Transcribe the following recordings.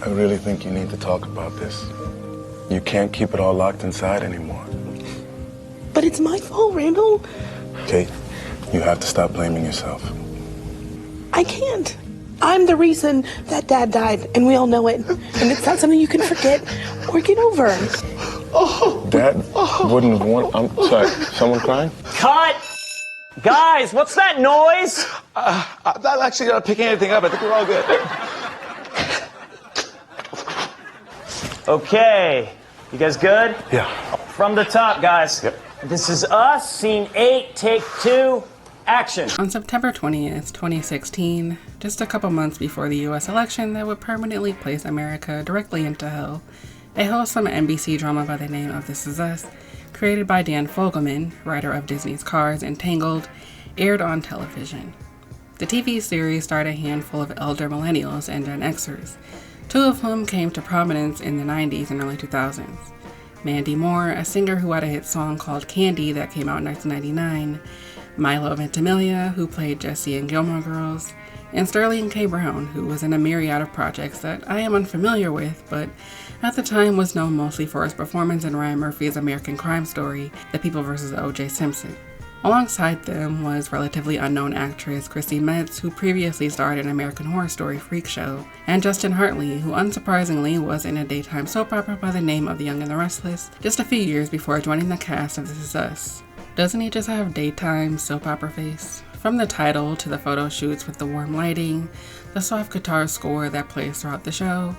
I really think you need to talk about this. You can't keep it all locked inside anymore. But it's my fault, Randall. Kate, you have to stop blaming yourself. I can't. I'm the reason that Dad died, and we all know it. And it's not something you can forget or get over. Dad wouldn't have wanted... I'm sorry, someone crying? Cut! Guys, what's that noise? I'm not actually picking anything up. I think we're all good. Okay. You guys good? Yeah. From the top, guys. Yep. This is us, scene 8, take 2, action. On September 20th, 2016, just a couple months before the US election that would permanently place America directly into hell, a wholesome NBC drama by the name of This Is Us, created by Dan Fogelman, writer of Disney's Cars and Tangled, aired on television. The TV series starred a handful of elder millennials and Gen Xers, two of whom came to prominence in the 90s and early 2000s. Mandy Moore, a singer who had a hit song called Candy that came out in 1999, Milo Ventimiglia, who played Jesse in Gilmore Girls, and Sterling K. Brown, who was in a myriad of projects that I am unfamiliar with, but at the time was known mostly for his performance in Ryan Murphy's American Crime Story, The People vs. O.J. Simpson. Alongside them was relatively unknown actress Chrissy Metz, who previously starred in American Horror Story Freak Show, and Justin Hartley, who unsurprisingly was in a daytime soap opera by the name of The Young and the Restless, just a few years before joining the cast of This Is Us. Doesn't he just have daytime soap opera face? From the title to the photo shoots with the warm lighting, the soft guitar score that plays throughout the show,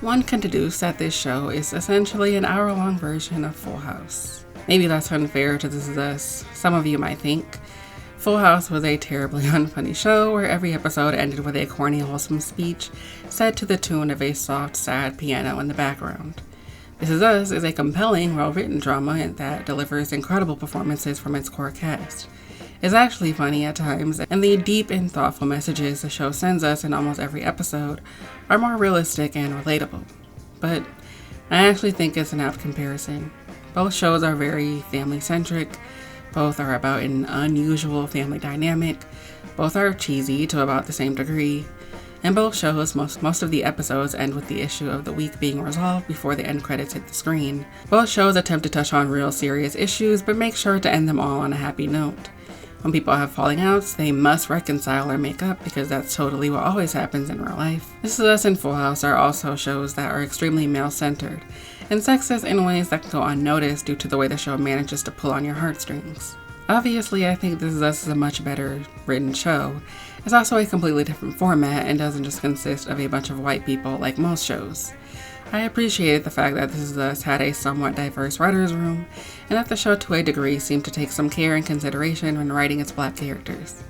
one can deduce that this show is essentially an hour-long version of Full House. Maybe that's unfair to This Is Us, some of you might think. Full House was a terribly unfunny show where every episode ended with a corny, wholesome speech set to the tune of a soft, sad piano in the background. This Is Us is a compelling, well-written drama that delivers incredible performances from its core cast. It's actually funny at times, and the deep and thoughtful messages the show sends us in almost every episode are more realistic and relatable. But I actually think it's an apt comparison. Both shows are very family-centric, both are about an unusual family dynamic, both are cheesy to about the same degree, and both shows, most of the episodes end with the issue of the week being resolved before the end credits hit the screen. Both shows attempt to touch on real serious issues, but make sure to end them all on a happy note. When people have falling outs, they must reconcile or make up because that's totally what always happens in real life. This Is Us and Full House are also shows that are extremely male-centered and sexist in ways that can go unnoticed due to the way the show manages to pull on your heartstrings. Obviously, I think This Is Us is a much better written show. It's also a completely different format and doesn't just consist of a bunch of white people like most shows. I appreciated the fact that This Is Us had a somewhat diverse writer's room, and that the show to a degree seemed to take some care and consideration when writing its black characters.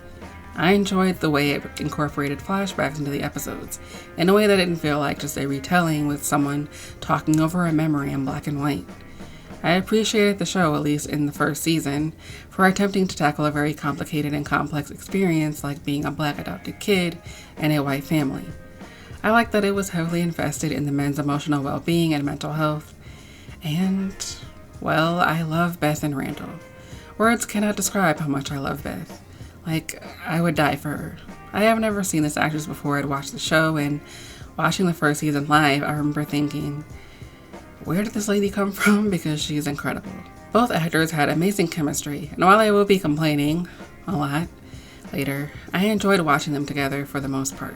I enjoyed the way it incorporated flashbacks into the episodes, in a way that didn't feel like just a retelling with someone talking over a memory in black and white. I appreciated the show, at least in the first season, for attempting to tackle a very complicated and complex experience like being a black adopted kid in a white family. I liked that it was heavily invested in the men's emotional well-being and mental health, and, well, I love Beth and Randall. Words cannot describe how much I love Beth. Like, I would die for her. I have never seen this actress before I'd watched the show, and watching the first season live, I remember thinking, where did this lady come from? Because she's incredible. Both actors had amazing chemistry, and while I will be complaining a lot later, I enjoyed watching them together for the most part.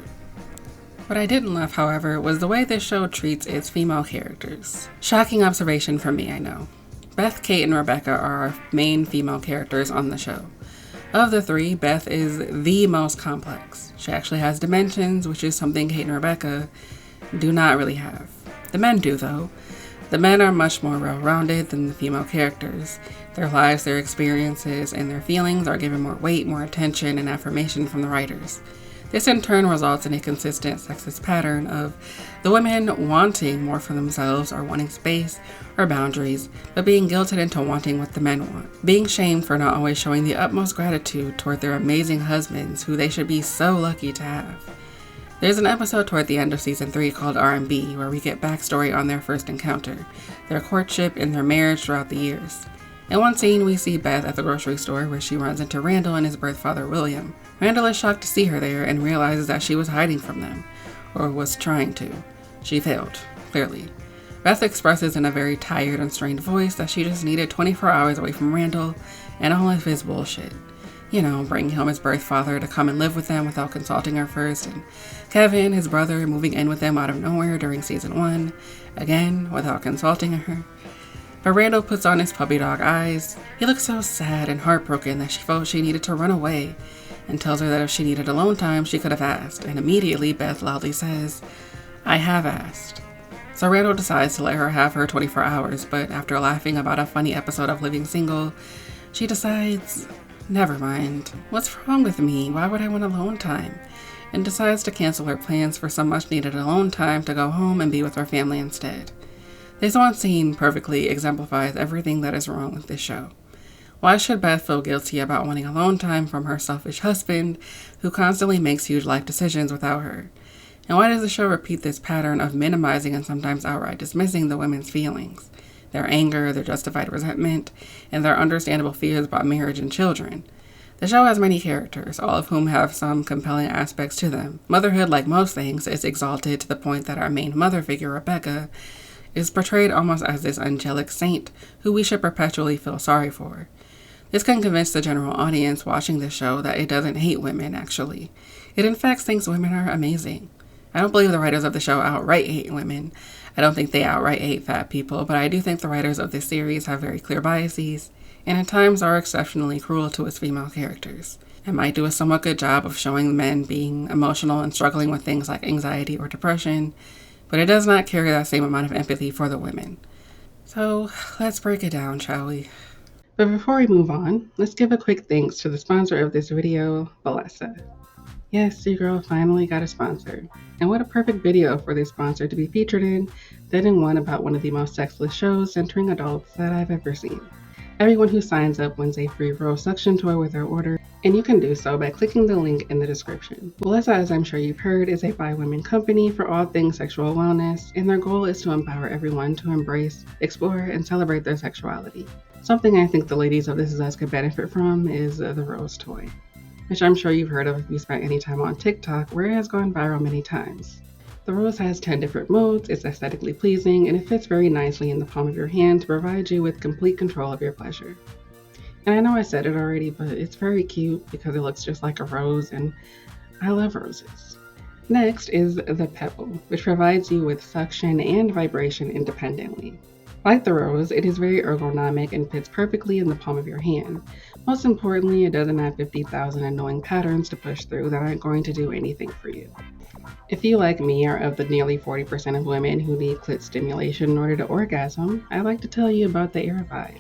What I didn't love, however, was the way this show treats its female characters. Shocking observation for me, I know. Beth, Kate, and Rebecca are our main female characters on the show. Of the three, Beth is the most complex. She actually has dimensions, which is something Kate and Rebecca do not really have. The men do, though. The men are much more well-rounded than the female characters. Their lives, their experiences, and their feelings are given more weight, more attention, and affirmation from the writers. This in turn results in a consistent sexist pattern of the women wanting more for themselves or wanting space or boundaries, but being guilted into wanting what the men want. Being shamed for not always showing the utmost gratitude toward their amazing husbands who they should be so lucky to have. There's an episode toward the end of season 3 called R&B where we get backstory on their first encounter, their courtship, and their marriage throughout the years. In one scene, we see Beth at the grocery store where she runs into Randall and his birth father, William. Randall is shocked to see her there and realizes that she was hiding from them, or was trying to. She failed, clearly. Beth expresses in a very tired and strained voice that she just needed 24 hours away from Randall and all of his bullshit. You know, bringing home his birth father to come and live with them without consulting her first, and Kevin, his brother, moving in with them out of nowhere during season 1, again, without consulting her. But Randall puts on his puppy dog eyes. He looks so sad and heartbroken that she felt she needed to run away, and tells her that if she needed alone time, she could have asked, and immediately Beth loudly says, "I have asked." So Randall decides to let her have her 24 hours, but after laughing about a funny episode of Living Single, she decides, never mind, what's wrong with me? Why would I want alone time? And decides to cancel her plans for some much needed alone time to go home and be with her family instead. This one scene perfectly exemplifies everything that is wrong with this show. Why should Beth feel guilty about wanting alone time from her selfish husband, who constantly makes huge life decisions without her? And why does the show repeat this pattern of minimizing and sometimes outright dismissing the women's feelings, their anger, their justified resentment, and their understandable fears about marriage and children? The show has many characters, all of whom have some compelling aspects to them. Motherhood, like most things, is exalted to the point that our main mother figure, Rebecca, is portrayed almost as this angelic saint who we should perpetually feel sorry for. This can convince the general audience watching this show that it doesn't hate women, actually. It in fact thinks women are amazing. I don't believe the writers of the show outright hate women. I don't think they outright hate fat people, but I do think the writers of this series have very clear biases, and at times are exceptionally cruel to its female characters. It might do a somewhat good job of showing men being emotional and struggling with things like anxiety or depression, but it does not carry that same amount of empathy for the women. So let's break it down, shall we? But before we move on, let's give a quick thanks to the sponsor of this video, Valessa. Yes, your girl finally got a sponsor. And what a perfect video for this sponsor to be featured in than in one about one of the most sexless shows centering adults that I've ever seen. Everyone who signs up wins a free rose suction toy with their order, and you can do so by clicking the link in the description. Valessa, as I'm sure you've heard, is a bi-women company for all things sexual wellness, and their goal is to empower everyone to embrace, explore, and celebrate their sexuality. Something I think the ladies of This Is Us could benefit from is the rose toy, which I'm sure you've heard of if you spent any time on TikTok, where it has gone viral many times. The rose has 10 different modes, it's aesthetically pleasing, and it fits very nicely in the palm of your hand to provide you with complete control of your pleasure. And I know I said it already, but it's very cute because it looks just like a rose, and I love roses. Next is the pebble, which provides you with suction and vibration independently. Like the rose, it is very ergonomic and fits perfectly in the palm of your hand. Most importantly, it doesn't have 50,000 annoying patterns to push through that aren't going to do anything for you. If you, like me, are of the nearly 40% of women who need clit stimulation in order to orgasm, I'd like to tell you about the Airvibe,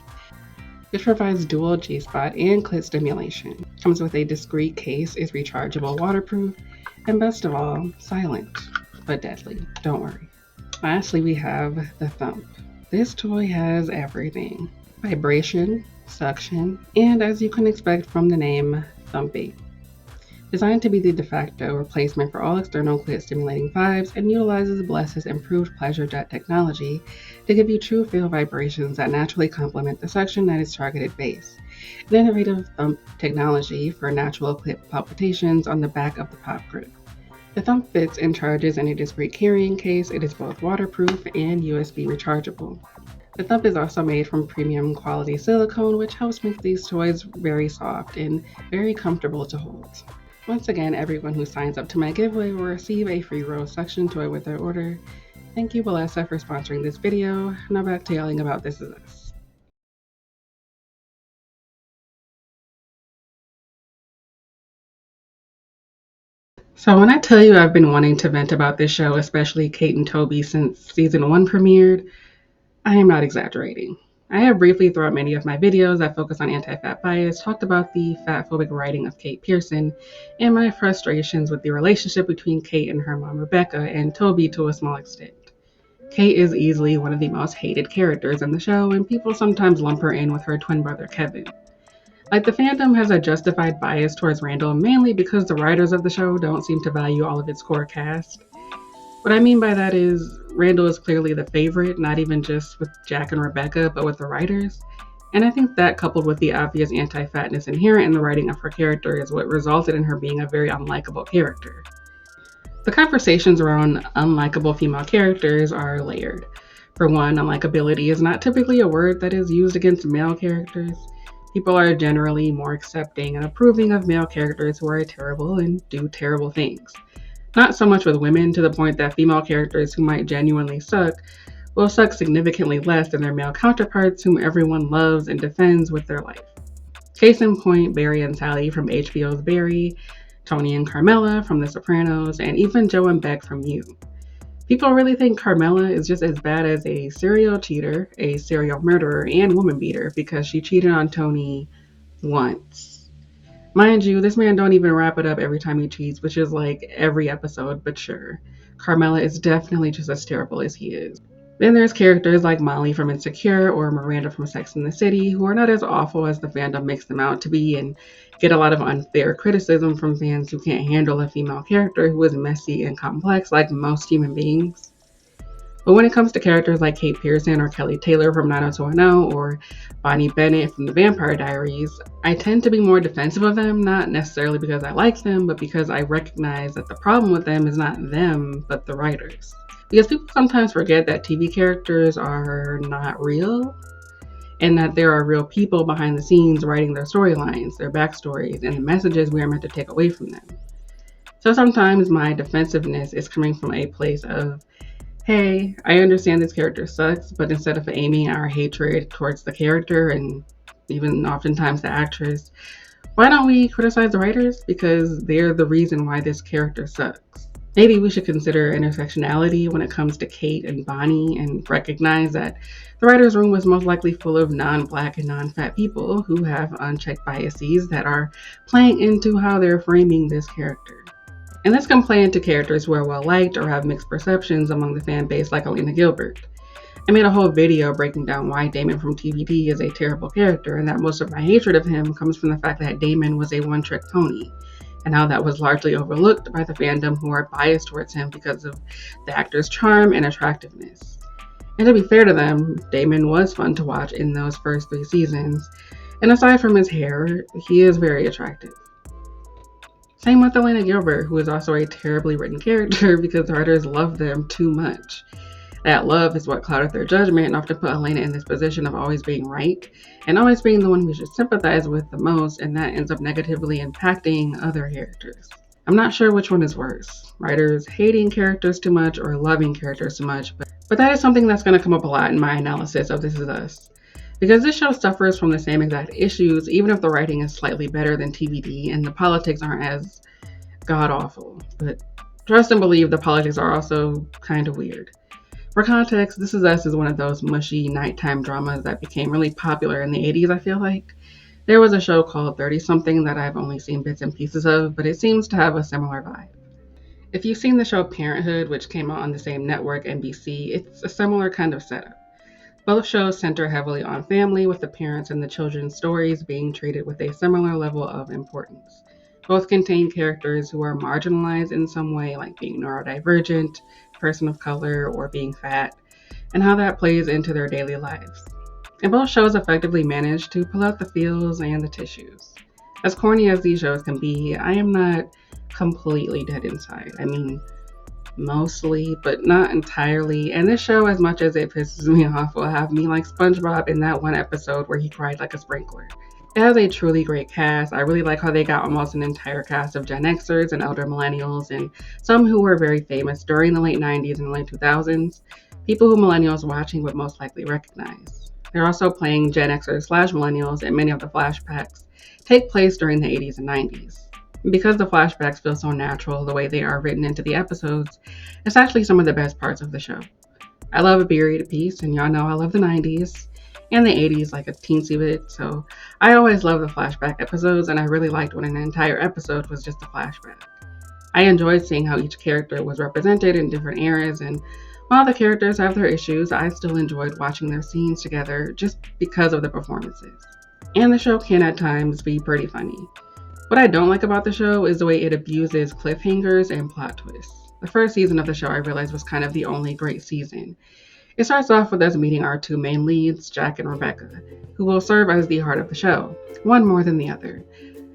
which provides dual G-spot and clit stimulation. Comes with a discreet case, is rechargeable, waterproof, and best of all, silent, but deadly. Don't worry. Lastly, we have the Thump. This toy has everything: vibration, suction, and as you can expect from the name, thumping. Designed to be the de facto replacement for all external clit stimulating vibes, and utilizes Bless's improved pleasure jet technology to give you true feel vibrations that naturally complement the suction at its targeted base. An innovative thump technology for natural clit palpitations on the back of the pop grip. The Thump fits and charges in a discreet carrying case. It is both waterproof and USB rechargeable. The Thump is also made from premium quality silicone, which helps make these toys very soft and very comfortable to hold. Once again, everyone who signs up to my giveaway will receive a free rose suction toy with their order. Thank you, Valessa, for sponsoring this video. Now back to yelling about This Is Us. So when I tell you I've been wanting to vent about this show, especially Kate and Toby, since season 1 premiered, I am not exaggerating. I have briefly throughout many of my videos that focus on anti-fat bias talked about the fat-phobic writing of Kate Pearson and my frustrations with the relationship between Kate and her mom Rebecca, and Toby to a small extent. Kate is easily one of the most hated characters in the show, and people sometimes lump her in with her twin brother Kevin. Like, the fandom has a justified bias towards Randall, mainly because the writers of the show don't seem to value all of its core cast. What I mean by that is, Randall is clearly the favorite, not even just with Jack and Rebecca, but with the writers. And I think that, coupled with the obvious anti-fatness inherent in the writing of her character, is what resulted in her being a very unlikable character. The conversations around unlikable female characters are layered. For one, unlikability is not typically a word that is used against male characters. People are generally more accepting and approving of male characters who are terrible and do terrible things. Not so much with women, to the point that female characters who might genuinely suck will suck significantly less than their male counterparts whom everyone loves and defends with their life. Case in point, Barry and Sally from HBO's Barry, Tony and Carmela from The Sopranos, and even Joe and Beck from You. People really think Carmela is just as bad as a serial cheater, a serial murderer, and woman beater because she cheated on Tony once. Mind you, this man don't even wrap it up every time he cheats, which is like every episode, but sure. Carmela is definitely just as terrible as he is. Then there's characters like Molly from Insecure or Miranda from Sex and the City, who are not as awful as the fandom makes them out to be and get a lot of unfair criticism from fans who can't handle a female character who is messy and complex like most human beings. But when it comes to characters like Kate Pearson or Kelly Taylor from 90210 or Bonnie Bennett from The Vampire Diaries, I tend to be more defensive of them, not necessarily because I like them, but because I recognize that the problem with them is not them, but the writers. Because people sometimes forget that TV characters are not real and that there are real people behind the scenes writing their storylines, their backstories, and the messages we are meant to take away from them. So sometimes my defensiveness is coming from a place of, hey, I understand this character sucks, but instead of aiming our hatred towards the character and even oftentimes the actress, why don't we criticize the writers? Because they're the reason why this character sucks. Maybe we should consider intersectionality when it comes to Kate and Bonnie and recognize that the writer's room was most likely full of non-Black and non-fat people who have unchecked biases that are playing into how they're framing this character. And this can play into characters who are well-liked or have mixed perceptions among the fan base like Elena Gilbert. I made a whole video breaking down why Damon from TVD is a terrible character and that most of my hatred of him comes from the fact that Damon was a one-trick pony, and how that was largely overlooked by the fandom who are biased towards him because of the actor's charm and attractiveness. And to be fair to them, Damon was fun to watch in those first 3 seasons, and aside from his hair, he is very attractive. Same with Elena Gilbert, who is also a terribly written character because the writers love them too much. That love is what clouded their judgment and often put Elena in this position of always being right and always being the one we should sympathize with the most, and that ends up negatively impacting other characters. I'm not sure which one is worse, writers hating characters too much or loving characters too much, but that is something that's going to come up a lot in my analysis of This Is Us. Because this show suffers from the same exact issues, even if the writing is slightly better than TVD and the politics aren't as god-awful. But trust and believe the politics are also kind of weird. For context, This Is Us is one of those mushy nighttime dramas that became really popular in the 80s, I feel like. There was a show called 30-something that I've only seen bits and pieces of, but it seems to have a similar vibe. If you've seen the show Parenthood, which came out on the same network, NBC, it's a similar kind of setup. Both shows center heavily on family, with the parents and the children's stories being treated with a similar level of importance. Both contain characters who are marginalized in some way, like being neurodivergent, person of color, or being fat, and how that plays into their daily lives. And both shows effectively manage to pull out the feels and the tissues. As corny as these shows can be, I am not completely dead inside. I mean, mostly, but not entirely. And this show, as much as it pisses me off, will have me like SpongeBob in that one episode where he cried like a sprinkler. It has a truly great cast. I really like how they got almost an entire cast of Gen Xers and elder millennials, and some who were very famous during the late 90s and late 2000s, people who millennials watching would most likely recognize. They're also playing Gen Xers / millennials, and many of the flashbacks take place during the 80s and 90s. Because the flashbacks feel so natural the way they are written into the episodes, it's actually some of the best parts of the show. I love a period piece, and y'all know I love the 90s and the 80s like a teensy bit, so I always love the flashback episodes, and I really liked when an entire episode was just a flashback. I enjoyed seeing how each character was represented in different eras, and while the characters have their issues, I still enjoyed watching their scenes together just because of the performances. And the show can at times be pretty funny. What I don't like about the show is the way it abuses cliffhangers and plot twists. The first season of the show I realized was kind of the only great season. It starts off with us meeting our 2 main leads, Jack and Rebecca, who will serve as the heart of the show, one more than the other.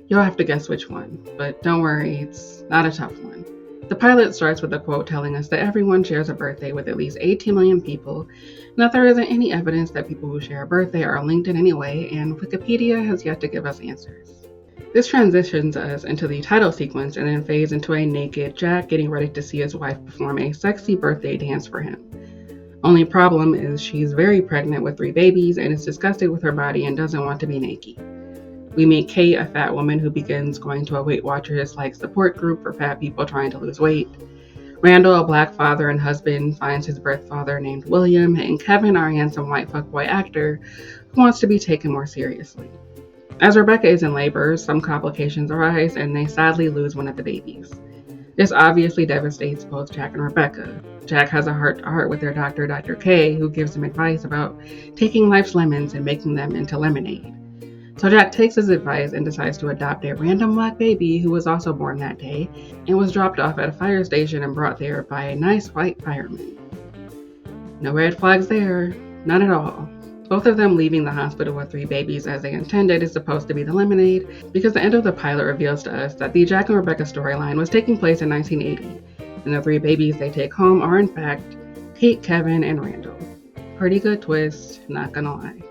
You'll have to guess which one, but don't worry, it's not a tough one. The pilot starts with a quote telling us that everyone shares a birthday with at least 18 million people, and that there isn't any evidence that people who share a birthday are linked in any way, and Wikipedia has yet to give us answers. This transitions us into the title sequence and then fades into a naked Jack getting ready to see his wife perform a sexy birthday dance for him. Only problem is she's very pregnant with 3 babies and is disgusted with her body and doesn't want to be naked. We meet Kate, a fat woman who begins going to a Weight Watchers-like support group for fat people trying to lose weight. Randall, a black father and husband, finds his birth father named William, and Kevin, our handsome white fuckboy actor, who wants to be taken more seriously. As Rebecca is in labor, some complications arise, and they sadly lose one of the babies. This obviously devastates both Jack and Rebecca. Jack has a heart-to-heart with their doctor, Dr. K, who gives him advice about taking life's lemons and making them into lemonade. So Jack takes his advice and decides to adopt a random black baby who was also born that day and was dropped off at a fire station and brought there by a nice white fireman. No red flags there, not at all. Both of them leaving the hospital with 3 babies as they intended is supposed to be the lemonade, because the end of the pilot reveals to us that the Jack and Rebecca storyline was taking place in 1980, and the 3 babies they take home are in fact Kate, Kevin, and Randall. Pretty good twist, not gonna lie.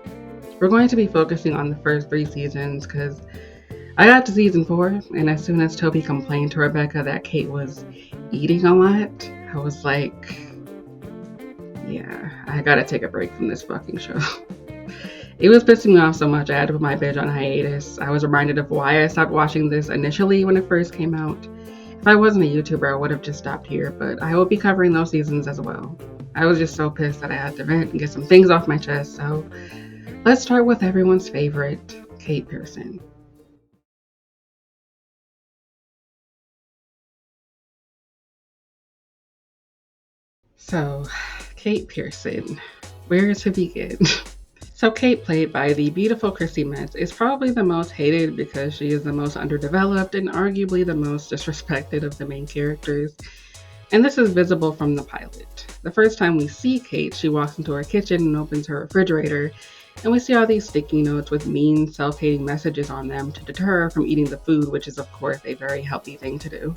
We're going to be focusing on the first 3 seasons because I got to season 4, and as soon as Toby complained to Rebecca that Kate was eating a lot, I was like, yeah, I gotta take a break from this fucking show. It was pissing me off so much I had to put my binge on hiatus. I was reminded of why I stopped watching this initially when it first came out. If I wasn't a YouTuber, I would have just stopped here, but I will be covering those seasons as well. I was just so pissed that I had to vent and get some things off my chest, so let's start with everyone's favorite, Kate Pearson. So, Kate Pearson, where to begin? So Kate, played by the beautiful Chrissy Metz, is probably the most hated because she is the most underdeveloped and arguably the most disrespected of the main characters. And this is visible from the pilot. The first time we see Kate, she walks into her kitchen and opens her refrigerator, and we see all these sticky notes with mean, self-hating messages on them to deter her from eating the food, which is of course a very healthy thing to do.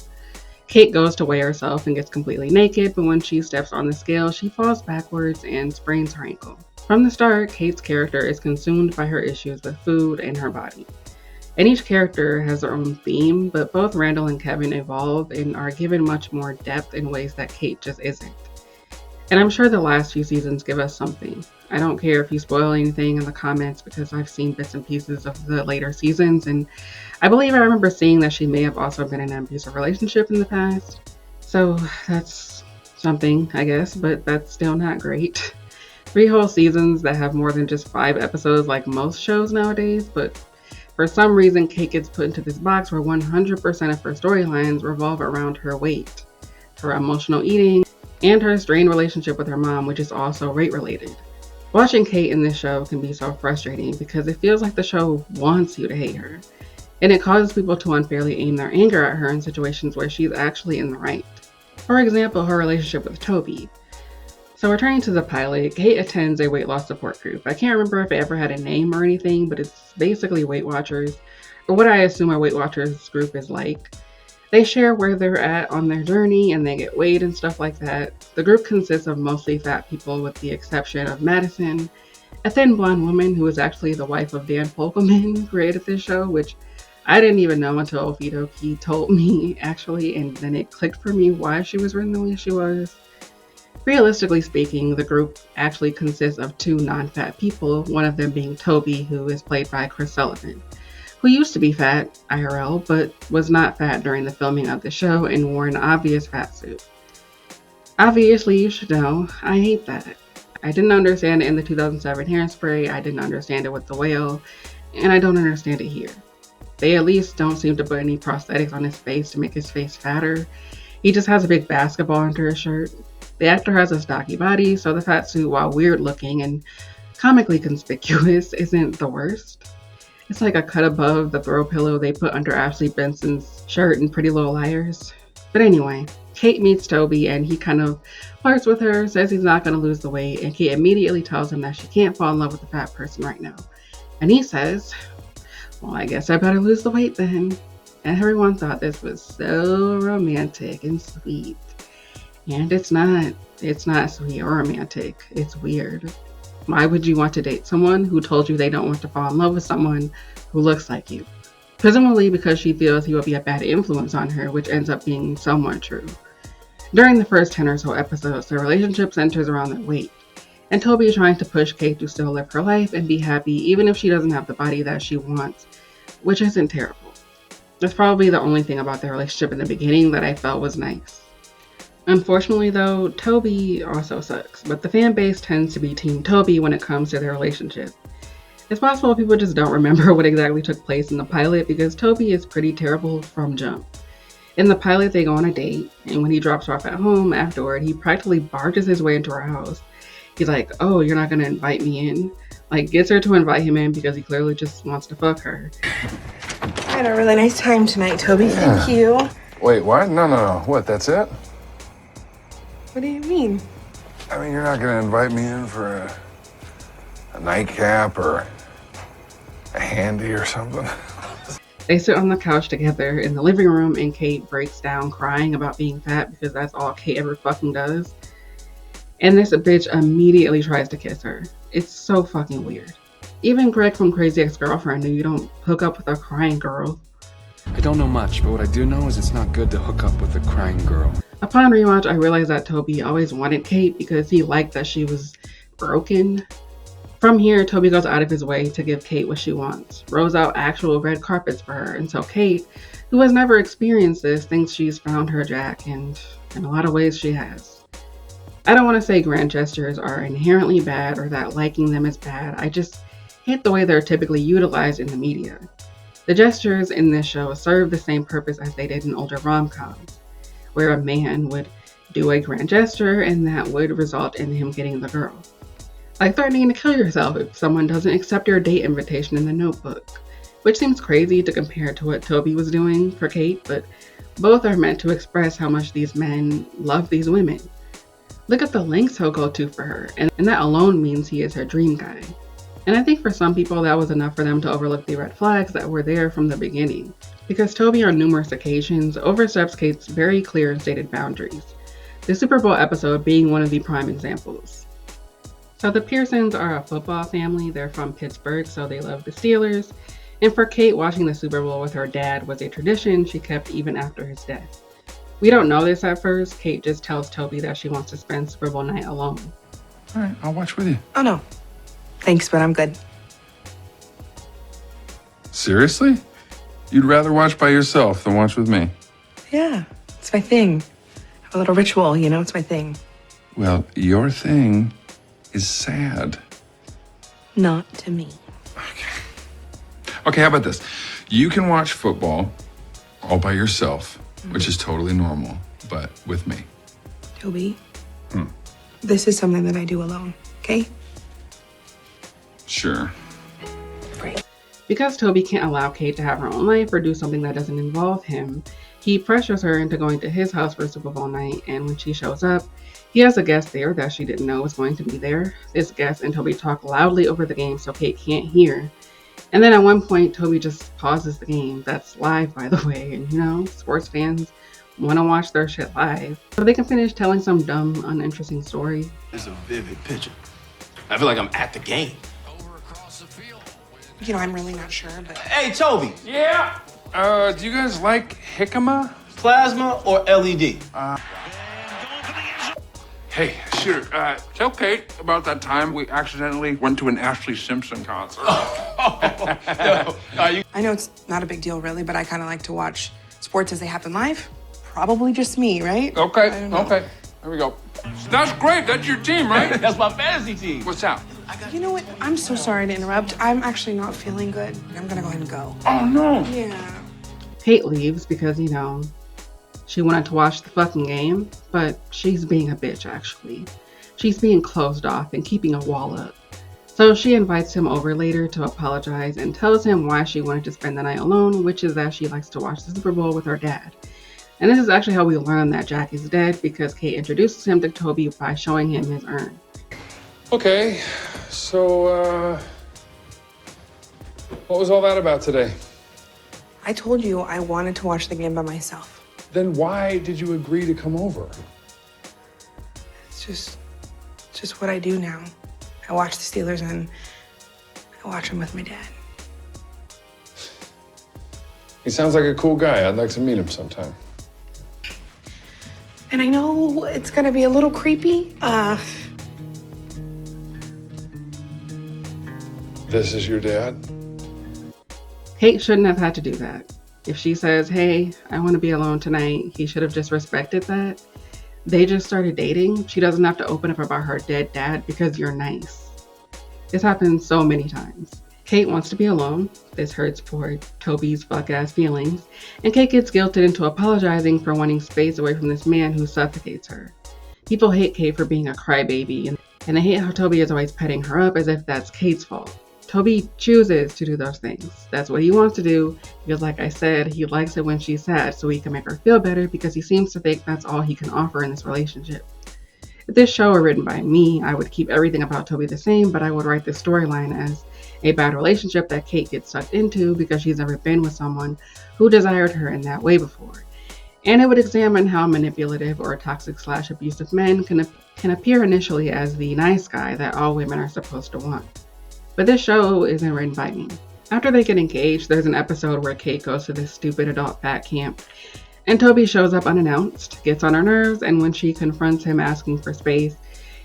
Kate goes to weigh herself and gets completely naked, but when she steps on the scale, she falls backwards and sprains her ankle. From the start, Kate's character is consumed by her issues with food and her body. And each character has their own theme, but both Randall and Kevin evolve and are given much more depth in ways that Kate just isn't. And I'm sure the last few seasons give us something. I don't care if you spoil anything in the comments because I've seen bits and pieces of the later seasons, and I believe I remember seeing that she may have also been in an abusive relationship in the past. So that's something, I guess, but that's still not great. 3 whole seasons that have more than just 5 episodes like most shows nowadays, but for some reason Kate gets put into this box where 100% of her storylines revolve around her weight, her emotional eating, and her strained relationship with her mom, which is also rate related. Watching Kate in this show can be so frustrating because it feels like the show wants you to hate her, and it causes people to unfairly aim their anger at her in situations where she's actually in the right. For example, her relationship with Toby. So returning to the pilot, Kate attends a weight loss support group. I can't remember if it ever had a name or anything, but it's basically Weight Watchers, or what I assume a Weight Watchers group is like. They share where they're at on their journey and they get weighed and stuff like that. The group consists of mostly fat people with the exception of Madison, a thin blonde woman who is actually the wife of Dan Fogelman, who created this show, which I didn't even know until Ofidoki told me actually, and then it clicked for me why she was written the way she was. Realistically speaking, the group actually consists of 2 non-fat people, one of them being Toby, who is played by Chris Sullivan, who used to be fat, IRL, but was not fat during the filming of the show and wore an obvious fat suit. Obviously, you should know, I hate that. I didn't understand it in the 2007 Hairspray, I didn't understand it with The Whale, and I don't understand it here. They at least don't seem to put any prosthetics on his face to make his face fatter. He just has a big basketball under his shirt. The actor has a stocky body, so the fat suit, while weird looking and comically conspicuous, isn't the worst. It's like a cut above the throw pillow they put under Ashley Benson's shirt in Pretty Little Liars. But anyway, Kate meets Toby and he kind of flirts with her, says he's not going to lose the weight, and Kate immediately tells him that she can't fall in love with a fat person right now. And he says, well, I guess I better lose the weight then. And everyone thought this was so romantic and sweet. And it's not. It's not sweet or romantic. It's weird. Why would you want to date someone who told you they don't want to fall in love with someone who looks like you? Presumably because she feels he will be a bad influence on her, which ends up being somewhat true. During the first 10 or so episodes, their relationship centers around their weight, and Toby is trying to push Kate to still live her life and be happy even if she doesn't have the body that she wants, which isn't terrible. That's probably the only thing about their relationship in the beginning that I felt was nice. Unfortunately though, Toby also sucks, but the fan base tends to be Team Toby when it comes to their relationship. It's possible people just don't remember what exactly took place in the pilot because Toby is pretty terrible from jump. In the pilot, they go on a date, and when he drops her off at home afterward, he practically barges his way into her house. He's like, oh, you're not gonna invite me in? Like, gets her to invite him in because he clearly just wants to fuck her. I had a really nice time tonight, Toby. Thank you. Wait, what? No. What, that's it? What do you mean? I mean, you're not gonna invite me in for a nightcap or a handy or something? They sit on the couch together in the living room and Kate breaks down crying about being fat because that's all Kate ever fucking does. And this bitch immediately tries to kiss her. It's so fucking weird. Even Greg from Crazy Ex-Girlfriend knew you don't hook up with a crying girl. I don't know much, but what I do know is it's not good to hook up with a crying girl. Upon rewatch, I realized that Toby always wanted Kate because he liked that she was broken. From here, Toby goes out of his way to give Kate what she wants, rolls out actual red carpets for her, and so Kate, who has never experienced this, thinks she's found her Jack, and in a lot of ways she has. I don't want to say grand gestures are inherently bad or that liking them is bad, I just hate the way they're typically utilized in the media. The gestures in this show serve the same purpose as they did in older rom-coms, where a man would do a grand gesture and that would result in him getting the girl. Like threatening to kill yourself if someone doesn't accept your date invitation in the Notebook, which seems crazy to compare to what Toby was doing for Kate, but both are meant to express how much these men love these women. Look at the lengths he'll go to for her, and that alone means he is her dream guy. And I think for some people that was enough for them to overlook the red flags that were there from the beginning, because Toby on numerous occasions oversteps Kate's very clear and stated boundaries, the Super Bowl episode being one of the prime examples. So the Pearsons are a football family. They're from Pittsburgh, so they love the Steelers. And for Kate, watching the Super Bowl with her dad was a tradition she kept even after his death. We don't know this at first. Kate just tells Toby that she wants to spend Super Bowl night alone. All right, I'll watch with you. Oh, no. Thanks, but I'm good. Seriously? You'd rather watch by yourself than watch with me? Yeah, it's my thing. Have a little ritual, you know, it's my thing. Well, your thing is sad. Not to me. Okay, how about this? You can watch football all by yourself, which is totally normal, but with me. Toby, this is something that I do alone, okay? Sure. Great. Because Toby can't allow Kate to have her own life or do something that doesn't involve him, he pressures her into going to his house for Super Bowl night, and when she shows up, he has a guest there that she didn't know was going to be there. This guest and Toby talk loudly over the game so Kate can't hear. And then at one point, Toby just pauses the game. That's live, by the way, and you know, sports fans want to watch their shit live so they can finish telling some dumb, uninteresting story. It's a vivid picture. I feel like I'm at the game. You know, I'm really not sure, but... Hey, Toby. Yeah? Do you guys like jicama? Plasma or LED? Hey, shooter, tell Kate about that time we accidentally went to an Ashley Simpson concert. I know it's not a big deal, really, but I kind of like to watch sports as they happen live. Probably just me, right? Okay, here we go. That's great, that's your team, right? That's my fantasy team. What's that? You know what? I'm so sorry to interrupt. I'm actually not feeling good. I'm gonna go ahead and go. Oh, no. Yeah. Kate leaves because, you know, she wanted to watch the fucking game, but she's being a bitch, actually. She's being closed off and keeping a wall up. So she invites him over later to apologize and tells him why she wanted to spend the night alone, which is that she likes to watch the Super Bowl with her dad. And this is actually how we learn that Jack is dead, because Kate introduces him to Toby by showing him his urn. Okay, so, what was all that about today? I told you I wanted to watch the game by myself. Then why did you agree to come over? It's just what I do now. I watch the Steelers and I watch them with my dad. He sounds like a cool guy. I'd like to meet him sometime. And I know it's gonna be a little creepy. This is your dad? Kate shouldn't have had to do that. If she says, hey, I want to be alone tonight, he should have just respected that. They just started dating. She doesn't have to open up about her dead dad because you're nice. This happens so many times. Kate wants to be alone. This hurts poor Toby's fuck-ass feelings. And Kate gets guilted into apologizing for wanting space away from this man who suffocates her. People hate Kate for being a crybaby, and they hate how Toby is always petting her up as if that's Kate's fault. Toby chooses to do those things. That's what he wants to do because, like I said, he likes it when she's sad so he can make her feel better because he seems to think that's all he can offer in this relationship. If this show were written by me, I would keep everything about Toby the same, but I would write this storyline as a bad relationship that Kate gets sucked into because she's never been with someone who desired her in that way before. And it would examine how manipulative or toxic/abusive men can appear initially as the nice guy that all women are supposed to want. But this show isn't written by me. After they get engaged, there's an episode where Kate goes to this stupid adult fat camp, and Toby shows up unannounced, gets on her nerves, and when she confronts him asking for space,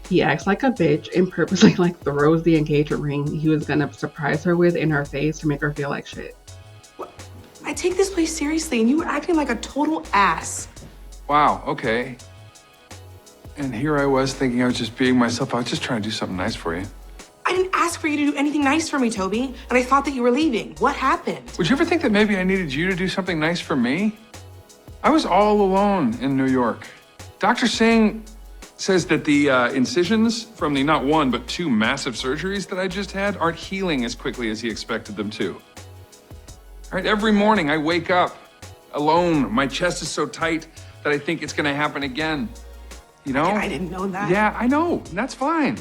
he acts like a bitch and purposely throws the engagement ring he was gonna surprise her with in her face to make her feel like shit. I take this place seriously, and you were acting like a total ass. Wow, okay. And here I was thinking I was just being myself. I was just trying to do something nice for you. I didn't ask for you to do anything nice for me, Toby, and I thought that you were leaving. What happened? Would you ever think that maybe I needed you to do something nice for me? I was all alone in New York. Dr. Singh says that the incisions from the not one, but two massive surgeries that I just had aren't healing as quickly as he expected them to. All right, every morning I wake up alone. My chest is so tight that I think it's gonna happen again. You know? I didn't know that. Yeah, I know. That's fine.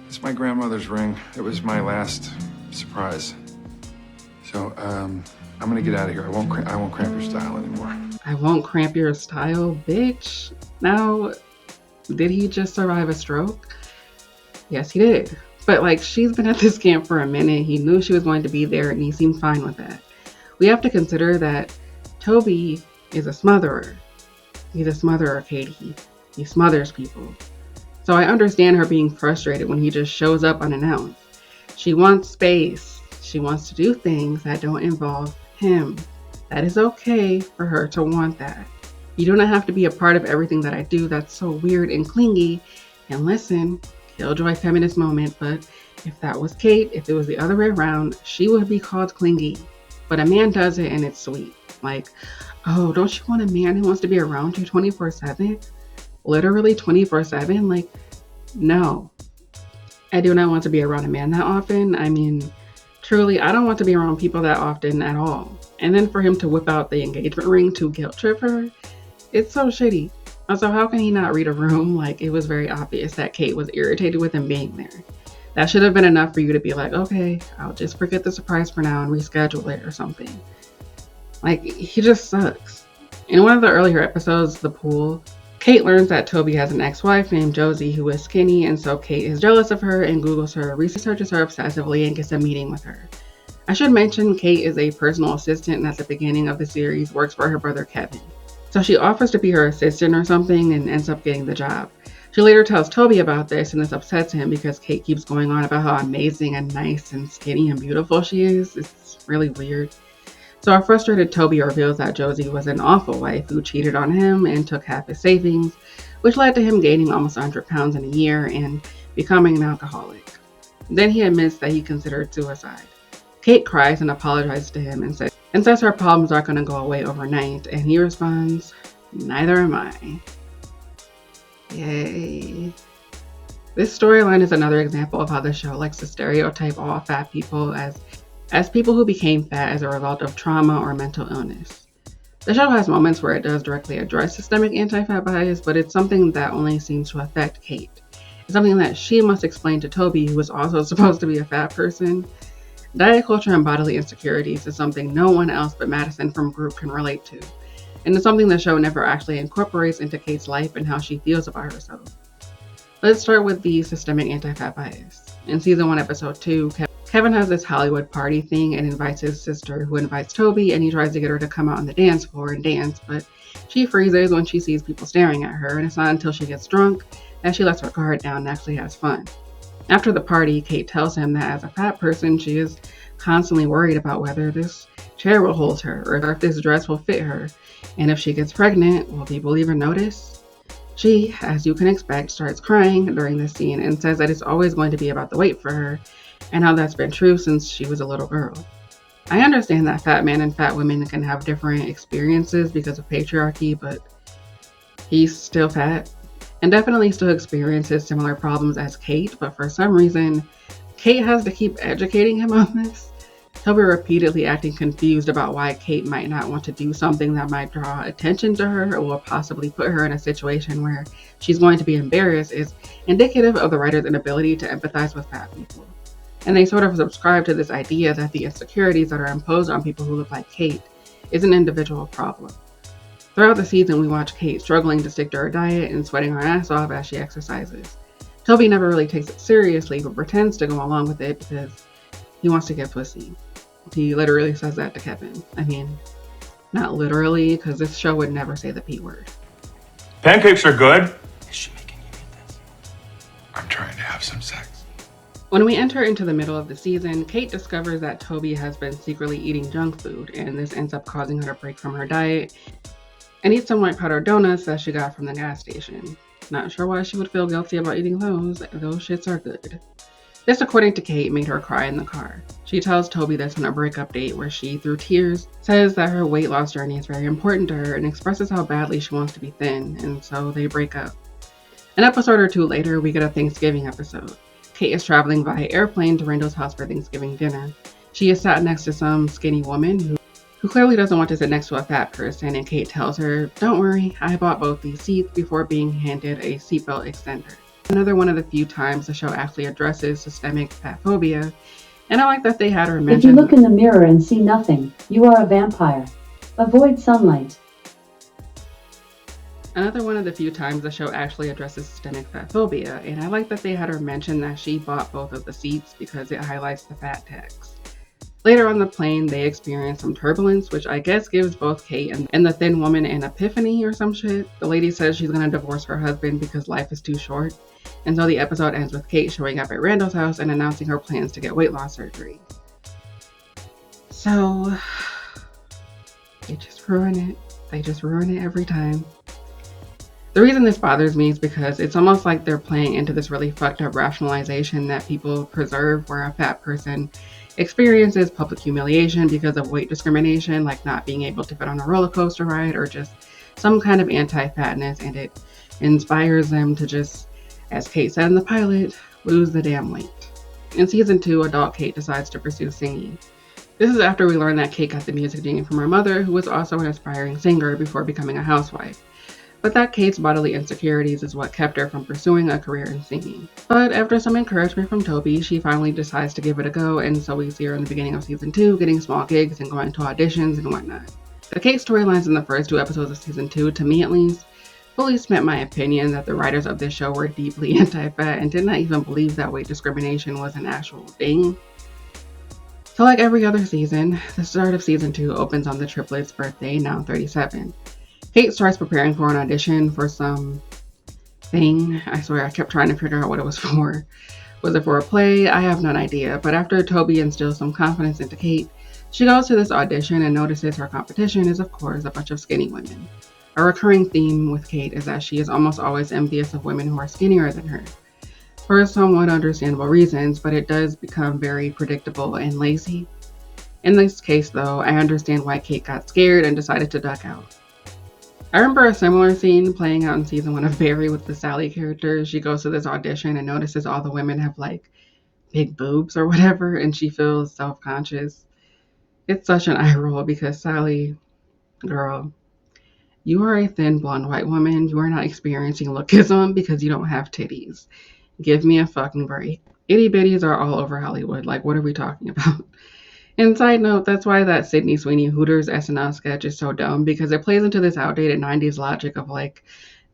It's my grandmother's ring. It was my last surprise. So, I'm gonna get out of here. I won't cramp your style anymore. I won't cramp your style, bitch. Now, did he just survive a stroke? Yes, he did. But she's been at this camp for a minute. He knew she was going to be there and he seemed fine with that. We have to consider that Toby is a smotherer. He's a smotherer, Katie. He smothers people. So I understand her being frustrated when he just shows up unannounced. She wants space. She wants to do things that don't involve him. That is okay for her to want that. You do not have to be a part of everything that I do. That's so weird and clingy. And listen, killjoy feminist moment, but if that was Kate, if it was the other way around, she would be called clingy. But a man does it and it's sweet. Oh, don't you want a man who wants to be around you 24/7? Literally 24/7? No. I do not want to be around a man that often. I mean, truly, I don't want to be around people that often at all. And then for him to whip out the engagement ring to guilt trip her, it's so shitty. Also, how can he not read a room? It was very obvious that Kate was irritated with him being there. That should have been enough for you to be like, okay, I'll just forget the surprise for now and reschedule it or something. He just sucks. In one of the earlier episodes, The Pool, Kate learns that Toby has an ex-wife named Josie who is skinny, and so Kate is jealous of her and Googles her, researches her obsessively, and gets a meeting with her. I should mention Kate is a personal assistant and at the beginning of the series works for her brother Kevin. So she offers to be her assistant or something and ends up getting the job. She later tells Toby about this and this upsets him because Kate keeps going on about how amazing and nice and skinny and beautiful she is. It's really weird. So a frustrated Toby reveals that Josie was an awful wife who cheated on him and took half his savings, which led to him gaining almost 100 pounds in a year and becoming an alcoholic. Then he admits that he considered suicide. Kate cries and apologizes to him and says her problems aren't going to go away overnight, and he responds, neither am I. Yay. This storyline is another example of how the show likes to stereotype all fat people as people who became fat as a result of trauma or mental illness. The show has moments where it does directly address systemic anti-fat bias, but it's something that only seems to affect Kate. It's something that she must explain to Toby, who is also supposed to be a fat person. Diet culture and bodily insecurities is something no one else but Madison from Group can relate to, and it's something the show never actually incorporates into Kate's life and how she feels about herself. Let's start with the systemic anti-fat bias. In season 1, episode 2, Kevin has this Hollywood party thing and invites his sister, who invites Toby, and he tries to get her to come out on the dance floor and dance, but she freezes when she sees people staring at her, and it's not until she gets drunk that she lets her guard down and actually has fun. After the party, Kate tells him that as a fat person, she is constantly worried about whether this chair will hold her or if this dress will fit her, and if she gets pregnant, will people even notice? She, as you can expect, starts crying during this scene and says that it's always going to be about the weight for her, and how that's been true since she was a little girl. I understand that fat men and fat women can have different experiences because of patriarchy, but he's still fat and definitely still experiences similar problems as Kate, but for some reason, Kate has to keep educating him on this. Toby repeatedly acting confused about why Kate might not want to do something that might draw attention to her or will possibly put her in a situation where she's going to be embarrassed is indicative of the writer's inability to empathize with fat people. And they sort of subscribe to this idea that the insecurities that are imposed on people who look like Kate is an individual problem. Throughout the season, we watch Kate struggling to stick to her diet and sweating her ass off as she exercises. Toby never really takes it seriously, but pretends to go along with it because he wants to get pussy. He literally says that to Kevin. I mean, not literally, because this show would never say the P word. Pancakes are good. Is she making you eat this? I'm trying to have some sex. When we enter into the middle of the season, Kate discovers that Toby has been secretly eating junk food, and this ends up causing her to break from her diet and eat some white powder donuts that she got from the gas station. Not sure why she would feel guilty about eating those. Those shits are good. This, according to Kate, made her cry in the car. She tells Toby this on a breakup date where she, through tears, says that her weight loss journey is very important to her and expresses how badly she wants to be thin, and so they break up. An episode or two later, we get a Thanksgiving episode. Kate is traveling via airplane to Randall's house for Thanksgiving dinner. She is sat next to some skinny woman who clearly doesn't want to sit next to a fat person, and Kate tells her, "Don't worry, I bought both these seats before being handed a seatbelt extender." Another one of the few times the show actually addresses systemic fat phobia, and I like that they had her mention— If you look in the mirror and see nothing, you are a vampire. Avoid sunlight. Another one of the few times the show actually addresses systemic fat phobia, and I like that they had her mention that she bought both of the seats because it highlights the fat text. Later on the plane, they experience some turbulence, which I guess gives both Kate and the thin woman an epiphany or some shit. The lady says she's gonna divorce her husband because life is too short, and so the episode ends with Kate showing up at Randall's house and announcing her plans to get weight loss surgery. So, they just ruin it. They just ruin it every time. The reason this bothers me is because it's almost like they're playing into this really fucked up rationalization that people preserve where a fat person experiences public humiliation because of weight discrimination, like not being able to fit on a roller coaster ride or just some kind of anti-fatness, and it inspires them to just, as Kate said in the pilot, lose the damn weight. In season 2, adult Kate decides to pursue singing. This is after we learn that Kate got the music gene from her mother, who was also an aspiring singer before becoming a housewife. But that Kate's bodily insecurities is what kept her from pursuing a career in singing. But after some encouragement from Toby, she finally decides to give it a go, and so we see her in the beginning of season 2 getting small gigs and going to auditions and whatnot. The Kate storylines in the first 2 episodes of season 2, to me at least, fully cement my opinion that the writers of this show were deeply anti-fat and did not even believe that weight discrimination was an actual thing. So like every other season, the start of season 2 opens on the triplets' birthday, now 37. Kate starts preparing for an audition for some thing. I swear I kept trying to figure out what it was for. Was it for a play? I have no idea. But after Toby instills some confidence into Kate, she goes to this audition and notices her competition is, of course, a bunch of skinny women. A recurring theme with Kate is that she is almost always envious of women who are skinnier than her, for somewhat understandable reasons, but it does become very predictable and lazy. In this case, though, I understand why Kate got scared and decided to duck out. I remember a similar scene playing out in season 1 of Barry with the Sally character. She goes to this audition and notices all the women have like big boobs or whatever, and she feels self-conscious. It's such an eye roll because Sally, girl, you are a thin blonde white woman. You are not experiencing lookism because you don't have titties. Give me a fucking break. Itty bitties are all over Hollywood. Like, what are we talking about? And side note, that's why that Sydney Sweeney Hooters SNL sketch is so dumb, because it plays into this outdated 90s logic of like,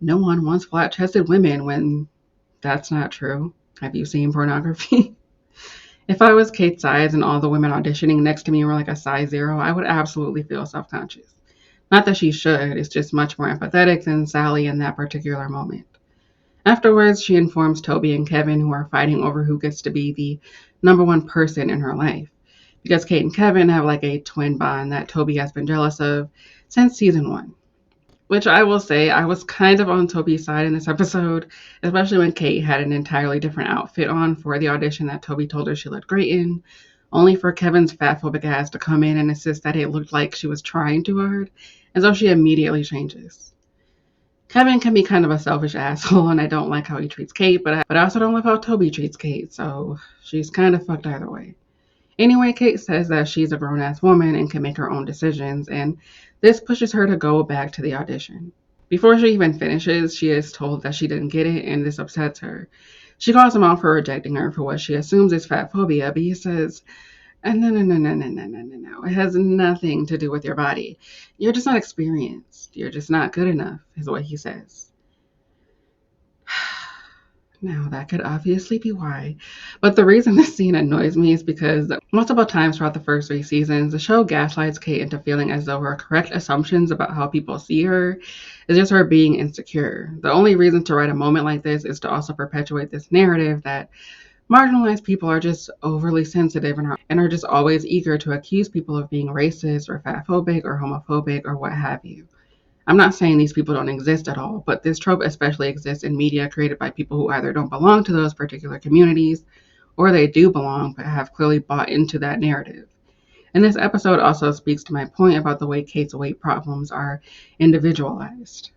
no one wants flat-chested women, when that's not true. Have you seen pornography? If I was Kate's size and all the women auditioning next to me were like a size 0, I would absolutely feel self-conscious. Not that she should, it's just much more empathetic than Sally in that particular moment. Afterwards, she informs Toby and Kevin, who are fighting over who gets to be the number one person in her life. Because Kate and Kevin have like a twin bond that Toby has been jealous of since season 1. Which I will say, I was kind of on Toby's side in this episode, especially when Kate had an entirely different outfit on for the audition that Toby told her she looked great in, only for Kevin's fatphobic ass to come in and insist that it looked like she was trying too hard, and so she immediately changes. Kevin can be kind of a selfish asshole, and I don't like how he treats Kate, but I also don't love how Toby treats Kate, so she's kind of fucked either way. Anyway, Kate says that she's a grown-ass woman and can make her own decisions, and this pushes her to go back to the audition. Before she even finishes, she is told that she didn't get it, and this upsets her. She calls him out for rejecting her for what she assumes is fat phobia, but he says, no. It has nothing to do with your body. You're just not experienced. You're just not good enough, is what he says. Now, that could obviously be why. But the reason this scene annoys me is because multiple times throughout the first 3 seasons, the show gaslights Kate into feeling as though her correct assumptions about how people see her is just her being insecure. The only reason to write a moment like this is to also perpetuate this narrative that marginalized people are just overly sensitive and are just always eager to accuse people of being racist or fatphobic or homophobic or what have you. I'm not saying these people don't exist at all, but this trope especially exists in media created by people who either don't belong to those particular communities, or they do belong but have clearly bought into that narrative. And this episode also speaks to my point about the way Kate's weight problems are individualized.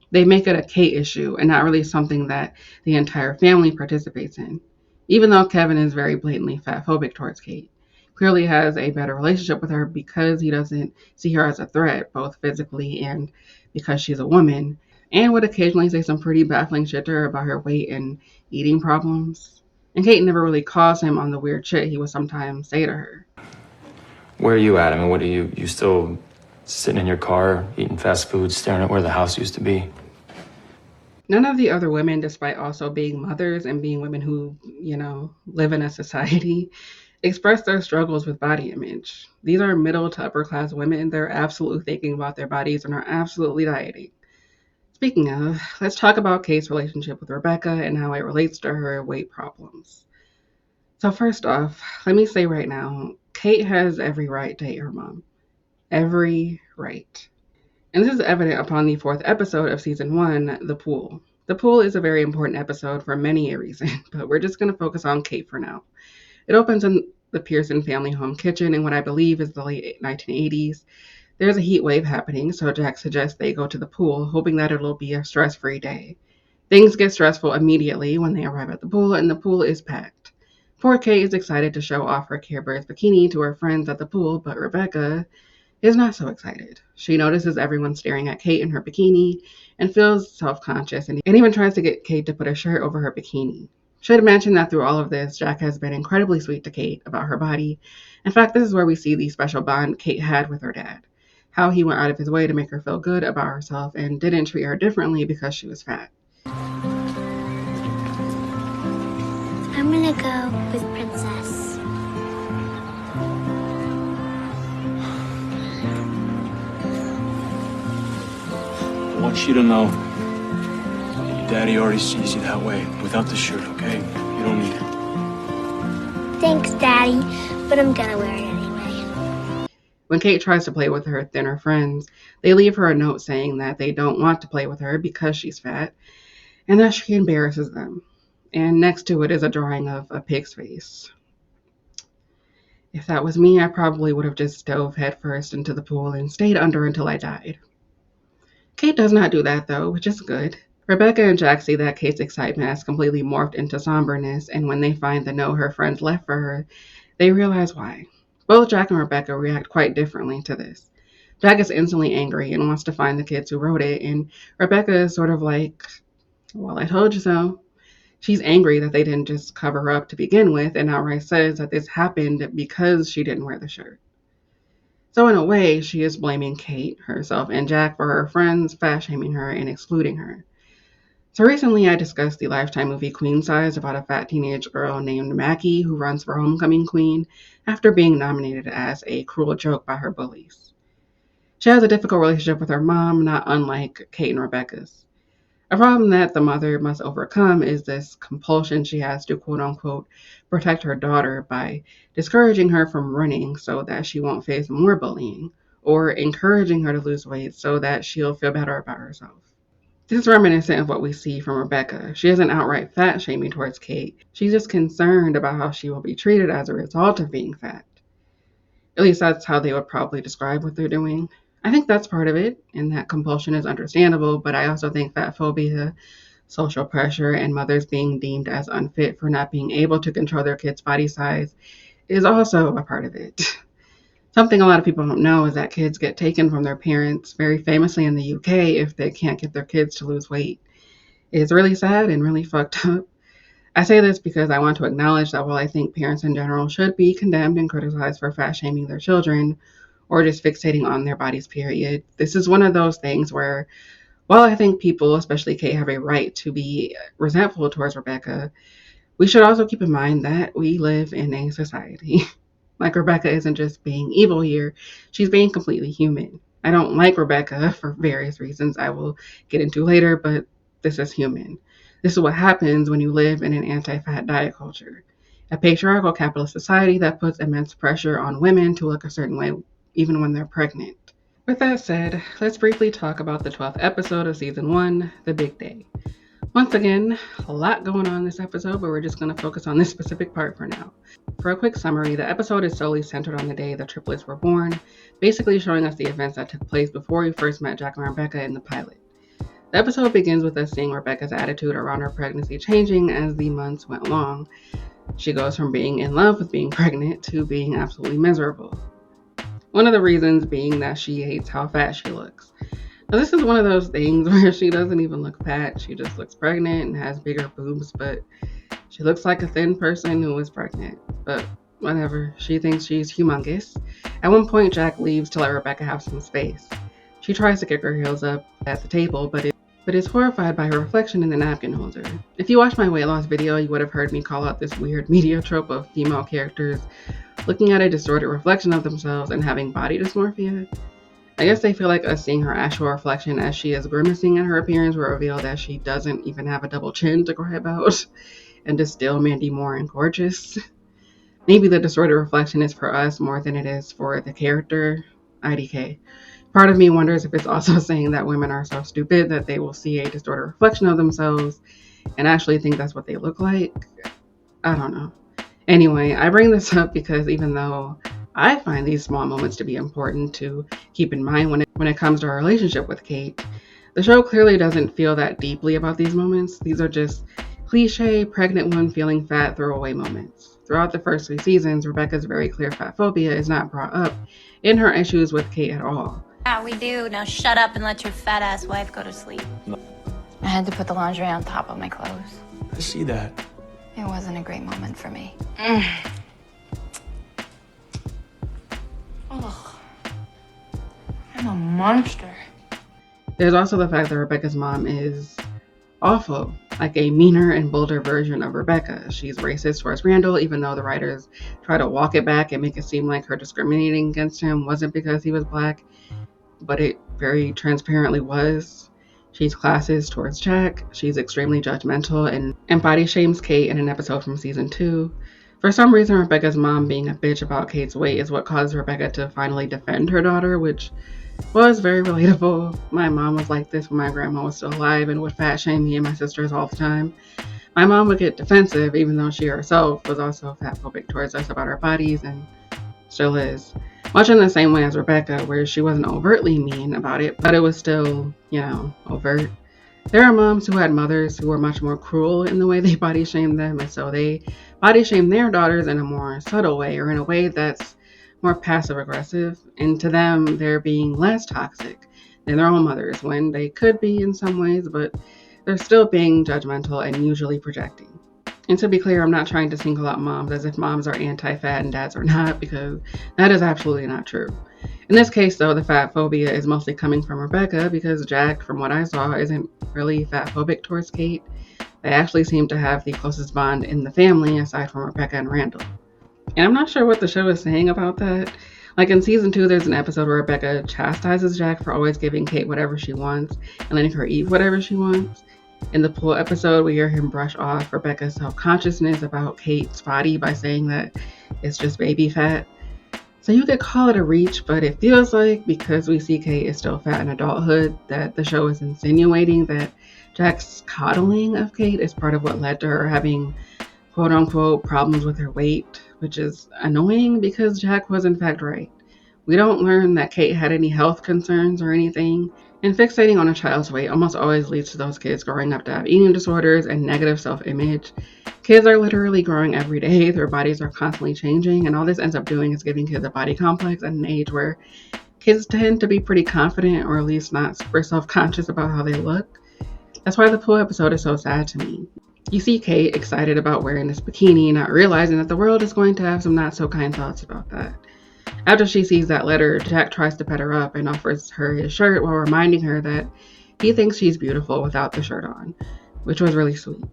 They make it a Kate issue and not really something that the entire family participates in, even though Kevin is very blatantly fatphobic towards Kate. Clearly has a better relationship with her because he doesn't see her as a threat, both physically and because she's a woman, and would occasionally say some pretty baffling shit to her about her weight and eating problems. And Kate never really calls him on the weird shit he would sometimes say to her. Where are you at? I mean, what are you still sitting in your car, eating fast food, staring at where the house used to be? None of the other women, despite also being mothers and being women who, live in a society, express their struggles with body image. These are middle to upper class women. They're absolutely thinking about their bodies and are absolutely dieting. Speaking of, let's talk about Kate's relationship with Rebecca and how it relates to her weight problems. So first off, let me say right now, Kate has every right to hate her mom. Every right. And this is evident upon the 4th episode of season 1, The Pool. The Pool is a very important episode for many a reason, but we're just going to focus on Kate for now. It opens in the Pearson family home kitchen in what I believe is the late 1980s. There's a heat wave happening, so Jack suggests they go to the pool, hoping that it'll be a stress-free day. Things get stressful immediately when they arrive at the pool, and the pool is packed. Poor Kate is excited to show off her Care Bears bikini to her friends at the pool, but Rebecca is not so excited. She notices everyone staring at Kate in her bikini and feels self-conscious and even tries to get Kate to put a shirt over her bikini. Should mention that through all of this, Jack has been incredibly sweet to Kate about her body. In fact, this is where we see the special bond Kate had with her dad. How he went out of his way to make her feel good about herself and didn't treat her differently because she was fat. I'm gonna go with Princess. I want you to know your daddy already sees you that way, without the shirt, okay? You don't need it. Thanks, Daddy, but I'm gonna wear it anyway. When Kate tries to play with her thinner friends, they leave her a note saying that they don't want to play with her because she's fat, and that she embarrasses them. And next to it is a drawing of a pig's face. If that was me, I probably would have just dove headfirst into the pool and stayed under until I died. Kate does not do that though, which is good. Rebecca and Jack see that Kate's excitement has completely morphed into somberness, and when they find the note her friends left for her, they realize why. Both Jack and Rebecca react quite differently to this. Jack is instantly angry and wants to find the kids who wrote it, and Rebecca is sort of like, well, I told you so. She's angry that they didn't just cover her up to begin with and outright says that this happened because she didn't wear the shirt. So in a way, she is blaming Kate, herself, and Jack for her friends fat-shaming her and excluding her. So recently I discussed the Lifetime movie Queen Size about a fat teenage girl named Mackie who runs for homecoming queen after being nominated as a cruel joke by her bullies. She has a difficult relationship with her mom, not unlike Kate and Rebecca's. A problem that the mother must overcome is this compulsion she has to quote-unquote protect her daughter by discouraging her from running so that she won't face more bullying, or encouraging her to lose weight so that she'll feel better about herself. This is reminiscent of what we see from Rebecca. She isn't outright fat shaming towards Kate. She's just concerned about how she will be treated as a result of being fat. At least that's how they would probably describe what they're doing. I think that's part of it, and that compulsion is understandable, but I also think fat phobia, social pressure, and mothers being deemed as unfit for not being able to control their kids' body size is also a part of it. Something a lot of people don't know is that kids get taken from their parents, very famously in the UK, if they can't get their kids to lose weight. It's really sad and really fucked up. I say this because I want to acknowledge that while I think parents in general should be condemned and criticized for fat shaming their children, or just fixating on their bodies, period, this is one of those things where, while I think people, especially Kate, have a right to be resentful towards Rebecca, we should also keep in mind that we live in a society. Like, Rebecca isn't just being evil here, she's being completely human. I don't like Rebecca for various reasons I will get into later, but this is human. This is what happens when you live in an anti-fat diet culture. A patriarchal capitalist society that puts immense pressure on women to look a certain way even when they're pregnant. With that said, let's briefly talk about the 12th episode of Season 1, The Big Day. Once again, a lot going on in this episode, but we're just going to focus on this specific part for now. For a quick summary, the episode is solely centered on the day the triplets were born, basically showing us the events that took place before we first met Jack and Rebecca in the pilot. The episode begins with us seeing Rebecca's attitude around her pregnancy changing as the months went along. She goes from being in love with being pregnant to being absolutely miserable. One of the reasons being that she hates how fat she looks. Now, this is one of those things where she doesn't even look fat. She just looks pregnant and has bigger boobs, but she looks like a thin person who is pregnant. But whatever, she thinks she's humongous. At one point, Jack leaves to let Rebecca have some space. She tries to kick her heels up at the table, but is horrified by her reflection in the napkin holder. If you watched my weight loss video, you would have heard me call out this weird media trope of female characters looking at a distorted reflection of themselves and having body dysmorphia. I guess they feel like us seeing her actual reflection as she is grimacing at her appearance will reveal that she doesn't even have a double chin to cry about and is still Mandy Moore and gorgeous. Maybe the distorted reflection is for us more than it is for the character. IDK. Part of me wonders if it's also saying that women are so stupid that they will see a distorted reflection of themselves and actually think that's what they look like. I don't know. Anyway, I bring this up because even though I find these small moments to be important to keep in mind when it comes to our relationship with Kate, the show clearly doesn't feel that deeply about these moments. These are just cliche, pregnant woman feeling fat throwaway moments. Throughout the first 3 seasons, Rebecca's very clear fat phobia is not brought up in her issues with Kate at all. Yeah, we do. Now shut up and let your fat ass wife go to sleep. I had to put the lingerie on top of my clothes. I see that. It wasn't a great moment for me. Ugh. I'm a monster. There's also the fact that Rebecca's mom is awful, like a meaner and bolder version of Rebecca. She's racist towards Randall, even though the writers try to walk it back and make it seem like her discriminating against him wasn't because he was black, but it very transparently was. She's classist towards Jack. She's extremely judgmental and body shames Kate in an episode from season 2. For some reason, Rebecca's mom being a bitch about Kate's weight is what caused Rebecca to finally defend her daughter, which was very relatable. My mom was like this when my grandma was still alive and would fat shame me and my sisters all the time. My mom would get defensive even though she herself was also fat phobic towards us about our bodies and still is. Much in the same way as Rebecca, where she wasn't overtly mean about it, but it was still, overt. There are moms who had mothers who were much more cruel in the way they body shamed them, and so they body shame their daughters in a more subtle way, or in a way that's more passive aggressive, and to them they're being less toxic than their own mothers, when they could be in some ways, but they're still being judgmental and usually projecting. And to be clear, I'm not trying to single out moms as if moms are anti-fat and dads are not, because that is absolutely not true. In this case, though, the fat phobia is mostly coming from Rebecca because Jack, from what I saw, isn't really fat phobic towards Kate. They actually seem to have the closest bond in the family aside from Rebecca and Randall. And I'm not sure what the show is saying about that. Like in season 2, there's an episode where Rebecca chastises Jack for always giving Kate whatever she wants and letting her eat whatever she wants. In the pool episode, we hear him brush off Rebecca's self-consciousness about Kate's body by saying that it's just baby fat. So you could call it a reach, but it feels like because we see Kate is still fat in adulthood, that the show is insinuating that Jack's coddling of Kate is part of what led to her having quote-unquote problems with her weight, which is annoying because Jack was in fact right. We don't learn that Kate had any health concerns or anything, and fixating on a child's weight almost always leads to those kids growing up to have eating disorders and negative self-image. Kids are literally growing every day, their bodies are constantly changing, and all this ends up doing is giving kids a body complex at an age where kids tend to be pretty confident or at least not super self-conscious about how they look. That's why the pool episode is so sad to me. You see Kate excited about wearing this bikini, not realizing that the world is going to have some not so kind thoughts about that. After she sees that letter, Jack tries to pet her up and offers her his shirt while reminding her that he thinks she's beautiful without the shirt on, which was really sweet.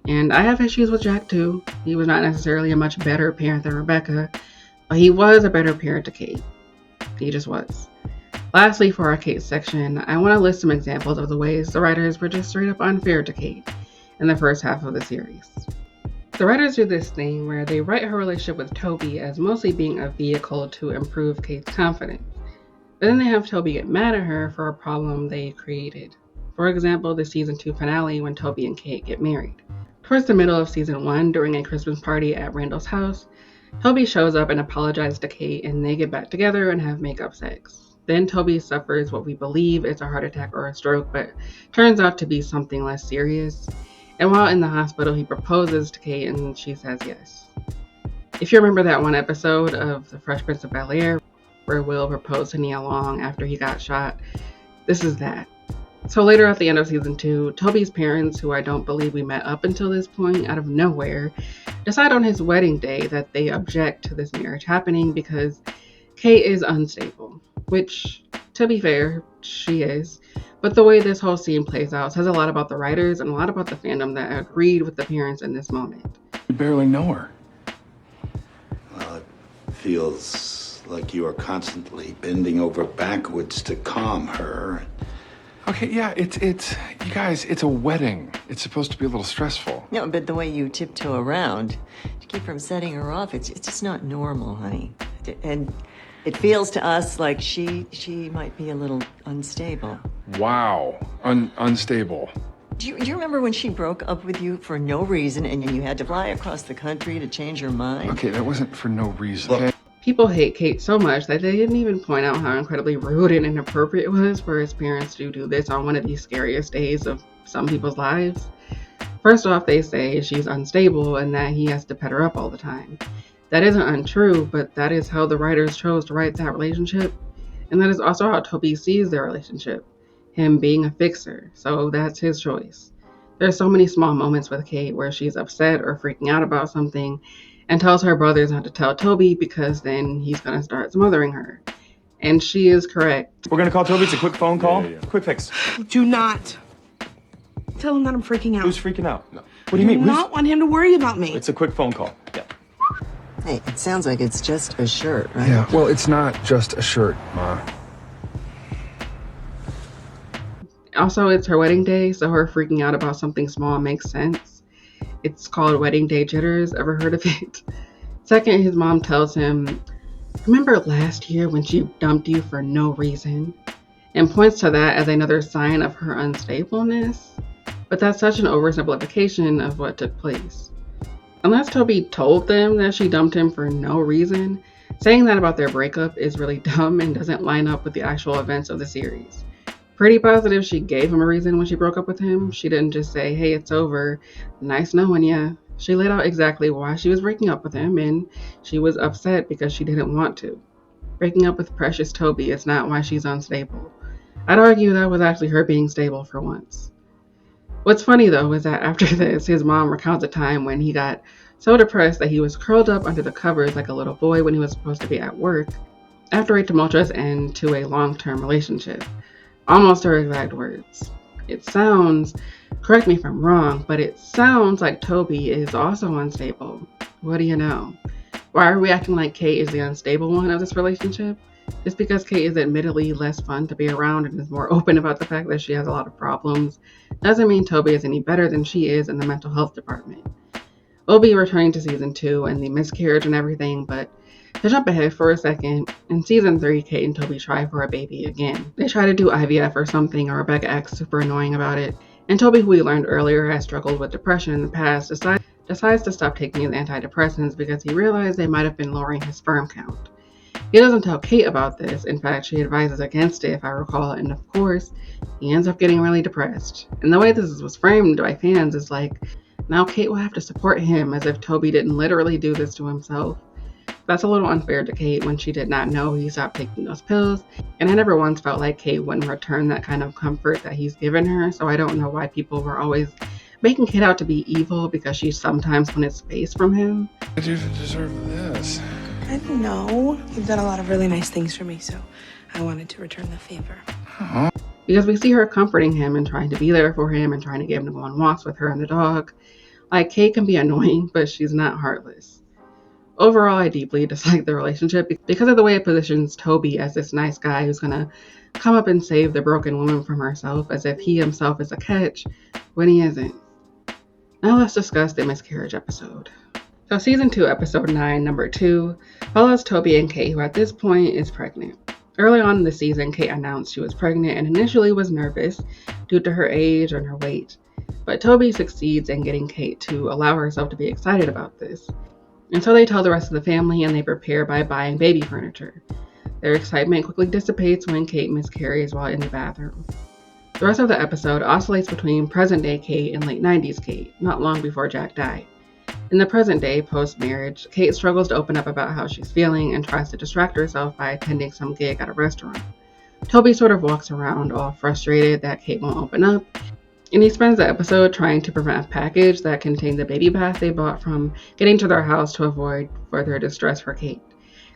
And I have issues with Jack too. He was not necessarily a much better parent than Rebecca, but he was a better parent to Kate. He just was. Lastly, for our Kate section, I want to list some examples of the ways the writers were just straight up unfair to Kate in the first half of the series. The writers do this thing where they write her relationship with Toby as mostly being a vehicle to improve Kate's confidence, but then they have Toby get mad at her for a problem they created. For example, the season 2 finale when Toby and Kate get married. Towards the middle of season 1, during a Christmas party at Randall's house, Toby shows up and apologizes to Kate and they get back together and have makeup sex. Then Toby suffers what we believe is a heart attack or a stroke, but turns out to be something less serious. And while in the hospital, he proposes to Kate and she says yes. If you remember that one episode of The Fresh Prince of Bel-Air where Will proposed to Nia Long after he got shot, this is that. So later at the end of season 2, Toby's parents, who I don't believe we met up until this point, out of nowhere, decide on his wedding day that they object to this marriage happening because Kate is unstable, which, to be fair, she is. But the way this whole scene plays out says a lot about the writers and a lot about the fandom that agreed with the parents in this moment. You barely know her. Well, it feels like you are constantly bending over backwards to calm her. Okay, yeah, it's you guys, it's a wedding. It's supposed to be a little stressful. No, but the way you tiptoe around to keep from setting her off, it's just not normal, honey. And it feels to us like she might be a little unstable. Wow, unstable. Do you remember when she broke up with you for no reason and you had to fly across the country to change her mind? Okay, that wasn't for no reason. Okay? People hate Kate so much that they didn't even point out how incredibly rude and inappropriate it was for his parents to do this on one of the scariest days of some people's lives. First off, they say she's unstable and that he has to pet her up all the time. That isn't untrue, but that is how the writers chose to write that relationship. And that is also how Toby sees their relationship, him being a fixer, so that's his choice. There's so many small moments with Kate where she's upset or freaking out about something and tells her brothers not to tell Toby because then he's going to start smothering her. And she is correct. We're going to call Toby. It's a quick phone call. Yeah. Quick fix. Do not tell him that I'm freaking out. Who's freaking out? No. What do you mean? I do not want him to worry about me. It's a quick phone call. Yeah. Hey, it sounds like it's just a shirt, right? Yeah, well, it's not just a shirt, Ma. Also, it's her wedding day, so her freaking out about something small makes sense. It's called wedding day jitters. Ever heard of it? Second, his mom tells him, remember last year when she dumped you for no reason? And points to that as another sign of her unstableness. But that's such an oversimplification of what took place. Unless Toby told them that she dumped him for no reason, saying that about their breakup is really dumb and doesn't line up with the actual events of the series. Pretty positive she gave him a reason when she broke up with him. She didn't just say, hey, it's over, nice knowing ya. She laid out exactly why she was breaking up with him, and she was upset because she didn't want to. Breaking up with precious Toby is not why she's unstable. I'd argue that was actually her being stable for once. What's funny though is that after this, his mom recounts a time when he got so depressed that he was curled up under the covers like a little boy when he was supposed to be at work after a tumultuous end to a long-term relationship. Almost her exact words. It sounds, correct me if I'm wrong, but it sounds like Toby is also unstable. What do you know? Why are we acting like Kate is the unstable one of this relationship? Just because Kate is admittedly less fun to be around and is more open about the fact that she has a lot of problems doesn't mean Toby is any better than she is in the mental health department. We'll be returning to season 2 and the miscarriage and everything, but to jump ahead for a second, in season 3, Kate and Toby try for a baby again. They try to do IVF or something, and Rebecca acts super annoying about it. And Toby, who we learned earlier has struggled with depression in the past, decides to stop taking his antidepressants because he realized they might have been lowering his sperm count. He doesn't tell Kate about this. In fact, she advises against it, if I recall, and of course, he ends up getting really depressed. And the way this was framed by fans is like, now Kate will have to support him as if Toby didn't literally do this to himself. That's a little unfair to Kate when she did not know he stopped taking those pills, and I never once felt like Kate wouldn't return that kind of comfort that he's given her, so I don't know why people were always making Kate out to be evil because she sometimes wanted space from him. What did you deserve this? I don't know. You've done a lot of really nice things for me, so I wanted to return the favor. Because we see her comforting him and trying to be there for him and trying to get him to go on walks with her and the dog. Like, Kate can be annoying, but she's not heartless. Overall, I deeply dislike the relationship because of the way it positions Toby as this nice guy who's gonna come up and save the broken woman from herself as if he himself is a catch when he isn't. Now let's discuss the miscarriage episode. So season 2, episode 9, number 2, follows Toby and Kate, who at this point is pregnant. Early on in the season, Kate announced she was pregnant and initially was nervous due to her age and her weight. But Toby succeeds in getting Kate to allow herself to be excited about this. And so they tell the rest of the family and they prepare by buying baby furniture. Their excitement quickly dissipates when Kate miscarries while in the bathroom. The rest of the episode oscillates between present-day Kate and late 90s Kate, not long before Jack died. In the present day, post-marriage, Kate struggles to open up about how she's feeling and tries to distract herself by attending some gig at a restaurant. Toby sort of walks around all frustrated that Kate won't open up, and he spends the episode trying to prevent a package that contained the baby bath they bought from getting to their house to avoid further distress for Kate.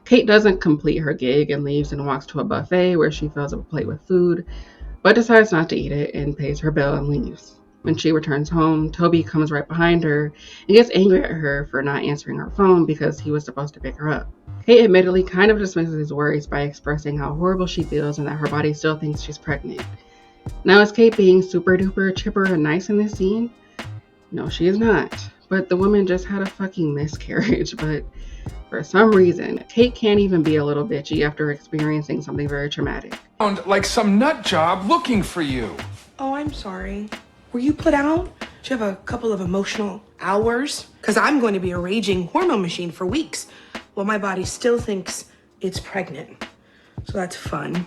Kate doesn't complete her gig and leaves and walks to a buffet where she fills up a plate with food, but decides not to eat it and pays her bill and leaves. When she returns home, Toby comes right behind her and gets angry at her for not answering her phone because he was supposed to pick her up. Kate admittedly kind of dismisses his worries by expressing how horrible she feels and that her body still thinks she's pregnant. Now, is Kate being super duper chipper and nice in this scene? No, she is not. But the woman just had a fucking miscarriage. But for some reason, Kate can't even be a little bitchy after experiencing something very traumatic. Like some nut job looking for you. Oh, I'm sorry. Were you put out? Did you have a couple of emotional hours? Because I'm going to be a raging hormone machine for weeks while my body still thinks it's pregnant. So that's fun.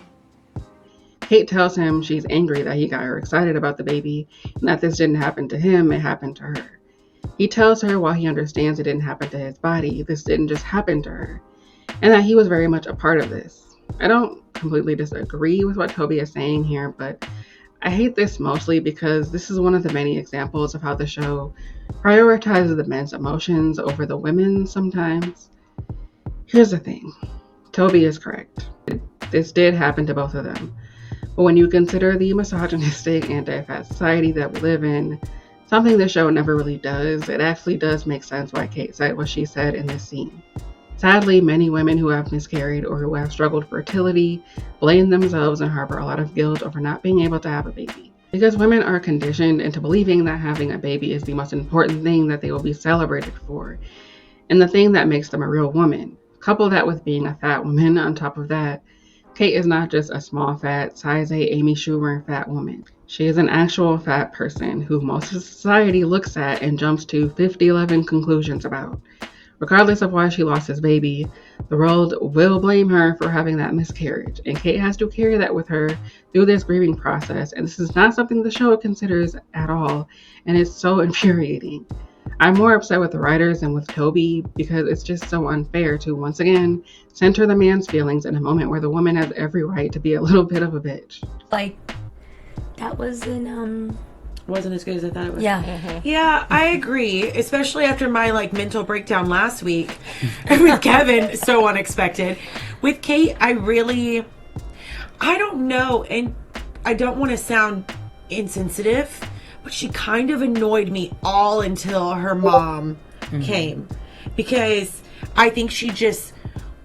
Kate tells him she's angry that he got her excited about the baby and that this didn't happen to him, it happened to her. He tells her while he understands it didn't happen to his body, this didn't just happen to her, and that he was very much a part of this. I don't completely disagree with what Toby is saying here, but I hate this mostly because this is one of the many examples of how the show prioritizes the men's emotions over the women's sometimes. Here's the thing. Toby is correct. This did happen to both of them. But when you consider the misogynistic, anti-fat society that we live in, something the show never really does, it actually does make sense why Kate said what she said in this scene. Sadly, many women who have miscarried or who have struggled fertility blame themselves and harbor a lot of guilt over not being able to have a baby. Because women are conditioned into believing that having a baby is the most important thing that they will be celebrated for, and the thing that makes them a real woman. Couple that with being a fat woman on top of that, Kate is not just a small, fat, size 8 Amy Schumer fat woman. She is an actual fat person who most of society looks at and jumps to 50-11 conclusions about. Regardless of why she lost his baby, the world will blame her for having that miscarriage, and Kate has to carry that with her through this grieving process, and this is not something the show considers at all, and it's so infuriating. I'm more upset with the writers than with Toby because it's just so unfair to, once again, center the man's feelings in a moment where the woman has every right to be a little bit of a bitch. Like, that was in wasn't as good as I thought it was. Yeah. Yeah, I agree. Especially after my mental breakdown last week with Kevin, so unexpected. With Kate, I don't know, and I don't want to sound insensitive, but she kind of annoyed me all until her mom came, because I think she just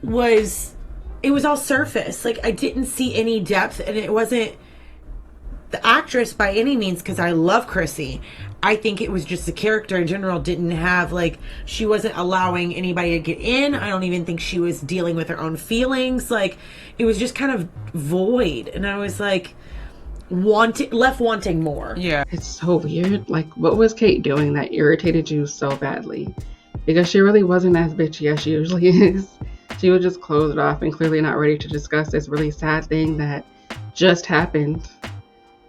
it was all surface. I didn't see any depth, and it wasn't the actress by any means, because I love Chrissy. I think it was just the character in general didn't have, she wasn't allowing anybody to get in. I don't even think she was dealing with her own feelings. It was just kind of void, and I was left wanting more. Yeah. It's so weird. What was Kate doing that irritated you so badly? Because she really wasn't as bitchy as she usually is. She was just closed off and clearly not ready to discuss this really sad thing that just happened.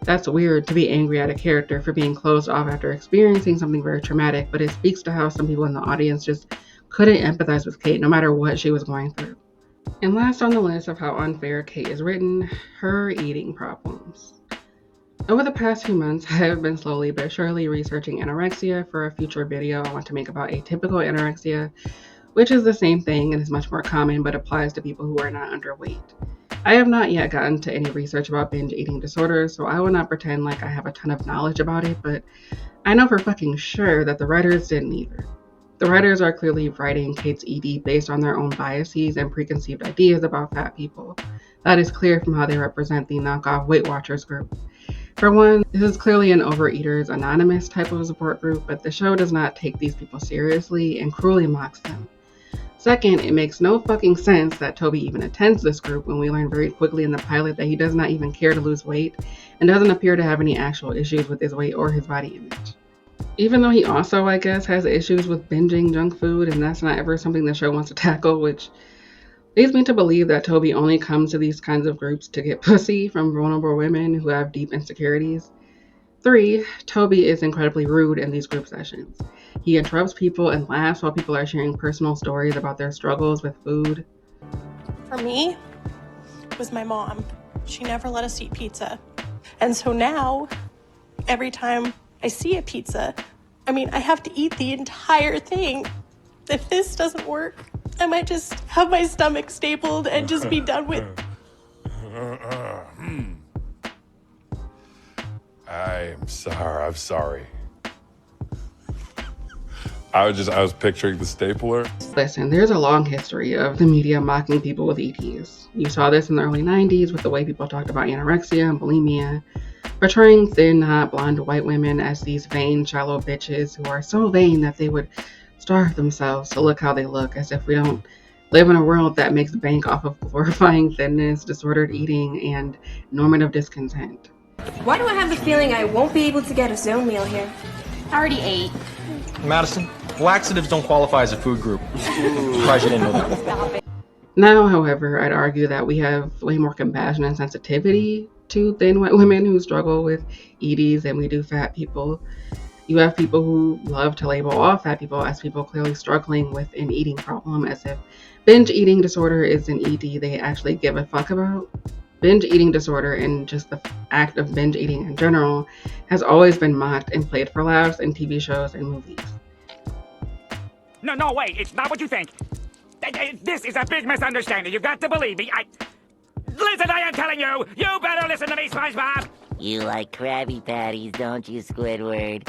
That's weird to be angry at a character for being closed off after experiencing something very traumatic, but it speaks to how some people in the audience just couldn't empathize with Kate no matter what she was going through. And last on the list of how unfair Kate is written, her eating problems. Over the past few months, I have been slowly but surely researching anorexia for a future video I want to make about atypical anorexia, which is the same thing and is much more common but applies to people who are not underweight. I have not yet gotten to any research about binge eating disorders, so I will not pretend like I have a ton of knowledge about it, but I know for fucking sure that the writers didn't either. The writers are clearly writing Kate's ED based on their own biases and preconceived ideas about fat people. That is clear from how they represent the knockoff Weight Watchers group. For one, this is clearly an Overeaters Anonymous type of support group, but the show does not take these people seriously and cruelly mocks them. Second, it makes no fucking sense that Toby even attends this group when we learn very quickly in the pilot that he does not even care to lose weight and doesn't appear to have any actual issues with his weight or his body image. Even though he also, I guess, has issues with binging junk food, and that's not ever something the show wants to tackle, which leads me to believe that Toby only comes to these kinds of groups to get pussy from vulnerable women who have deep insecurities. 3, Toby is incredibly rude in these group sessions. He interrupts people and laughs while people are sharing personal stories about their struggles with food. For me, it was my mom. She never let us eat pizza. And so now, every time I see a pizza, I have to eat the entire thing. If this doesn't work, I might just have my stomach stapled and just be done with. I'm sorry. I was picturing the stapler. Listen, there's a long history of the media mocking people with EDs. You saw this in the early 90s with the way people talked about anorexia and bulimia, portraying thin, hot, blonde white women as these vain, shallow bitches who are so vain that they would starve themselves to look how they look, as if we don't live in a world that makes bank off of glorifying thinness, disordered eating, and normative discontent. Why do I have the feeling I won't be able to get a zone meal here? I already ate. Madison, laxatives don't qualify as a food group. Surprised you didn't know that. Now, however, I'd argue that we have way more compassion and sensitivity to thin white women who struggle with EDs than we do fat people. You have people who love to label all fat people as people clearly struggling with an eating problem, as if binge eating disorder is an ED they actually give a fuck about. Binge eating disorder and just the act of binge eating in general has always been mocked and played for laughs in TV shows and movies. No, wait, it's not what you think. This is a big misunderstanding. You've got to believe me. Listen, I am telling you, you better listen to me, SpongeBob. You like Krabby Patties, don't you, Squidward?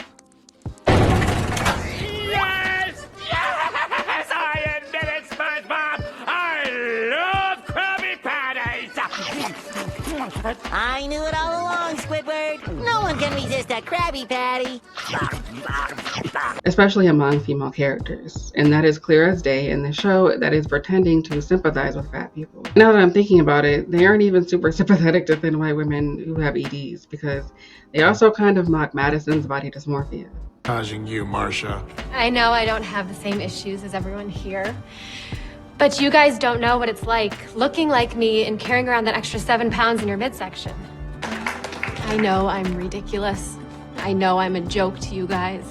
Yes! Yes! I admit it, SpongeBob! I love Krabby Patties! I knew it all along, Squidward. No one can resist a Krabby Patty. Especially among female characters, and that is clear as day in the show that is pretending to sympathize with fat people. Now that I'm thinking about it, they aren't even super sympathetic to thin white women who have EDs, because they also kind of mock Madison's body dysmorphia. Judging you, Marsha. I know I don't have the same issues as everyone here, but you guys don't know what it's like looking like me and carrying around that extra 7 pounds in your midsection. I know I'm ridiculous. I know I'm a joke to you guys.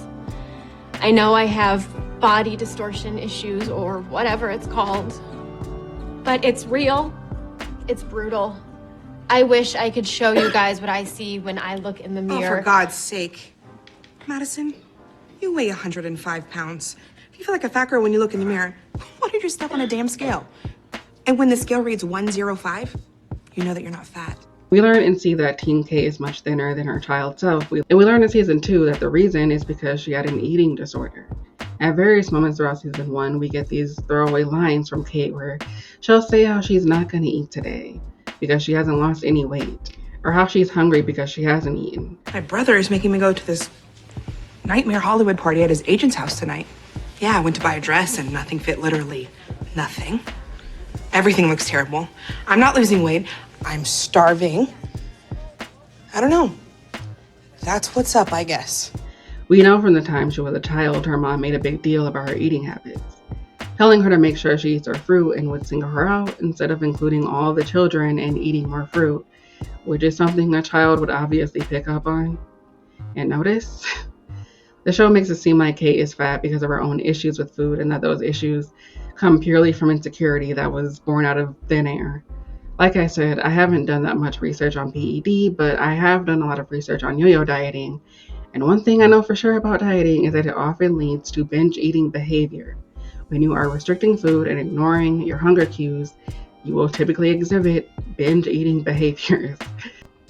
I know I have body distortion issues or whatever it's called, but it's real. It's brutal. I wish I could show you guys what I see when I look in the mirror. Oh, for God's sake. Madison, you weigh 105 pounds. If you feel like a fat girl when you look in the mirror, why don't you step on a damn scale? And when the scale reads 105, you know that you're not fat. We learn and see that Teen Kate is much thinner than her child self. And we learn in season 2 that the reason is because she had an eating disorder. At various moments throughout season 1, we get these throwaway lines from Kate where she'll say how she's not going to eat today because she hasn't lost any weight, or how she's hungry because she hasn't eaten. My brother is making me go to this nightmare Hollywood party at his agent's house tonight. Yeah, I went to buy a dress and nothing fit, literally nothing. Everything looks terrible. I'm not losing weight. I'm starving. I don't know. That's what's up, I guess. We know from the time she was a child, her mom made a big deal about her eating habits, telling her to make sure she eats her fruit and would single her out instead of including all the children and eating more fruit, which is something a child would obviously pick up on and notice. The show makes it seem like Kate is fat because of her own issues with food and that those issues come purely from insecurity that was born out of thin air. Like I said, I haven't done that much research on PED, but I have done a lot of research on yo-yo dieting. And one thing I know for sure about dieting is that it often leads to binge eating behavior. When you are restricting food and ignoring your hunger cues, you will typically exhibit binge eating behaviors.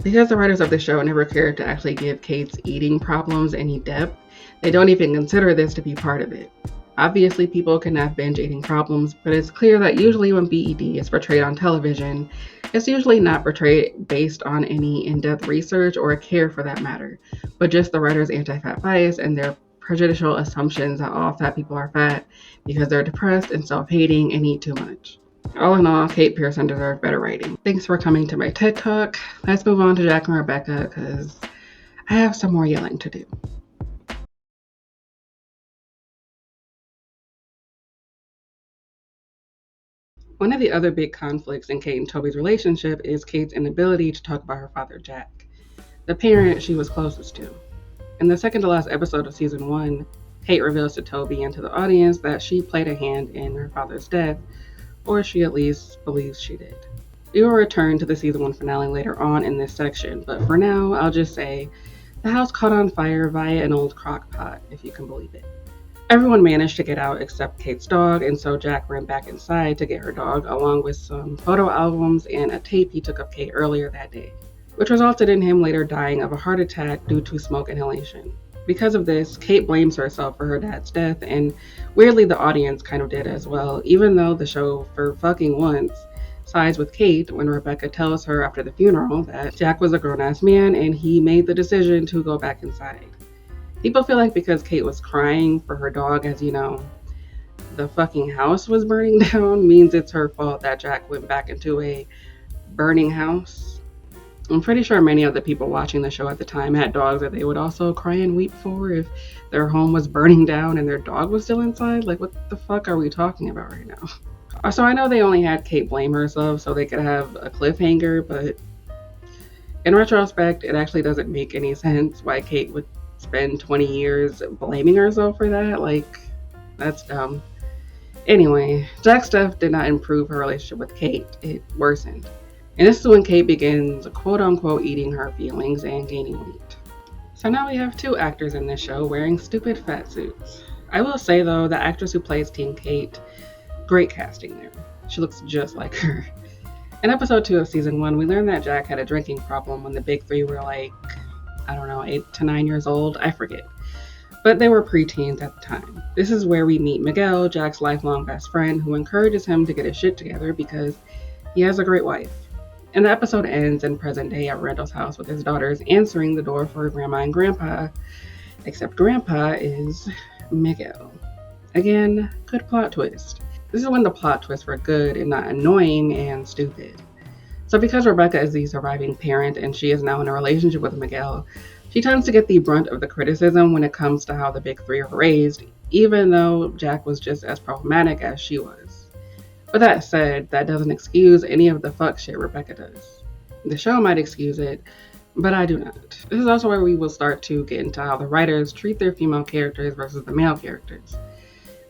Because the writers of the show never cared to actually give Kate's eating problems any depth, they don't even consider this to be part of it. Obviously, people can have binge eating problems, but it's clear that usually when BED is portrayed on television, it's usually not portrayed based on any in-depth research or care for that matter, but just the writer's anti-fat bias and their prejudicial assumptions that all fat people are fat because they're depressed and self-hating and eat too much. All in all, Kate Pearson deserved better writing. Thanks for coming to my TED Talk. Let's move on to Jack and Rebecca because I have some more yelling to do. One of the other big conflicts in Kate and Toby's relationship is Kate's inability to talk about her father, Jack, the parent she was closest to. In the second to last episode of season 1, Kate reveals to Toby and to the audience that she played a hand in her father's death, or she at least believes she did. We will return to the season 1 finale later on in this section, but for now, I'll just say the house caught on fire via an old crock pot, if you can believe it. Everyone managed to get out except Kate's dog, and so Jack ran back inside to get her dog, along with some photo albums and a tape he took of Kate earlier that day, which resulted in him later dying of a heart attack due to smoke inhalation. Because of this, Kate blames herself for her dad's death, and weirdly the audience kind of did as well, even though the show, for fucking once, sides with Kate when Rebecca tells her after the funeral that Jack was a grown-ass man and he made the decision to go back inside. People feel like because Kate was crying for her dog, as you know, the fucking house was burning down, means it's her fault that Jack went back into a burning house. I'm pretty sure many of the people watching the show at the time had dogs that they would also cry and weep for if their home was burning down and their dog was still inside. Like, what the fuck are we talking about right now? So I know they only had Kate blame herself so they could have a cliffhanger, but in retrospect, it actually doesn't make any sense why Kate would spend 20 years blaming herself for that. Like, that's dumb. Anyway, Jack's death did not improve her relationship with Kate. It worsened. And this is when Kate begins quote-unquote eating her feelings and gaining weight. So now we have 2 actors in this show wearing stupid fat suits. I will say though, the actress who plays Teen Kate, great casting there. She looks just like her. In episode 2 of season 1, we learned that Jack had a drinking problem when the big 3 were like, I don't know, 8 to 9 years old, I forget. But they were preteens at the time. This is where we meet Miguel, Jack's lifelong best friend, who encourages him to get his shit together because he has a great wife. And the episode ends in present day at Randall's house with his daughters answering the door for Grandma and Grandpa, except Grandpa is Miguel. Again, good plot twist. This is when the plot twists were good and not annoying and stupid. So because Rebecca is the surviving parent and she is now in a relationship with Miguel, she tends to get the brunt of the criticism when it comes to how the big 3 are raised, even though Jack was just as problematic as she was. But that said, that doesn't excuse any of the fuck shit Rebecca does. The show might excuse it, but I do not. This is also where we will start to get into how the writers treat their female characters versus the male characters.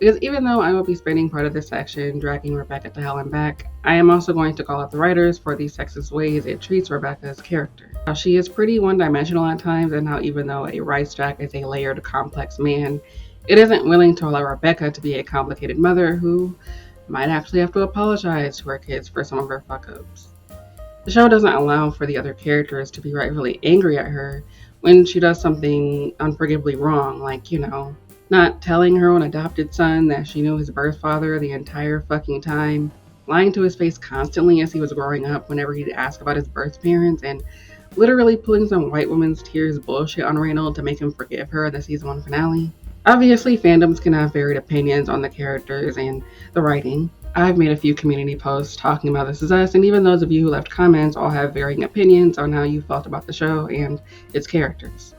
Because even though I will be spending part of this section dragging Rebecca to hell and back, I am also going to call out the writers for the sexist ways it treats Rebecca's character. How she is pretty one-dimensional at times, and how even though a Rice Jack is a layered, complex man, it isn't willing to allow Rebecca to be a complicated mother who might actually have to apologize to her kids for some of her fuck-ups. The show doesn't allow for the other characters to be rightfully angry at her when she does something unforgivably wrong, like, not telling her own adopted son that she knew his birth father the entire fucking time, lying to his face constantly as he was growing up whenever he'd ask about his birth parents, and literally pulling some white woman's tears bullshit on Randall to make him forgive her in the season 1 finale. Obviously, fandoms can have varied opinions on the characters and the writing. I've made a few community posts talking about This Is Us, and even those of you who left comments all have varying opinions on how you felt about the show and its characters.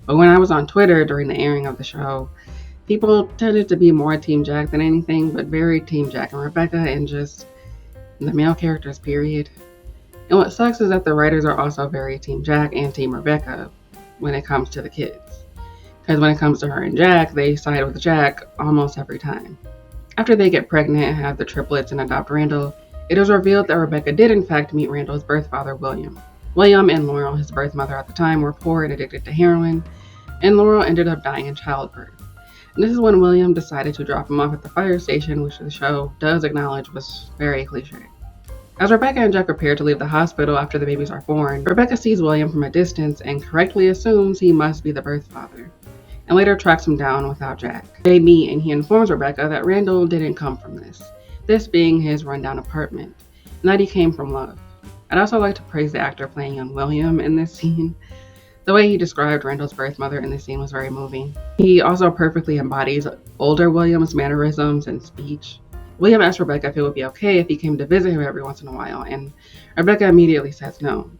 But when I was on Twitter during the airing of the show, people tended to be more Team Jack than anything, but very Team Jack and Rebecca, and just the male characters, period. And what sucks is that the writers are also very Team Jack and Team Rebecca when it comes to the kids. Because when it comes to her and Jack, they side with Jack almost every time. After they get pregnant and have the triplets and adopt Randall, it is revealed that Rebecca did in fact meet Randall's birth father, William. William and Laurel, his birth mother at the time, were poor and addicted to heroin, and Laurel ended up dying in childbirth. And this is when William decided to drop him off at the fire station, which the show does acknowledge was very cliche. As Rebecca and Jack prepare to leave the hospital after the babies are born, Rebecca sees William from a distance and correctly assumes he must be the birth father, and later tracks him down without Jack. They meet and he informs Rebecca that Randall didn't come from this being his rundown apartment, and that he came from love. I'd also like to praise the actor playing young William in this scene. The way he described Randall's birth mother in this scene was very moving. He also perfectly embodies older William's mannerisms and speech. William asked Rebecca if it would be okay if he came to visit him every once in a while, and Rebecca immediately says no.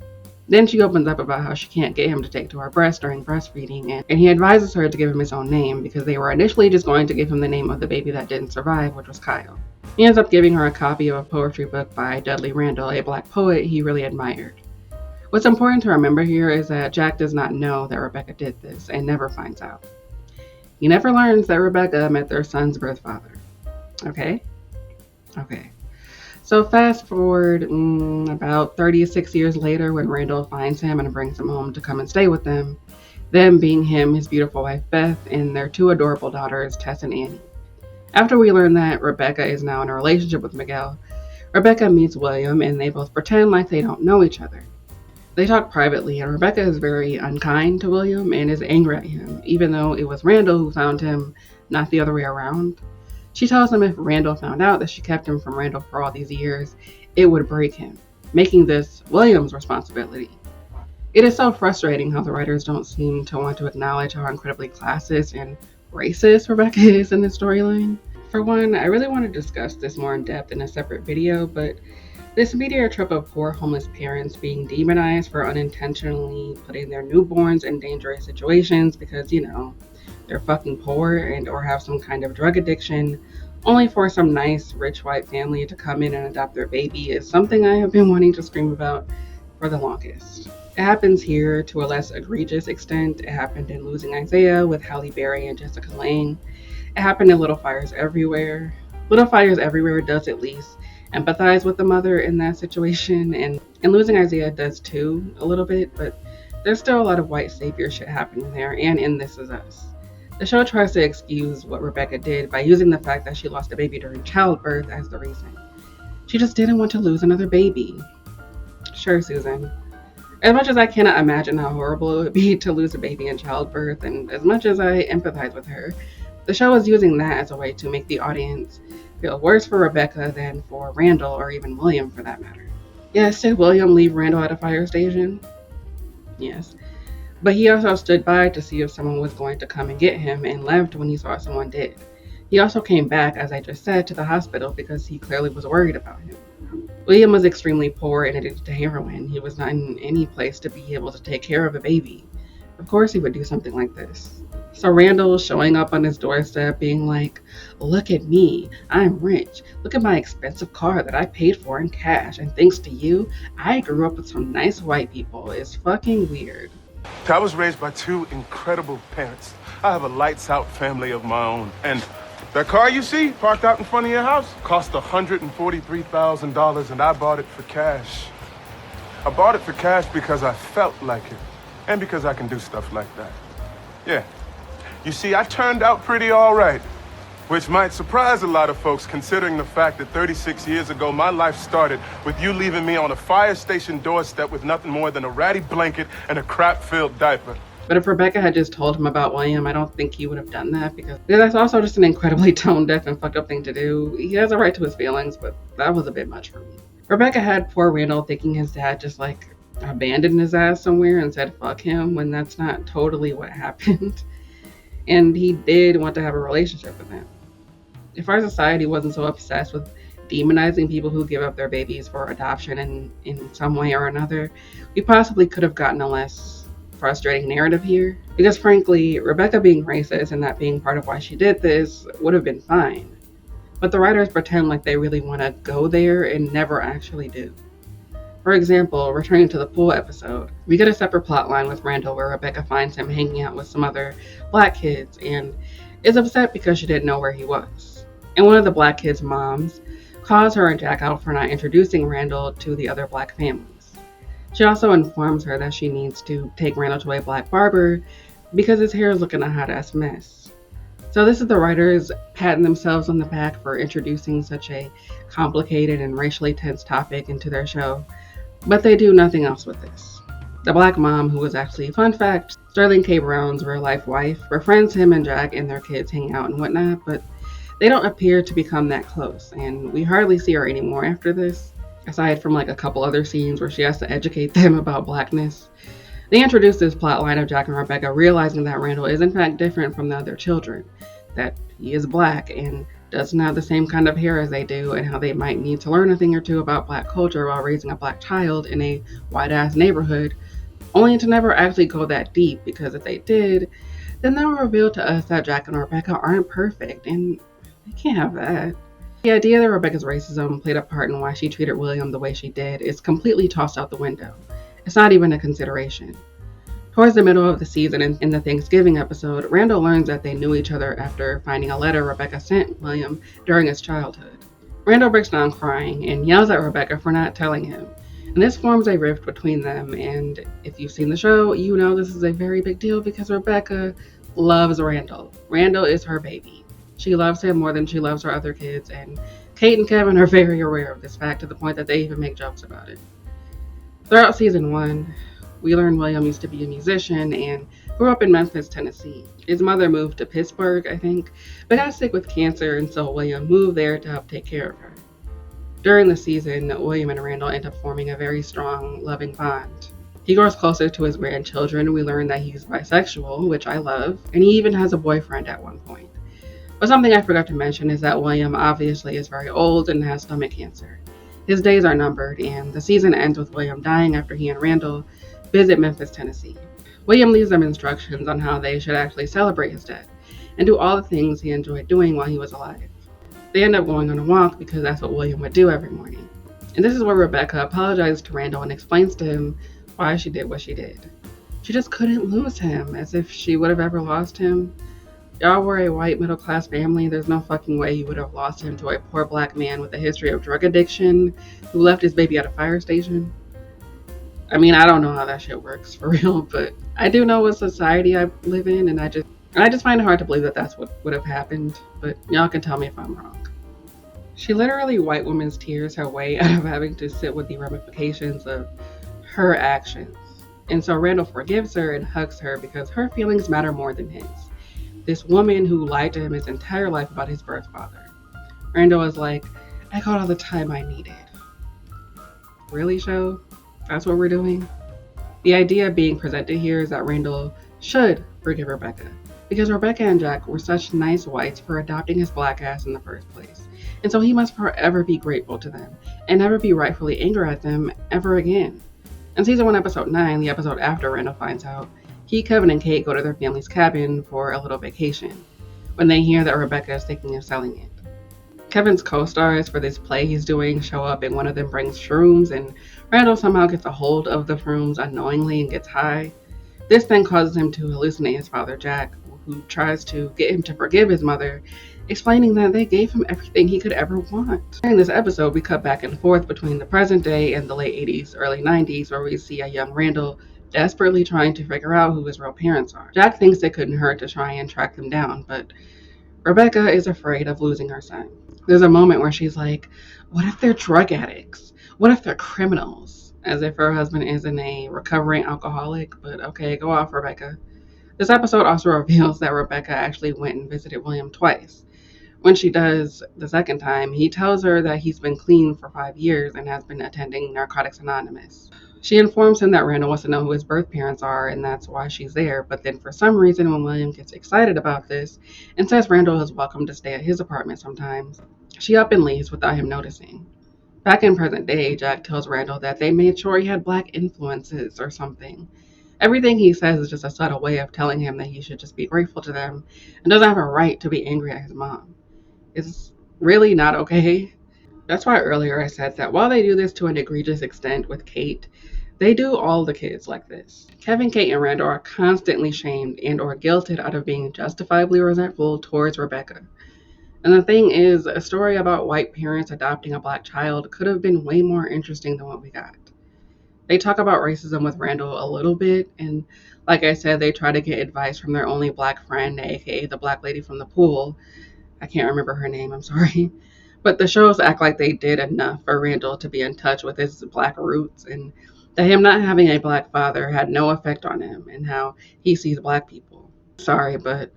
Then she opens up about how she can't get him to take to her breast during breastfeeding, and he advises her to give him his own name because they were initially just going to give him the name of the baby that didn't survive, which was Kyle. He ends up giving her a copy of a poetry book by Dudley Randall, a black poet he really admired. What's important to remember here is that Jack does not know that Rebecca did this and never finds out. He never learns that Rebecca met their son's birth father. Okay. So fast forward about 36 years later when Randall finds him and brings him home to come and stay with them being him, his beautiful wife Beth, and their 2 adorable daughters, Tess and Annie. After we learn that Rebecca is now in a relationship with Miguel, Rebecca meets William and they both pretend like they don't know each other. They talk privately, and Rebecca is very unkind to William and is angry at him, even though it was Randall who found him, not the other way around. She tells him if Randall found out that she kept him from Randall for all these years, it would break him, making this William's responsibility. It is so frustrating how the writers don't seem to want to acknowledge how incredibly classist and racist Rebecca is in this storyline. For one, I really want to discuss this more in depth in a separate video, but this media trope of poor homeless parents being demonized for unintentionally putting their newborns in dangerous situations because, they're fucking poor and or have some kind of drug addiction, only for some nice rich white family to come in and adopt their baby is something I have been wanting to scream about for the longest. It happens here to a less egregious extent. It happened in Losing Isaiah with Halle Berry and Jessica Lange. It happened in Little Fires Everywhere. Little Fires Everywhere does at least empathize with the mother in that situation, and Losing Isaiah does too, a little bit, but there's still a lot of white savior shit happening there, and in This Is Us. The show tries to excuse what Rebecca did by using the fact that she lost a baby during childbirth as the reason. She just didn't want to lose another baby. Sure, Susan. As much as I cannot imagine how horrible it would be to lose a baby in childbirth, and as much as I empathize with her, the show is using that as a way to make the audience feel worse for Rebecca than for Randall or even William for that matter. Yes, did William leave Randall at a fire station? Yes. But he also stood by to see if someone was going to come and get him and left when he saw someone did. He also came back, as I just said, to the hospital because he clearly was worried about him. William was extremely poor and addicted to heroin. He was not in any place to be able to take care of a baby. Of course he would do something like this. So Randall showing up on his doorstep being like, look at me, I'm rich. Look at my expensive car that I paid for in cash. And thanks to you, I grew up with some nice white people is fucking weird. I was raised by 2 incredible parents. I have a lights out family of my own. And That car you see parked out in front of your house cost $143,000, and I bought it for cash. I bought it for cash because I felt like it, and because I can do stuff like that. Yeah. You see, I turned out pretty all right, which might surprise a lot of folks considering the fact that 36 years ago, my life started with you leaving me on a fire station doorstep with nothing more than a ratty blanket and a crap-filled diaper. But if Rebecca had just told him about William, I don't think he would have done that because that's also just an incredibly tone-deaf and fucked up thing to do. He has a right to his feelings, but that was a bit much for me. Rebecca had poor Randall thinking his dad just like abandoned his ass somewhere and said fuck him when that's not totally what happened. And he did want to have a relationship with him. If our society wasn't so obsessed with demonizing people who give up their babies for adoption in some way or another, we possibly could have gotten a less frustrating narrative here. Because frankly, Rebecca being racist and that being part of why she did this would have been fine. But the writers pretend like they really want to go there and never actually do. For example, returning to the pool episode, we get a separate plot line with Randall where Rebecca finds him hanging out with some other black kids and is upset because she didn't know where he was. And one of the black kids' moms calls her and Jack out for not introducing Randall to the other black families. She also informs her that she needs to take Randall to a black barber because his hair is looking a hot ass mess. So this is the writers patting themselves on the back for introducing such a complicated and racially tense topic into their show, but they do nothing else with this. The black mom, who was actually, fun fact, Sterling K. Brown's real-life wife, befriends him and Jack and their kids hang out and whatnot, but they don't appear to become that close, and we hardly see her anymore after this, aside from like a couple other scenes where she has to educate them about blackness. They introduce this plot line of Jack and Rebecca realizing that Randall is in fact different from the other children, that he is black and doesn't have the same kind of hair as they do, and how they might need to learn a thing or two about black culture while raising a black child in a white-ass neighborhood, only to never actually go that deep, because if they did, then they will reveal to us that Jack and Rebecca aren't perfect, and they can't have that. The idea that Rebecca's racism played a part in why she treated William the way she did is completely tossed out the window. It's not even a consideration. Towards the middle of the season, in the Thanksgiving episode, Randall learns that they knew each other after finding a letter Rebecca sent William during his childhood. Randall breaks down crying and yells at Rebecca for not telling him. And this forms a rift between them, and if you've seen the show, you know this is a very big deal because Rebecca loves Randall. Randall is her baby. She loves him more than she loves her other kids, and Kate and Kevin are very aware of this fact to the point that they even make jokes about it. Throughout season 1, we learn William used to be a musician and grew up in Memphis, Tennessee. His mother moved to Pittsburgh, I think, but got sick with cancer, and so William moved there to help take care of her. During the season, William and Randall end up forming a very strong, loving bond. He grows closer to his grandchildren. We learn that he's bisexual, which I love, and he even has a boyfriend at one point. But something I forgot to mention is that William obviously is very old and has stomach cancer. His days are numbered, and the season ends with William dying after he and Randall visit Memphis, Tennessee. William leaves them instructions on how they should actually celebrate his death and do all the things he enjoyed doing while he was alive. They end up going on a walk because that's what William would do every morning. And this is where Rebecca apologizes to Randall and explains to him why she did what she did. She just couldn't lose him, as if she would have ever lost him. Y'all were a white middle-class family. There's no fucking way you would have lost him to a poor black man with a history of drug addiction who left his baby at a fire station. I mean, I don't know how that shit works for real, but I do know what society I live in, and I just find it hard to believe that that's what would have happened, but y'all can tell me if I'm wrong. She literally white woman's tears her way out of having to sit with the ramifications of her actions. And so Randall forgives her and hugs her because her feelings matter more than his. This woman who lied to him his entire life about his birth father. Randall is like, I got all the time I needed. Really, show? That's what we're doing? The idea being presented here is that Randall should forgive Rebecca, because Rebecca and Jack were such nice whites for adopting his black ass in the first place. And so he must forever be grateful to them, and never be rightfully angry at them ever again. In season 1, episode 9, the episode after Randall finds out, he, Kevin, and Kate go to their family's cabin for a little vacation, when they hear that Rebecca is thinking of selling it. Kevin's co-stars for this play he's doing show up, and one of them brings shrooms, and Randall somehow gets a hold of the shrooms unknowingly and gets high. This then causes him to hallucinate his father, Jack, who tries to get him to forgive his mother, explaining that they gave him everything he could ever want. During this episode, we cut back and forth between the present day and the late 80s, early 90s, where we see a young Randall desperately trying to figure out who his real parents are. Jack thinks it couldn't hurt to try and track them down, but Rebecca is afraid of losing her son. There's a moment where she's like, what if they're drug addicts? What if they're criminals? As if her husband isn't a recovering alcoholic, but okay, go off, Rebecca. This episode also reveals that Rebecca actually went and visited William twice. When she does the second time, he tells her that he's been clean for 5 years and has been attending Narcotics Anonymous. She informs him that Randall wants to know who his birth parents are and that's why she's there, but then for some reason when William gets excited about this and says Randall is welcome to stay at his apartment sometimes, she up and leaves without him noticing. Back in present day, Jack tells Randall that they made sure he had black influences or something. Everything he says is just a subtle way of telling him that he should just be grateful to them and doesn't have a right to be angry at his mom. It's really not okay. That's why earlier I said that while they do this to an egregious extent with Kate, they do all the kids like this. Kevin, Kate, and Randall are constantly shamed and or guilted out of being justifiably resentful towards Rebecca. And the thing is, a story about white parents adopting a black child could have been way more interesting than what we got. They talk about racism with Randall a little bit, and like I said, they try to get advice from their only black friend, aka the black lady from the pool. I can't remember her name, I'm sorry. But the shows act like they did enough for Randall to be in touch with his black roots, and that him not having a black father had no effect on him and how he sees black people. Sorry, but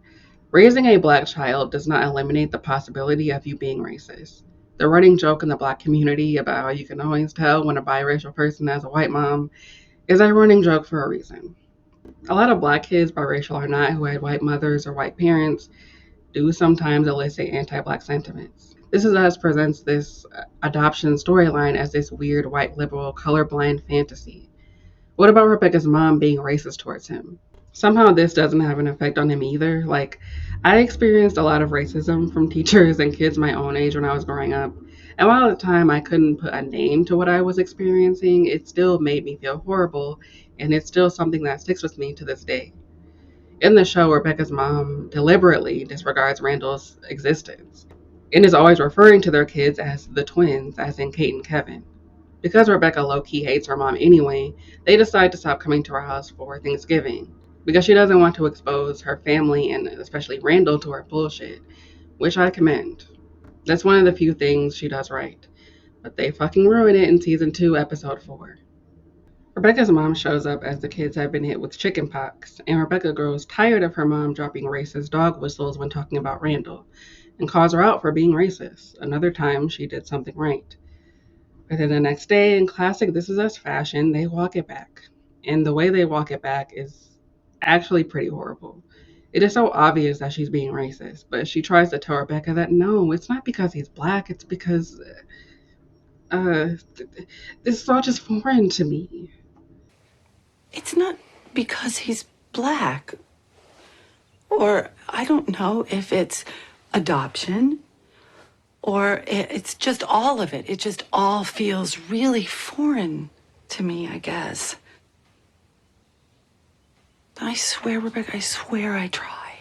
raising a black child does not eliminate the possibility of you being racist. The running joke in the black community about how you can always tell when a biracial person has a white mom is a running joke for a reason. A lot of black kids, biracial or not, who had white mothers or white parents, do sometimes elicit anti-black sentiments. This Is Us presents this adoption storyline as this weird white liberal colorblind fantasy. What about Rebecca's mom being racist towards him? Somehow this doesn't have an effect on him either. Like, I experienced a lot of racism from teachers and kids my own age when I was growing up. And while at the time I couldn't put a name to what I was experiencing, it still made me feel horrible, and it's still something that sticks with me to this day. In the show, Rebecca's mom deliberately disregards Randall's existence and is always referring to their kids as the twins, as in Kate and Kevin. Because Rebecca low-key hates her mom anyway, they decide to stop coming to her house for Thanksgiving because she doesn't want to expose her family and especially Randall to her bullshit, which I commend. That's one of the few things she does right, but they fucking ruin it in season 2, episode 4. Rebecca's mom shows up as the kids have been hit with chickenpox, and Rebecca grows tired of her mom dropping racist dog whistles when talking about Randall, and calls her out for being racist. Another time, she did something right. But then the next day, in classic This Is Us fashion, they walk it back. And the way they walk it back is actually pretty horrible. It is so obvious that she's being racist, but she tries to tell Rebecca that no, it's not because he's black, it's because, this is all just foreign to me. It's not because he's black. Or I don't know if it's adoption or it's just all of it. It just all feels really foreign to me, I guess. I swear, Rebecca, I swear I try.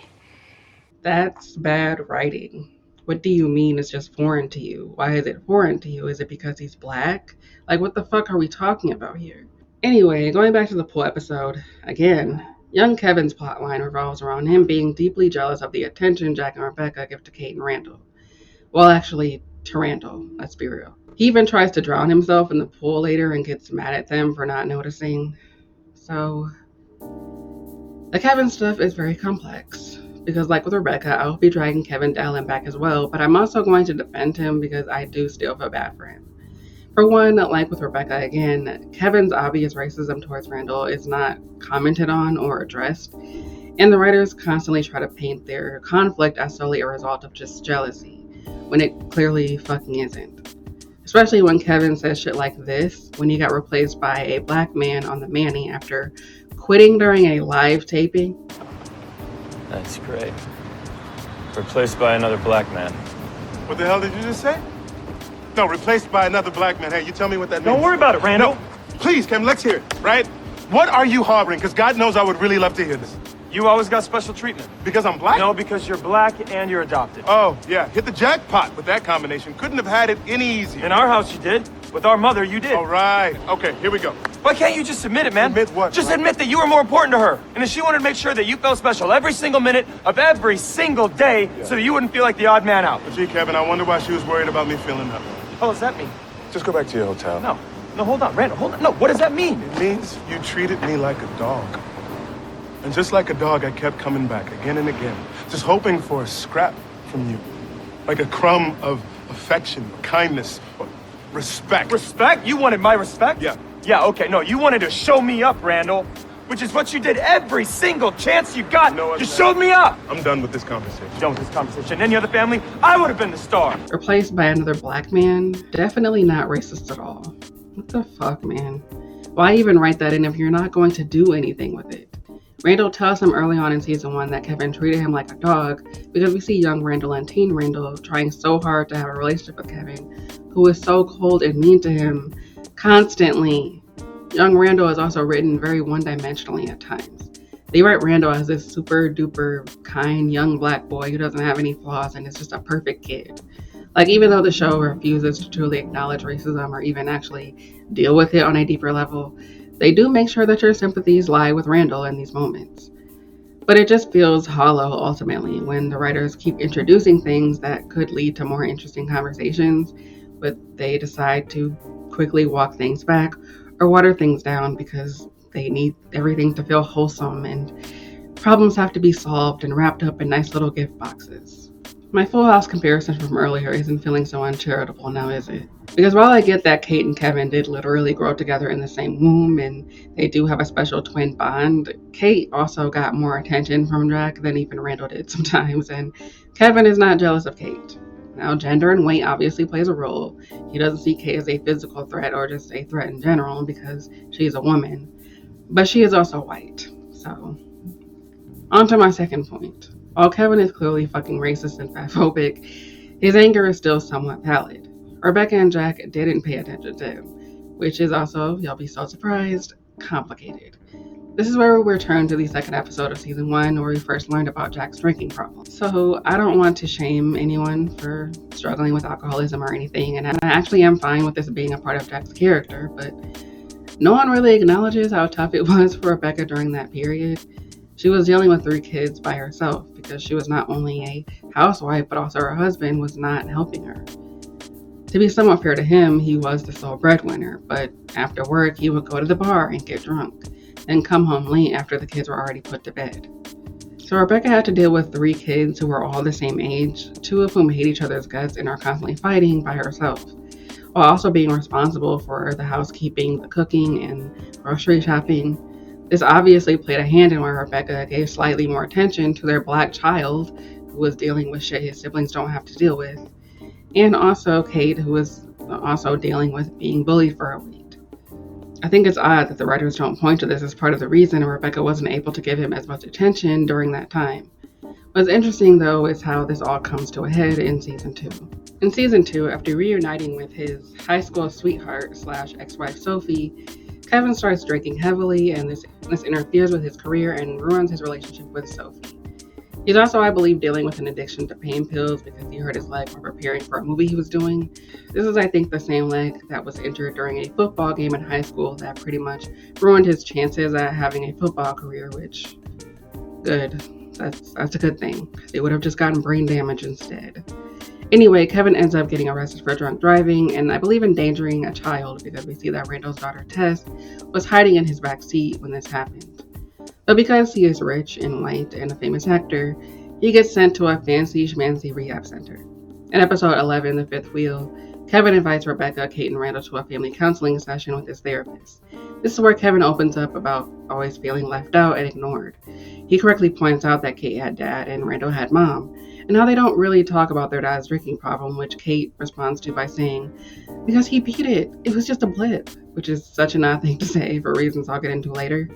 That's bad writing. What do you mean it's just foreign to you? Why is it foreign to you? Is it because he's black? Like, what the fuck are we talking about here? Anyway, going back to the pool episode, again, young Kevin's plotline revolves around him being deeply jealous of the attention Jack and Rebecca give to Kate and Randall. Well, actually, to Randall, let's be real. He even tries to drown himself in the pool later and gets mad at them for not noticing. So, the Kevin stuff is very complex. Because like with Rebecca, I will be dragging Kevin down and back as well, but I'm also going to defend him because I do still feel bad for him. For one, like with Rebecca again, Kevin's obvious racism towards Randall is not commented on or addressed, and the writers constantly try to paint their conflict as solely a result of just jealousy, when it clearly fucking isn't. Especially when Kevin says shit like this, when he got replaced by a black man on the Manny after quitting during a live taping. That's great. Replaced by another black man. What the hell did you just say? No, replaced by another black man. Hey, you tell me what that means. Don't worry about it, Randall. No, please, Kim, let's hear it, right? What are you harboring? Because God knows I would really love to hear this. You always got special treatment. Because I'm black? No, because you're black and you're adopted. Oh, yeah. Hit the jackpot with that combination. Couldn't have had it any easier. In our house, you did. With our mother, you did. All right. Okay, here we go. Why can't you just admit it, man? Admit what? Just admit that you were more important to her. And that she wanted to make sure that you felt special every single minute of every single day so that you wouldn't feel like the odd man out. Gee, Kevin, I wonder why she was worried about me feeling that way. What does that mean? Just go back to your hotel. No, hold on, Randall, hold on. No, what does that mean? It means you treated me like a dog. And just like a dog, I kept coming back again and again, just hoping for a scrap from you. Like a crumb of affection, kindness, or respect. Respect? You wanted my respect? Yeah. Yeah, okay, no, you wanted to show me up, Randall. Which is what you did every single chance you got. You showed me up. I'm done with this conversation. Done with this conversation. Any other family, I would have been the star. Replaced by another black man, definitely not racist at all. What the fuck, man? Why even write that in if you're not going to do anything with it? Randall tells him early on in season 1 that Kevin treated him like a dog because we see young Randall and teen Randall trying so hard to have a relationship with Kevin, who is so cold and mean to him constantly. Young Randall is also written very one-dimensionally at times. They write Randall as this super duper kind young black boy who doesn't have any flaws and is just a perfect kid. Like, even though the show refuses to truly acknowledge racism or even actually deal with it on a deeper level, they do make sure that your sympathies lie with Randall in these moments. But it just feels hollow ultimately when the writers keep introducing things that could lead to more interesting conversations, but they decide to quickly walk things back or water things down because they need everything to feel wholesome and problems have to be solved and wrapped up in nice little gift boxes. My Full House comparison from earlier isn't feeling so uncharitable now, is it? Because while I get that Kate and Kevin did literally grow together in the same womb and they do have a special twin bond, Kate also got more attention from Jack than even Randall did sometimes, and Kevin is not jealous of Kate. Now, gender and weight obviously plays a role. He doesn't see Kate as a physical threat or just a threat in general because she's a woman. But she is also white. So, on to my second point. While Kevin is clearly fucking racist and fatphobic, his anger is still somewhat valid. Rebecca and Jack didn't pay attention to him, which is also, you'll be so surprised, complicated. This is where we return to the second episode of season 1 where we first learned about Jack's drinking problem. So I don't want to shame anyone for struggling with alcoholism or anything, and I actually am fine with this being a part of Jack's character, but no one really acknowledges how tough it was for Rebecca during that period. She was dealing with 3 kids by herself because she was not only a housewife, but also her husband was not helping her. To be somewhat fair to him, he was the sole breadwinner, but after work, he would go to the bar and get drunk, and come home late after the kids were already put to bed. So Rebecca had to deal with 3 kids who were all the same age, 2 of whom hate each other's guts and are constantly fighting by herself, while also being responsible for the housekeeping, the cooking, and grocery shopping. This obviously played a hand in where Rebecca gave slightly more attention to their black child, who was dealing with shit his siblings don't have to deal with, and also Kate, who was also dealing with being bullied for her weight. I think it's odd that the writers don't point to this as part of the reason Rebecca wasn't able to give him as much attention during that time. What's interesting, though, is how this all comes to a head in season 2. In season 2, after reuniting with his high school sweetheart / ex-wife Sophie, Kevin starts drinking heavily, and this interferes with his career and ruins his relationship with Sophie. He's also, I believe, dealing with an addiction to pain pills because he hurt his leg while preparing for a movie he was doing. This is, I think, the same leg that was injured during a football game in high school that pretty much ruined his chances at having a football career, which, good. That's a good thing. They would have just gotten brain damage instead. Anyway, Kevin ends up getting arrested for drunk driving and I believe endangering a child because we see that Randall's daughter Tess was hiding in his back seat when this happened. But because he is rich and white and a famous actor, he gets sent to a fancy schmancy rehab center. In episode 11, The Fifth Wheel, Kevin invites Rebecca, Kate, and Randall to a family counseling session with his therapist. This is where Kevin opens up about always feeling left out and ignored. He correctly points out that Kate had dad and Randall had mom, and how they don't really talk about their dad's drinking problem, which Kate responds to by saying, because he beat it, it was just a blip, which is such an odd thing to say for reasons I'll get into later.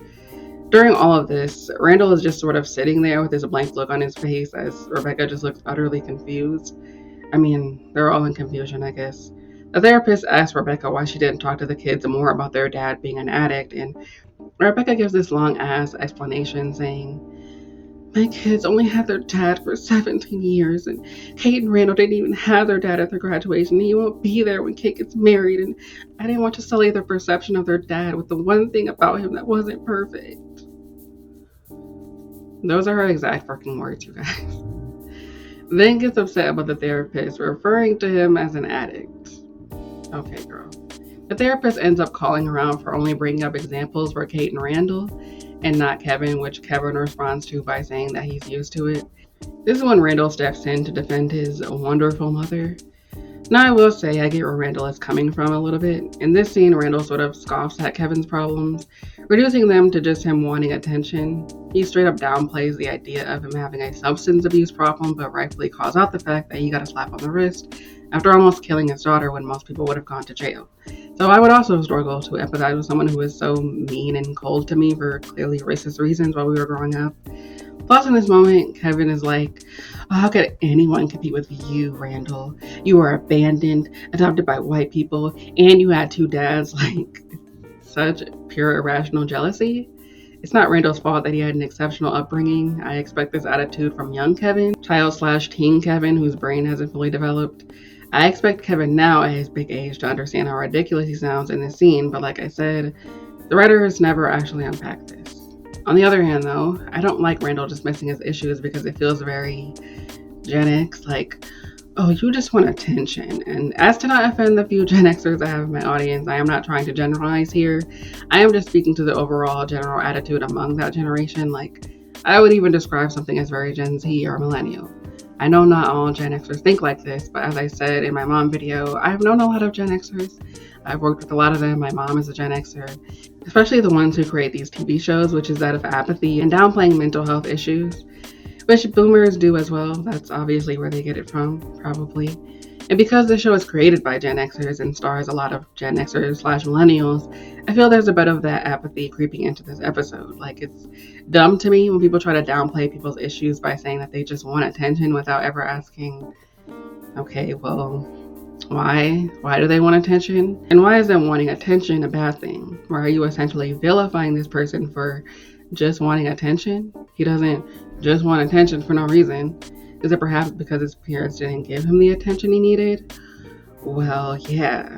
During all of this, Randall is just sort of sitting there with his blank look on his face as Rebecca just looks utterly confused. I mean, they're all in confusion, I guess. The therapist asks Rebecca why she didn't talk to the kids more about their dad being an addict, and Rebecca gives this long-ass explanation saying, My kids only had their dad for 17 years, and Kate and Randall didn't even have their dad at their graduation, and he won't be there when Kate gets married, and I didn't want to sully their perception of their dad with the one thing about him that wasn't perfect. Those are her exact fucking words, you guys. Then gets upset about the therapist referring to him as an addict. Okay, girl. The therapist ends up calling around for only bringing up examples for Kate and Randall, and not Kevin, which Kevin responds to by saying that he's used to it. This is when Randall steps in to defend his wonderful mother. Now, I will say I get where Randall is coming from a little bit. In this scene, Randall sort of scoffs at Kevin's problems, reducing them to just him wanting attention. He straight up downplays the idea of him having a substance abuse problem, but rightfully calls out the fact that he got a slap on the wrist after almost killing his daughter when most people would have gone to jail. So I would also struggle to empathize with someone who is so mean and cold to me for clearly racist reasons while we were growing up. Plus, in this moment, Kevin is like, oh, how could anyone compete with you, Randall? You were abandoned, adopted by white people, and you had 2 dads. Like, such pure irrational jealousy. It's not Randall's fault that he had an exceptional upbringing. I expect this attitude from young Kevin, child/teen Kevin, whose brain hasn't fully developed. I expect Kevin now at his big age to understand how ridiculous he sounds in this scene, but like I said, the writer has never actually unpacked this. On the other hand, though, I don't like Randall dismissing his issues because it feels very Gen X, like, oh, you just want attention. And as to not offend the few Gen Xers I have in my audience, I am not trying to generalize here. I am just speaking to the overall general attitude among that generation. Like, I would even describe something as very Gen Z or millennial. I know not all Gen Xers think like this, but as I said in my mom video, I've known a lot of Gen Xers. I've worked with a lot of them. My mom is a Gen Xer, especially the ones who create these TV shows, which is that of apathy and downplaying mental health issues, which boomers do as well. That's obviously where they get it from, probably. And because the show is created by Gen Xers and stars a lot of Gen Xers/millennials, I feel there's a bit of that apathy creeping into this episode. Like, it's dumb to me when people try to downplay people's issues by saying that they just want attention without ever asking, okay, well, why? Why do they want attention? And why is them wanting attention a bad thing? Or are you essentially vilifying this person for just wanting attention? He doesn't just want attention for no reason. Is it perhaps because his parents didn't give him the attention he needed? Well, yeah.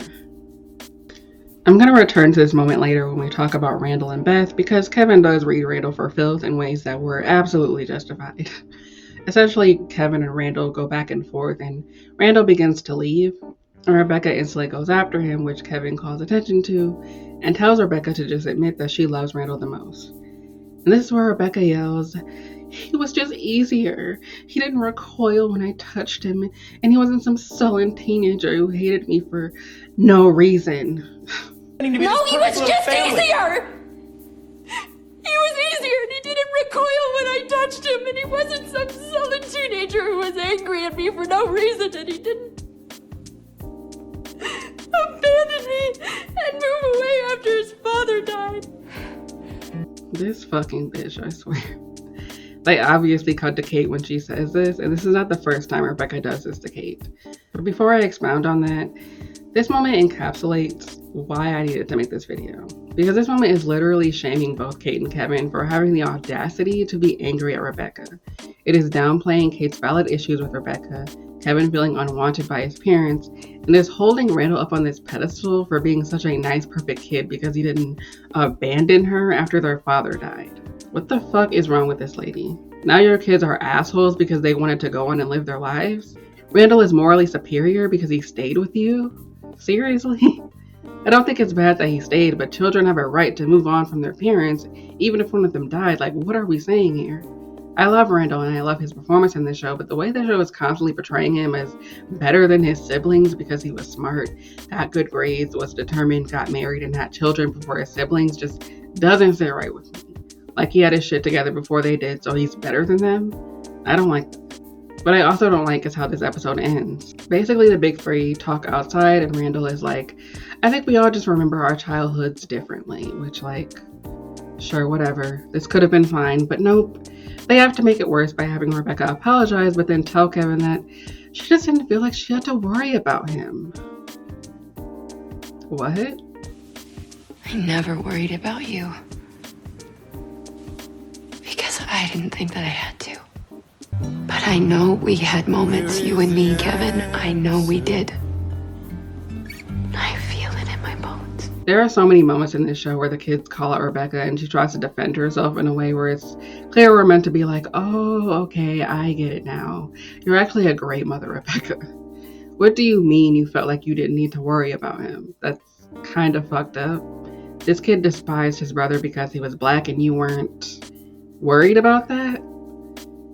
I'm going to return to this moment later when we talk about Randall and Beth, because Kevin does read Randall for filth in ways that were absolutely justified. Essentially, Kevin and Randall go back and forth, and Randall begins to leave, and Rebecca instantly goes after him, which Kevin calls attention to, and tells Rebecca to just admit that she loves Randall the most. And this is where Rebecca yells, "He was just easier. He didn't recoil when I touched him, and he wasn't some sullen teenager who hated me for no reason." No, he was just easier! He was easier and he didn't recoil when I touched him, and he wasn't some sullen teenager who was angry at me for no reason, and he didn't abandon me and move away after his father died. This fucking bitch, I swear. They obviously cut to Kate when she says this, and this is not the first time Rebecca does this to Kate. But before I expound on that, this moment encapsulates why I needed to make this video. Because this moment is literally shaming both Kate and Kevin for having the audacity to be angry at Rebecca. It is downplaying Kate's valid issues with Rebecca, Kevin feeling unwanted by his parents, and is holding Randall up on this pedestal for being such a nice, perfect kid because he didn't abandon her after their father died. What the fuck is wrong with this lady? Now your kids are assholes because they wanted to go on and live their lives? Randall is morally superior because he stayed with you? Seriously? I don't think it's bad that he stayed, but children have a right to move on from their parents, even if one of them died. Like, what are we saying here? I love Randall and I love his performance in this show, but the way the show is constantly portraying him as better than his siblings because he was smart, got good grades, was determined, got married, and had children before his siblings just doesn't sit right with me. Like he had his shit together before they did, so he's better than them? I don't like that. What I also don't like is how this episode ends. Basically, the big three talk outside and Randall is like, I think we all just remember our childhoods differently, which, like, sure, whatever. This could have been fine, but nope. They have to make it worse by having Rebecca apologize, but then tell Kevin that she just didn't feel like she had to worry about him. What? I never worried about you. Because guess I didn't think that I had to. But I know we had moments, you and me, Kevin. I know we did. I feel it in my bones. There are so many moments in this show where the kids call out Rebecca and she tries to defend herself in a way where it's clear we're meant to be like, oh, okay, I get it now. You're actually a great mother, Rebecca. What do you mean you felt like you didn't need to worry about him? That's kind of fucked up. This kid despised his brother because he was black and you weren't worried about that?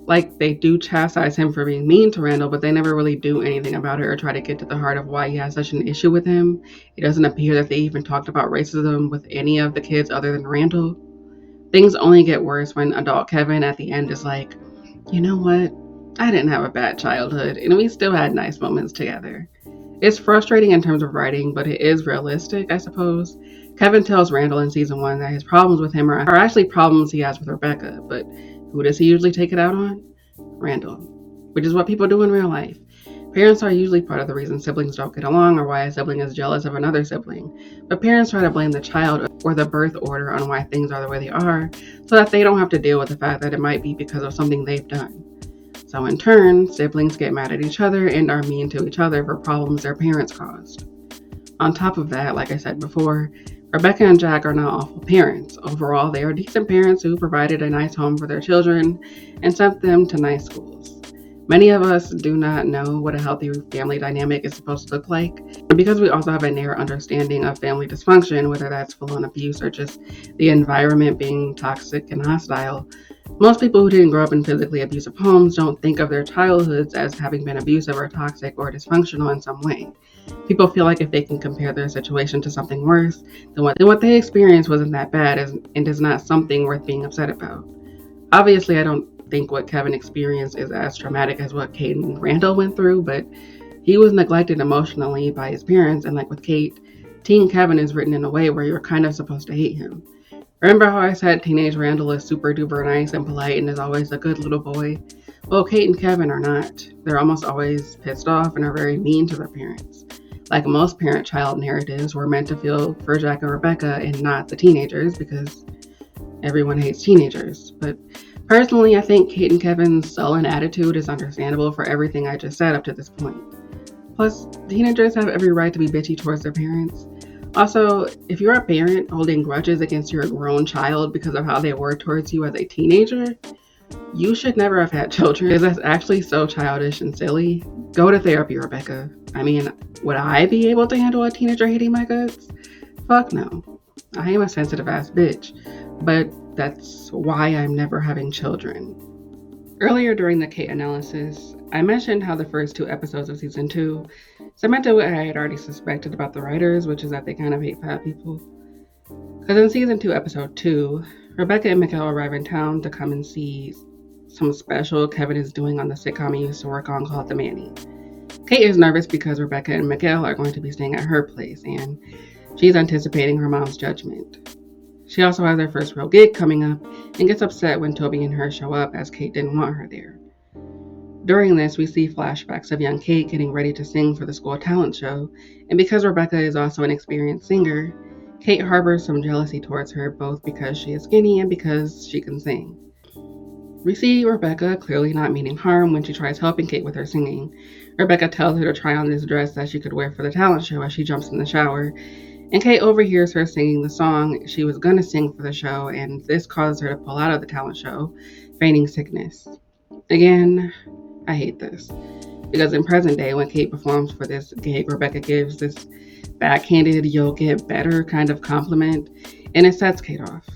Like, they do chastise him for being mean to Randall, but they never really do anything about it or try to get to the heart of why he has such an issue with him. It doesn't appear that they even talked about racism with any of the kids other than Randall. Things only get worse when adult Kevin at the end is like, you know what? I didn't have a bad childhood, and we still had nice moments together. It's frustrating in terms of writing, but it is realistic, I suppose. Kevin tells Randall in season 1 that his problems with him are actually problems he has with Rebecca, but who does he usually take it out on? Randall. Which is what people do in real life. Parents are usually part of the reason siblings don't get along or why a sibling is jealous of another sibling. But parents try to blame the child or the birth order on why things are the way they are, so that they don't have to deal with the fact that it might be because of something they've done. So in turn, siblings get mad at each other and are mean to each other for problems their parents caused. On top of that, like I said before, Rebecca and Jack are not awful parents. Overall, they are decent parents who provided a nice home for their children and sent them to nice schools. Many of us do not know what a healthy family dynamic is supposed to look like. And because we also have a narrow understanding of family dysfunction, whether that's full-on abuse or just the environment being toxic and hostile, most people who didn't grow up in physically abusive homes don't think of their childhoods as having been abusive or toxic or dysfunctional in some way. People feel like if they can compare their situation to something worse, then what they experienced wasn't that bad and is not something worth being upset about. Obviously, I don't think what Kevin experienced is as traumatic as what Kate and Randall went through, but he was neglected emotionally by his parents, and like with Kate, Teen Kevin is written in a way where you're kind of supposed to hate him. Remember how I said teenage Randall is super duper nice and polite and is always a good little boy? Well, Kate and Kevin are not. They're almost always pissed off and are very mean to their parents. Like most parent-child narratives, we're meant to feel for Jack and Rebecca and not the teenagers because everyone hates teenagers. But personally, I think Kate and Kevin's sullen attitude is understandable for everything I just said up to this point. Plus, teenagers have every right to be bitchy towards their parents. Also, if you're a parent holding grudges against your grown child because of how they were towards you as a teenager, you should never have had children, because that's actually so childish and silly. Go to therapy, Rebecca. I mean, would I be able to handle a teenager hating my guts? Fuck no. I am a sensitive ass bitch, but that's why I'm never having children. Earlier during the Kate analysis, I mentioned how the first 2 episodes of season 2 cemented what I had already suspected about the writers, which is that they kind of hate fat people. Because in season 2, episode 2, Rebecca and Mikhail arrive in town to come and see some special Kevin is doing on the sitcom he used to work on called The Manny. Kate is nervous because Rebecca and Mikhail are going to be staying at her place, and she's anticipating her mom's judgment. She also has her first real gig coming up and gets upset when Toby and her show up as Kate didn't want her there. During this, we see flashbacks of young Kate getting ready to sing for the school talent show, and because Rebecca is also an experienced singer, Kate harbors some jealousy towards her both because she is skinny and because she can sing. We see Rebecca clearly not meaning harm when she tries helping Kate with her singing. Rebecca tells her to try on this dress that she could wear for the talent show as she jumps in the shower, and Kate overhears her singing the song she was going to sing for the show, and this causes her to pull out of the talent show, feigning sickness. Again, I hate this, because in present day, when Kate performs for this gig, Rebecca gives this backhanded, you'll get better kind of compliment, and it sets Kate off.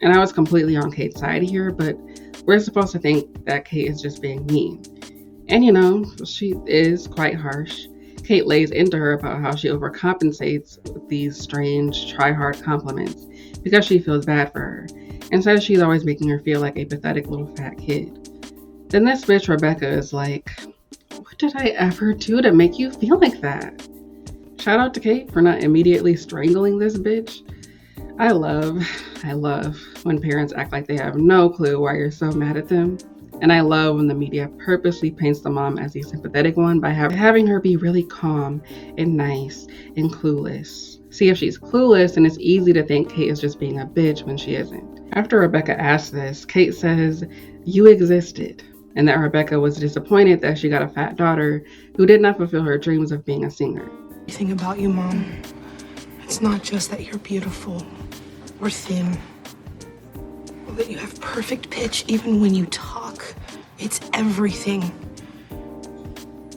And I was completely on Kate's side here, but we're supposed to think that Kate is just being mean. And you know, she is quite harsh. Kate lays into her about how she overcompensates with these strange, try-hard compliments because she feels bad for her, and says she's always making her feel like a pathetic little fat kid. Then this bitch Rebecca is like, what did I ever do to make you feel like that? Shout out to Kate for not immediately strangling this bitch. I love when parents act like they have no clue why you're so mad at them. And I love when the media purposely paints the mom as the sympathetic one by having her be really calm and nice and clueless. See if she's clueless, and it's easy to think Kate is just being a bitch when she isn't. After Rebecca asks this, Kate says, "You existed," and that Rebecca was disappointed that she got a fat daughter who did not fulfill her dreams of being a singer. Everything about you, Mom. It's not just that you're beautiful or thin, or that you have perfect pitch even when you talk. It's everything.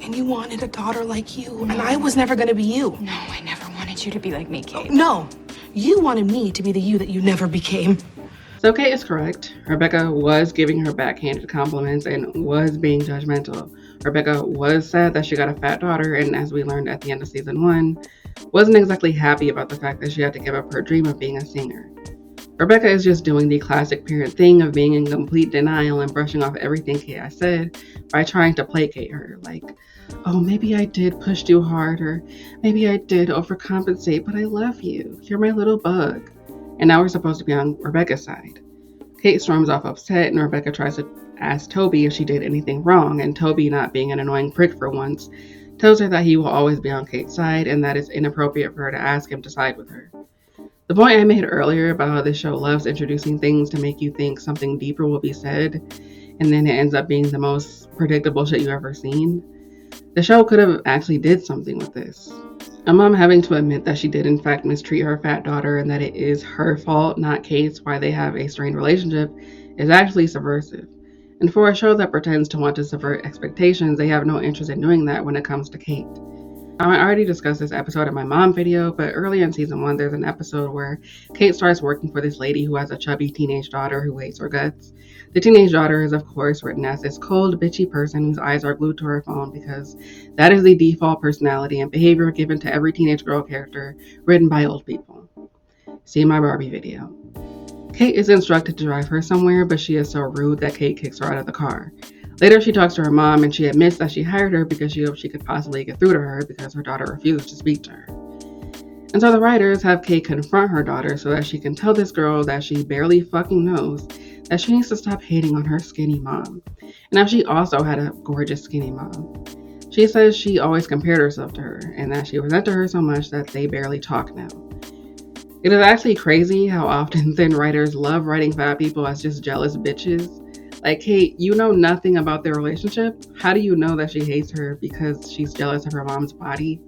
And you wanted a daughter like you, and I was never gonna be you. No, I never wanted you to be like me, Kate. No, you wanted me to be the you that you never became. So Kate is correct. Rebecca was giving her backhanded compliments and was being judgmental. Rebecca was sad that she got a fat daughter, and as we learned at the end of season 1, wasn't exactly happy about the fact that she had to give up her dream of being a singer. Rebecca is just doing the classic parent thing of being in complete denial and brushing off everything Kate has said by trying to placate her. Like, oh, maybe I did push too hard, or maybe I did overcompensate, but I love you. You're my little bug. And now we're supposed to be on Rebecca's side. Kate storms off upset, and Rebecca tries to ask Toby if she did anything wrong, and Toby, not being an annoying prick for once, tells her that he will always be on Kate's side and that it's inappropriate for her to ask him to side with her. The point I made earlier about how this show loves introducing things to make you think something deeper will be said, and then it ends up being the most predictable shit you've ever seen. The show could have actually did something with this. A mom having to admit that she did in fact mistreat her fat daughter and that it is her fault, not Kate's, why they have a strained relationship is actually subversive. And for a show that pretends to want to subvert expectations, they have no interest in doing that when it comes to Kate. I already discussed this episode in my mom video, but earlier in season 1, there's an episode where Kate starts working for this lady who has a chubby teenage daughter who hates her guts. The teenage daughter is, of course, written as this cold, bitchy person whose eyes are glued to her phone because that is the default personality and behavior given to every teenage girl character written by old people. See my Barbie video. Kate is instructed to drive her somewhere, but she is so rude that Kate kicks her out of the car. Later, she talks to her mom and she admits that she hired her because she hoped she could possibly get through to her because her daughter refused to speak to her. And so the writers have Kate confront her daughter so that she can tell this girl that she barely fucking knows that she needs to stop hating on her skinny mom. And now she also had a gorgeous skinny mom. She says she always compared herself to her and that she resented her so much that they barely talk now. It is actually crazy how often thin writers love writing fat people as just jealous bitches. Like, Kate, you know nothing about their relationship. How do you know that she hates her because she's jealous of her mom's body?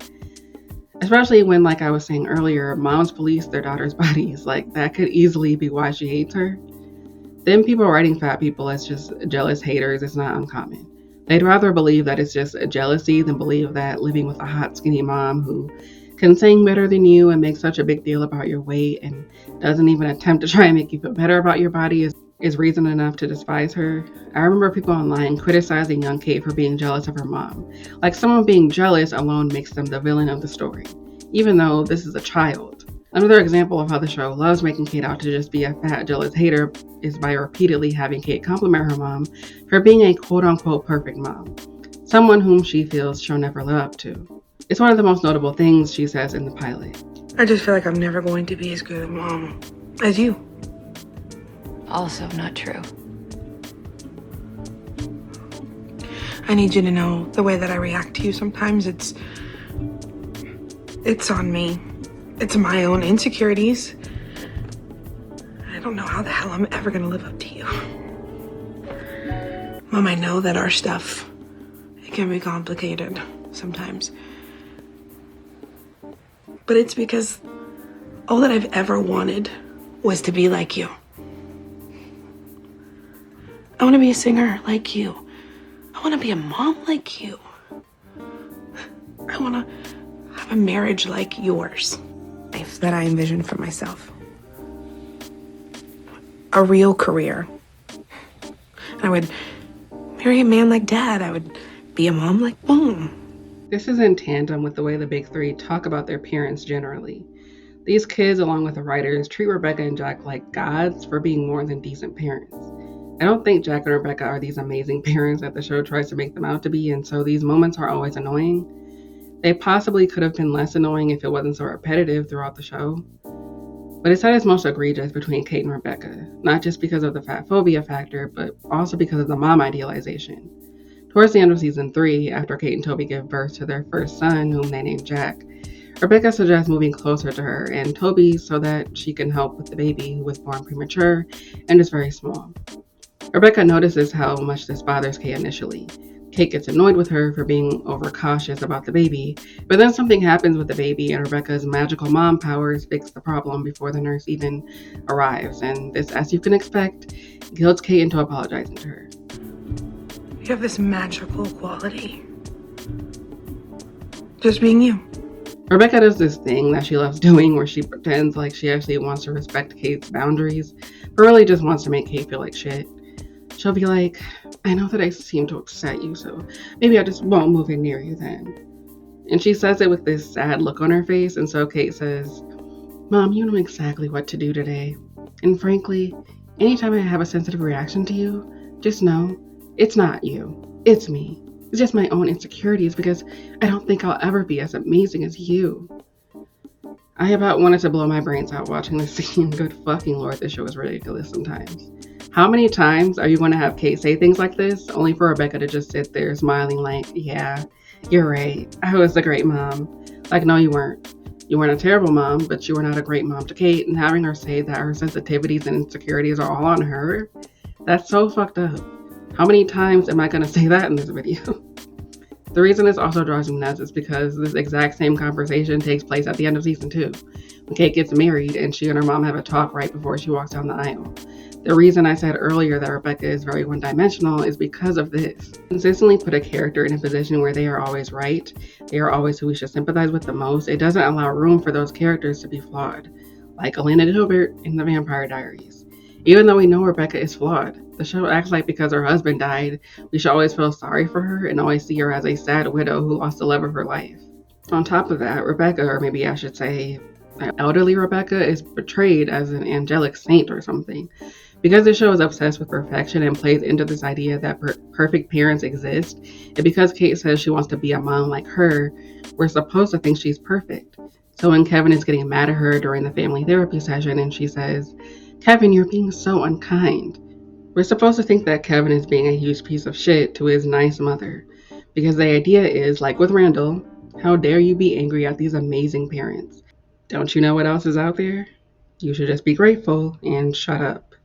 Especially when, like I was saying earlier, moms police their daughters' bodies. Like, that could easily be why she hates her. Then people writing fat people as just jealous haters is not uncommon. They'd rather believe that it's just a jealousy than believe that living with a hot, skinny mom who can sing better than you and make such a big deal about your weight and doesn't even attempt to try and make you feel better about your body is reason enough to despise her. I remember people online criticizing young Kate for being jealous of her mom. Like someone being jealous alone makes them the villain of the story, even though this is a child. Another example of how the show loves making Kate out to just be a fat, jealous hater is by repeatedly having Kate compliment her mom for being a quote-unquote perfect mom, someone whom she feels she'll never live up to. It's one of the most notable things she says in the pilot. I just feel like I'm never going to be as good a mom as you. Also not true. I need you to know the way that I react to you sometimes, it's on me. It's my own insecurities. I don't know how the hell I'm ever gonna live up to you. Mom, I know that our stuff, it can be complicated sometimes. But it's because all that I've ever wanted was to be like you. I want to be a singer like you. I want to be a mom like you. I want to have a marriage like yours. Life that I envisioned for myself. A real career. I would marry a man like Dad. I would be a mom like Mom. This is in tandem with the way the big three talk about their parents generally. These kids, along with the writers, treat Rebecca and Jack like gods for being more than decent parents. I don't think Jack and Rebecca are these amazing parents that the show tries to make them out to be, and so these moments are always annoying. They possibly could have been less annoying if it wasn't so repetitive throughout the show. But it's at its most egregious between Kate and Rebecca, not just because of the fat phobia factor, but also because of the mom idealization. Towards the end of season 3, after Kate and Toby give birth to their first son, whom they named Jack, Rebecca suggests moving closer to her and Toby so that she can help with the baby who was born premature and is very small. Rebecca notices how much this bothers Kate initially. Kate gets annoyed with her for being overcautious about the baby, but then something happens with the baby and Rebecca's magical mom powers fix the problem before the nurse even arrives, and this, as you can expect, guilts Kate into apologizing to her. You have this magical quality. Just being you. Rebecca does this thing that she loves doing where she pretends like she actually wants to respect Kate's boundaries, but really just wants to make Kate feel like shit. She'll be like, I know that I seem to upset you, so maybe I just won't move in near you then. And she says it with this sad look on her face, and so Kate says, Mom, you know exactly what to do today. And frankly, anytime I have a sensitive reaction to you, just know, it's not you, it's me. It's just my own insecurities because I don't think I'll ever be as amazing as you. I about wanted to blow my brains out watching this scene. Good fucking lord, this show is ridiculous sometimes. How many times are you going to have Kate say things like this, only for Rebecca to just sit there smiling like, yeah, you're right, I was a great mom. Like, no, you weren't. You weren't a terrible mom, but you were not a great mom to Kate, and having her say that her sensitivities and insecurities are all on her, that's so fucked up. How many times am I going to say that in this video? The reason this also drives me nuts is because this exact same conversation takes place at the end of season 2, when Kate gets married and she and her mom have a talk right before she walks down the aisle. The reason I said earlier that Rebecca is very one-dimensional is because of this. Consistently put a character in a position where they are always right, they are always who we should sympathize with the most, it doesn't allow room for those characters to be flawed, like Elena Gilbert in The Vampire Diaries. Even though we know Rebecca is flawed, the show acts like because her husband died, we should always feel sorry for her and always see her as a sad widow who lost the love of her life. On top of that, Rebecca, or maybe I should say elderly Rebecca, is portrayed as an angelic saint or something. Because the show is obsessed with perfection and plays into this idea that perfect parents exist, and because Kate says she wants to be a mom like her, we're supposed to think she's perfect. So when Kevin is getting mad at her during the family therapy session and she says, Kevin, you're being so unkind, we're supposed to think that Kevin is being a huge piece of shit to his nice mother. Because the idea is, like with Randall, how dare you be angry at these amazing parents? Don't you know what else is out there? You should just be grateful and shut up.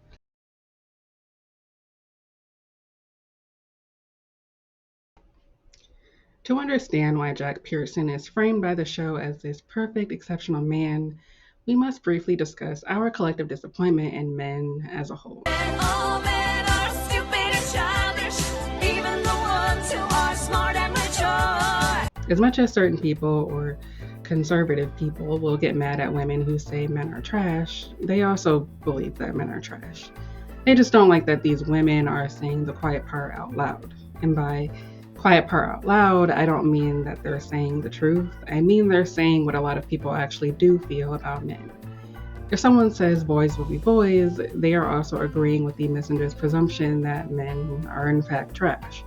To understand why Jack Pearson is framed by the show as this perfect, exceptional man, we must briefly discuss our collective disappointment in men as a whole. All men are stupid and childish, even the ones who are smart and mature. As much as certain people or conservative people will get mad at women who say men are trash, they also believe that men are trash. They just don't like that these women are saying the quiet part out loud. And by quiet part out loud, I don't mean that they're saying the truth. I mean they're saying what a lot of people actually do feel about men. If someone says boys will be boys, they are also agreeing with the misandrous presumption that men are in fact trash.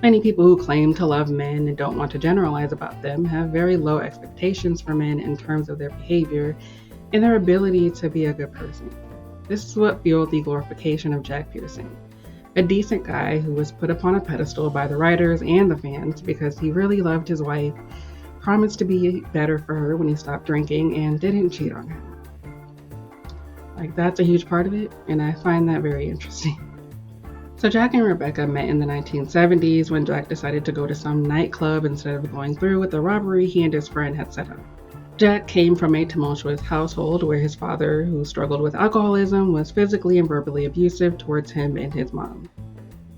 Many people who claim to love men and don't want to generalize about them have very low expectations for men in terms of their behavior and their ability to be a good person. This is what fueled the glorification of Jack Pearson. A decent guy who was put upon a pedestal by the writers and the fans because he really loved his wife, promised to be better for her when he stopped drinking, and didn't cheat on her. Like, that's a huge part of it, and I find that very interesting. So Jack and Rebecca met in the 1970s when Jack decided to go to some nightclub instead of going through with the robbery he and his friend had set up. Jack came from a tumultuous household where his father, who struggled with alcoholism, was physically and verbally abusive towards him and his mom.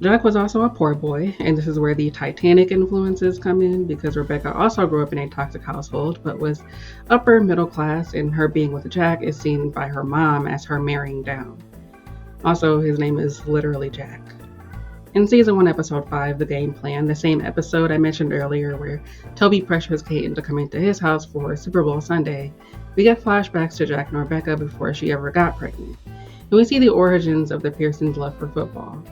Jack was also a poor boy, and this is where the Titanic influences come in because Rebecca also grew up in a toxic household but was upper middle class, and her being with Jack is seen by her mom as her marrying down. Also, his name is literally Jack. In season 1, episode 5, The Game Plan, the same episode I mentioned earlier where Toby pressures Kate into coming to his house for Super Bowl Sunday, we get flashbacks to Jack and Rebecca before she ever got pregnant, and we see the origins of the Pearsons' love for football.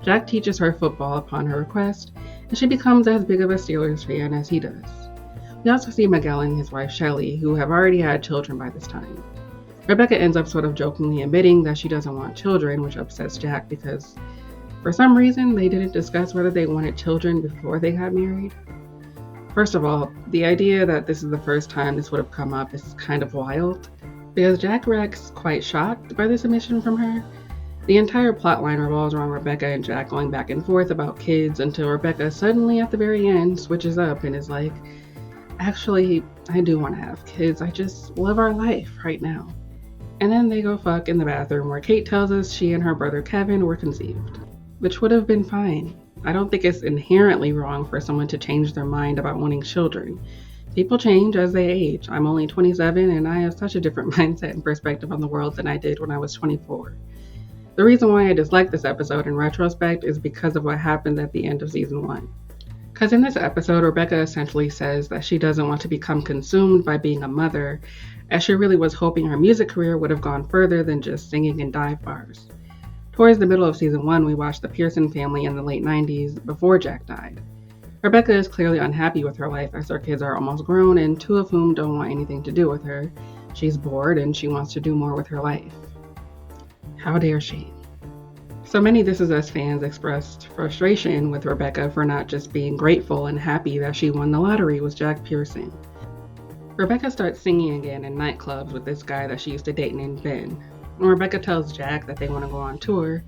Jack teaches her football upon her request, and she becomes as big of a Steelers fan as he does. We also see Miguel and his wife Shelley, who have already had children by this time. Rebecca ends up sort of jokingly admitting that she doesn't want children, which upsets Jack because for some reason they didn't discuss whether they wanted children before they got married. First of all, the idea that this is the first time this would have come up is kind of wild, because Jack reacts quite shocked by this admission from her. The entire plotline revolves around Rebecca and Jack going back and forth about kids until Rebecca suddenly at the very end switches up and is like, actually, I do want to have kids. I just love our life right now. And then they go fuck in the bathroom where Kate tells us she and her brother Kevin were conceived, which would have been fine. I don't think it's inherently wrong for someone to change their mind about wanting children. People change as they age. I'm only 27 and I have such a different mindset and perspective on the world than I did when I was 24. The reason why I dislike this episode in retrospect is because of what happened at the end of season 1. Because in this episode, Rebecca essentially says that she doesn't want to become consumed by being a mother, as she really was hoping her music career would have gone further than just singing in dive bars. Towards the middle of season 1, we watched the Pearson family in the late 90s before Jack died. Rebecca is clearly unhappy with her life as her kids are almost grown and 2 of whom don't want anything to do with her. She's bored and she wants to do more with her life. How dare she? So many This Is Us fans expressed frustration with Rebecca for not just being grateful and happy that she won the lottery with Jack Pearson. Rebecca starts singing again in nightclubs with this guy that she used to date named Ben. When Rebecca tells Jack that they want to go on tour,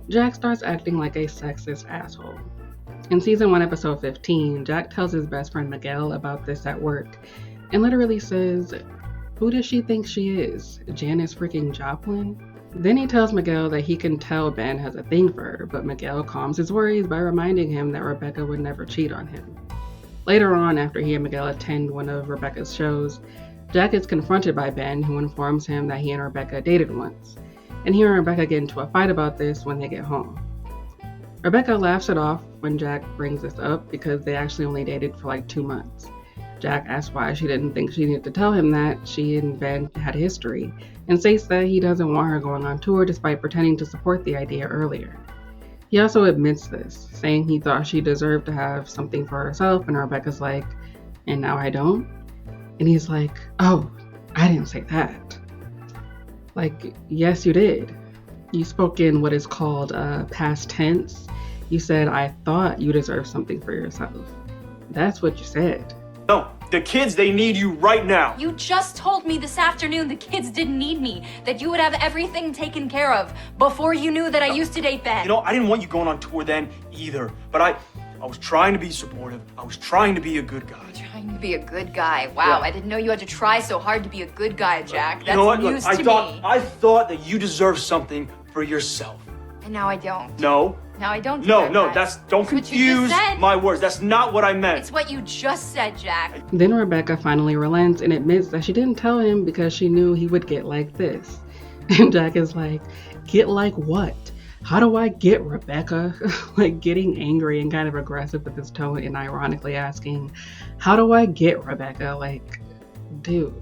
Jack starts acting like a sexist asshole. In season 1, episode 15, Jack tells his best friend Miguel about this at work and literally says, "Who does she think she is? Janis freaking Joplin?" Then he tells Miguel that he can tell Ben has a thing for her, but Miguel calms his worries by reminding him that Rebecca would never cheat on him. Later on, after he and Miguel attend one of Rebecca's shows, Jack is confronted by Ben, who informs him that he and Rebecca dated once, and he and Rebecca get into a fight about this when they get home. Rebecca laughs it off when Jack brings this up because they actually only dated for like 2 months. Jack asks why she didn't think she needed to tell him that she and Ben had history, and states that he doesn't want her going on tour despite pretending to support the idea earlier. He also admits this, saying he thought she deserved to have something for herself, and Rebecca's like, "And now I don't?" And he's like, "Oh, I didn't say that." Like, yes, you did. You spoke in what is called past tense. You said, "I thought you deserved something for yourself." That's what you said. No, the kids, they need you right now. You just told me this afternoon the kids didn't need me, that you would have everything taken care of before you knew that I used to date Ben. You know, I didn't want you going on tour then either, but I was trying to be supportive. I was trying to be a good guy. Trying to be a good guy. Wow, Yeah. I didn't know you had to try so hard to be a good guy, Jack. That's You know what? news Look, to me. I thought that you deserved something for yourself. And now I don't. No. Now I don't. No, deserve no, that. don't That's what you just confuse said. my words. That's not what I meant. It's what you just said, Jack. Then Rebecca finally relents and admits that she didn't tell him because she knew he would get like this. And Jack is like, "Get like what? How do I get, Rebecca?" Like getting angry and kind of aggressive with his tone and ironically asking, "How do I get, Rebecca?" Like, dude.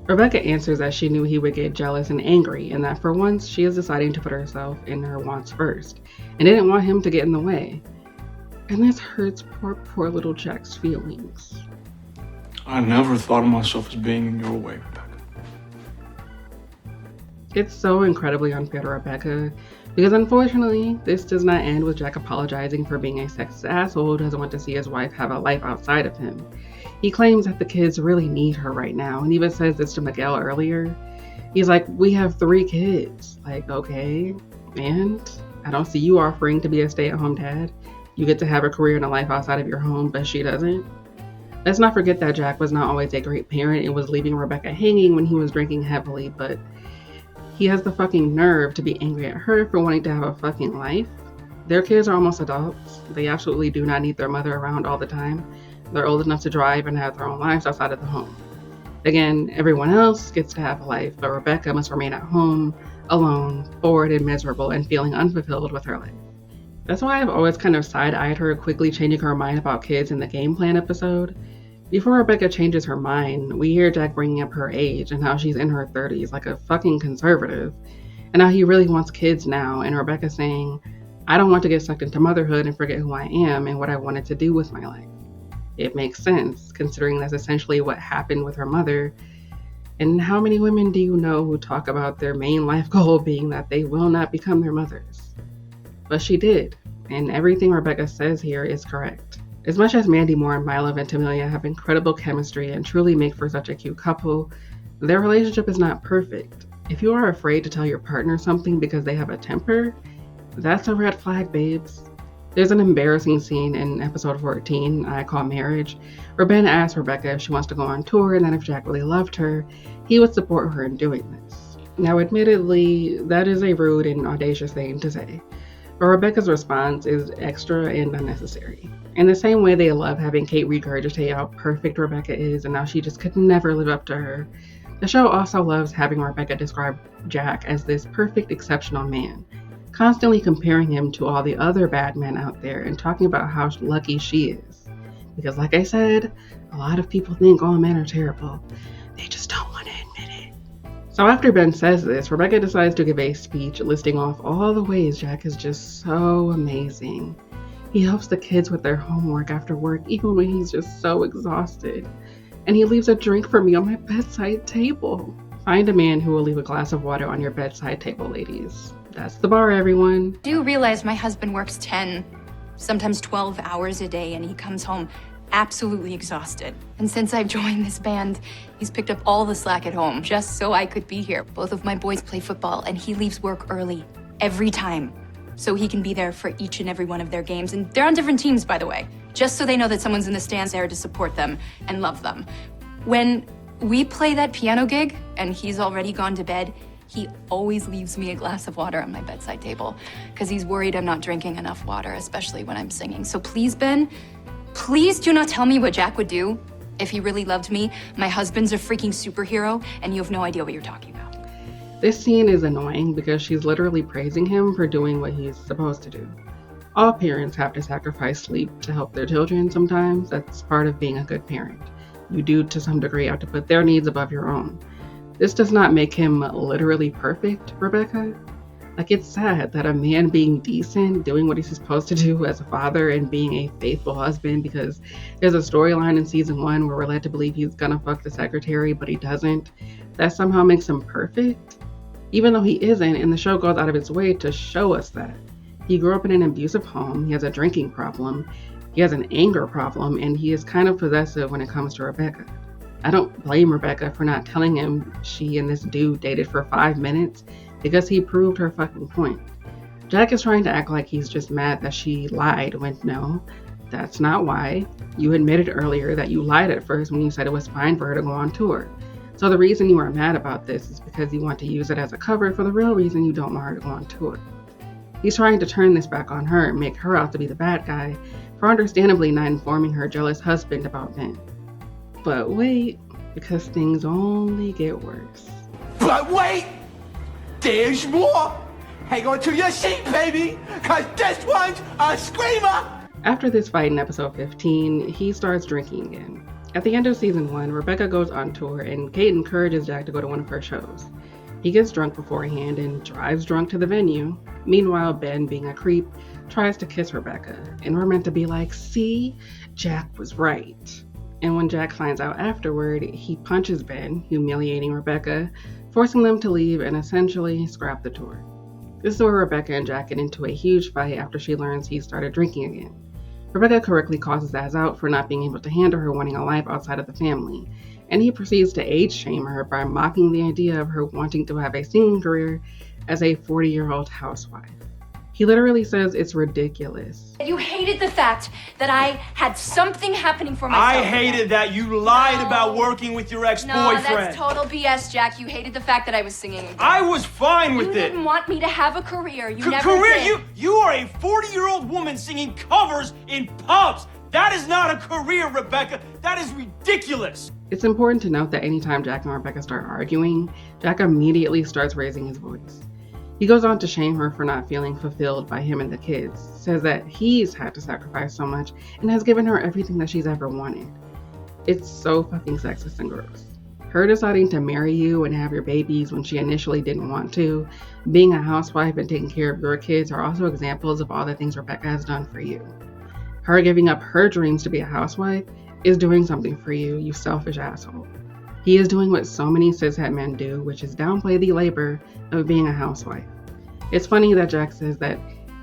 Rebecca answers that she knew he would get jealous and angry, and that for once she is deciding to put herself and her wants first, and didn't want him to get in the way. And this hurts poor little Jack's feelings. I never thought of myself as being in your way, Rebecca. It's so incredibly unfair to Rebecca, because unfortunately, this does not end with Jack apologizing for being a sexist asshole who doesn't want to see his wife have a life outside of him. He claims that the kids really need her right now, and even says this to Miguel earlier. He's like, "We have 3 kids. Like, okay, and I don't see you offering to be a stay-at-home dad. You get to have a career and a life outside of your home, but she doesn't." Let's not forget that Jack was not always a great parent and was leaving Rebecca hanging when he was drinking heavily, but he has the fucking nerve to be angry at her for wanting to have a fucking life. Their kids are almost adults. They absolutely do not need their mother around all the time. They're old enough to drive and have their own lives outside of the home. Again, everyone else gets to have a life, but Rebecca must remain at home, alone, bored and miserable, and feeling unfulfilled with her life. That's why I've always kind of side-eyed her quickly changing her mind about kids in the game plan episode. Before Rebecca changes her mind, we hear Jack bringing up her age and how she's in her 30s like a fucking conservative, and how he really wants kids now, and Rebecca saying, "I don't want to get sucked into motherhood and forget who I am and what I wanted to do with my life." It makes sense, considering that's essentially what happened with her mother. And how many women do you know who talk about their main life goal being that they will not become their mothers? But she did, and everything Rebecca says here is correct. As much as Mandy Moore and Milo Ventimiglia have incredible chemistry and truly make for such a cute couple, their relationship is not perfect. If you are afraid to tell your partner something because they have a temper, that's a red flag, babes. There's an embarrassing scene in episode 14, I Call Marriage, where Ben asks Rebecca if she wants to go on tour and that if Jack really loved her, he would support her in doing this. Now, admittedly, that is a rude and audacious thing to say, but Rebecca's response is extra and unnecessary. In the same way they love having Kate regurgitate how perfect Rebecca is and how she just could never live up to her, the show also loves having Rebecca describe Jack as this perfect, exceptional man, constantly comparing him to all the other bad men out there and talking about how lucky she is. Because like I said, a lot of people think all men are terrible. They just don't want to admit it. So after Ben says this, Rebecca decides to give a speech listing off all the ways Jack is just so amazing. He helps the kids with their homework after work even when he's just so exhausted. And he leaves a drink for me on my bedside table. Find a man who will leave a glass of water on your bedside table, ladies. That's the bar, everyone. Do realize my husband works 10, sometimes 12 hours a day, and he comes home absolutely exhausted. And since I've joined this band, he's picked up all the slack at home just so I could be here. Both of my boys play football, and he leaves work early every time so he can be there for each and every one of their games. And they're on different teams, by the way, just so they know that someone's in the stands there to support them and love them. When we play that piano gig and he's already gone to bed, he always leaves me a glass of water on my bedside table because he's worried I'm not drinking enough water, especially when I'm singing. So please, Ben, please do not tell me what Jack would do if he really loved me. My husband's a freaking superhero, and you have no idea what you're talking about. This scene is annoying because she's literally praising him for doing what he's supposed to do. All parents have to sacrifice sleep to help their children sometimes. That's part of being a good parent. You do, to some degree, have to put their needs above your own. This does not make him literally perfect, Rebecca. Like, it's sad that a man being decent, doing what he's supposed to do as a father, and being a faithful husband, because there's a storyline in season 1 where we're led to believe he's gonna fuck the secretary, but he doesn't, that somehow makes him perfect, even though he isn't, and the show goes out of its way to show us that. He grew up in an abusive home, he has a drinking problem, he has an anger problem, and he is kind of possessive when it comes to Rebecca. I don't blame Rebecca for not telling him she and this dude dated for 5 minutes because he proved her fucking point. Jack is trying to act like he's just mad that she lied when no, that's not why. You admitted earlier that you lied at first when you said it was fine for her to go on tour. So the reason you are mad about this is because you want to use it as a cover for the real reason you don't want her to go on tour. He's trying to turn this back on her and make her out to be the bad guy for understandably not informing her jealous husband about Ben. But wait, because things only get worse. But wait! There's more! Hang on to your seat, baby! Cause this one's a screamer! After this fight in episode 15, he starts drinking again. At the end of season 1, Rebecca goes on tour and Kate encourages Jack to go to one of her shows. He gets drunk beforehand and drives drunk to the venue. Meanwhile, Ben, being a creep, tries to kiss Rebecca, and we're meant to be like, see, Jack was right. And when Jack finds out afterward, he punches Ben, humiliating Rebecca, forcing them to leave and essentially scrap the tour. This is where Rebecca and Jack get into a huge fight after she learns he started drinking again. Rebecca correctly calls his ass out for not being able to handle her wanting a life outside of the family, and he proceeds to age shame her by mocking the idea of her wanting to have a singing career as a 40-year-old housewife. He literally says it's ridiculous. You hated the fact that I had something happening for myself. I hated that you lied about working with your ex-boyfriend. No, that's total BS, Jack. You hated the fact that I was singing again. I was fine with it. You didn't want me to have a career. You never career? did. You are a 40-year-old woman singing covers in pubs. That is not a career, Rebecca. That is ridiculous. It's important to note that anytime Jack and Rebecca start arguing, Jack immediately starts raising his voice. He goes on to shame her for not feeling fulfilled by him and the kids, says that he's had to sacrifice so much and has given her everything that she's ever wanted. It's so fucking sexist and gross. Her deciding to marry you and have your babies when she initially didn't want to, being a housewife and taking care of your kids are also examples of all the things Rebecca has done for you. Her giving up her dreams to be a housewife is doing something for you, you selfish asshole. He is doing what so many cishet men do, which is downplay the labor of being a housewife. It's funny that Jack says that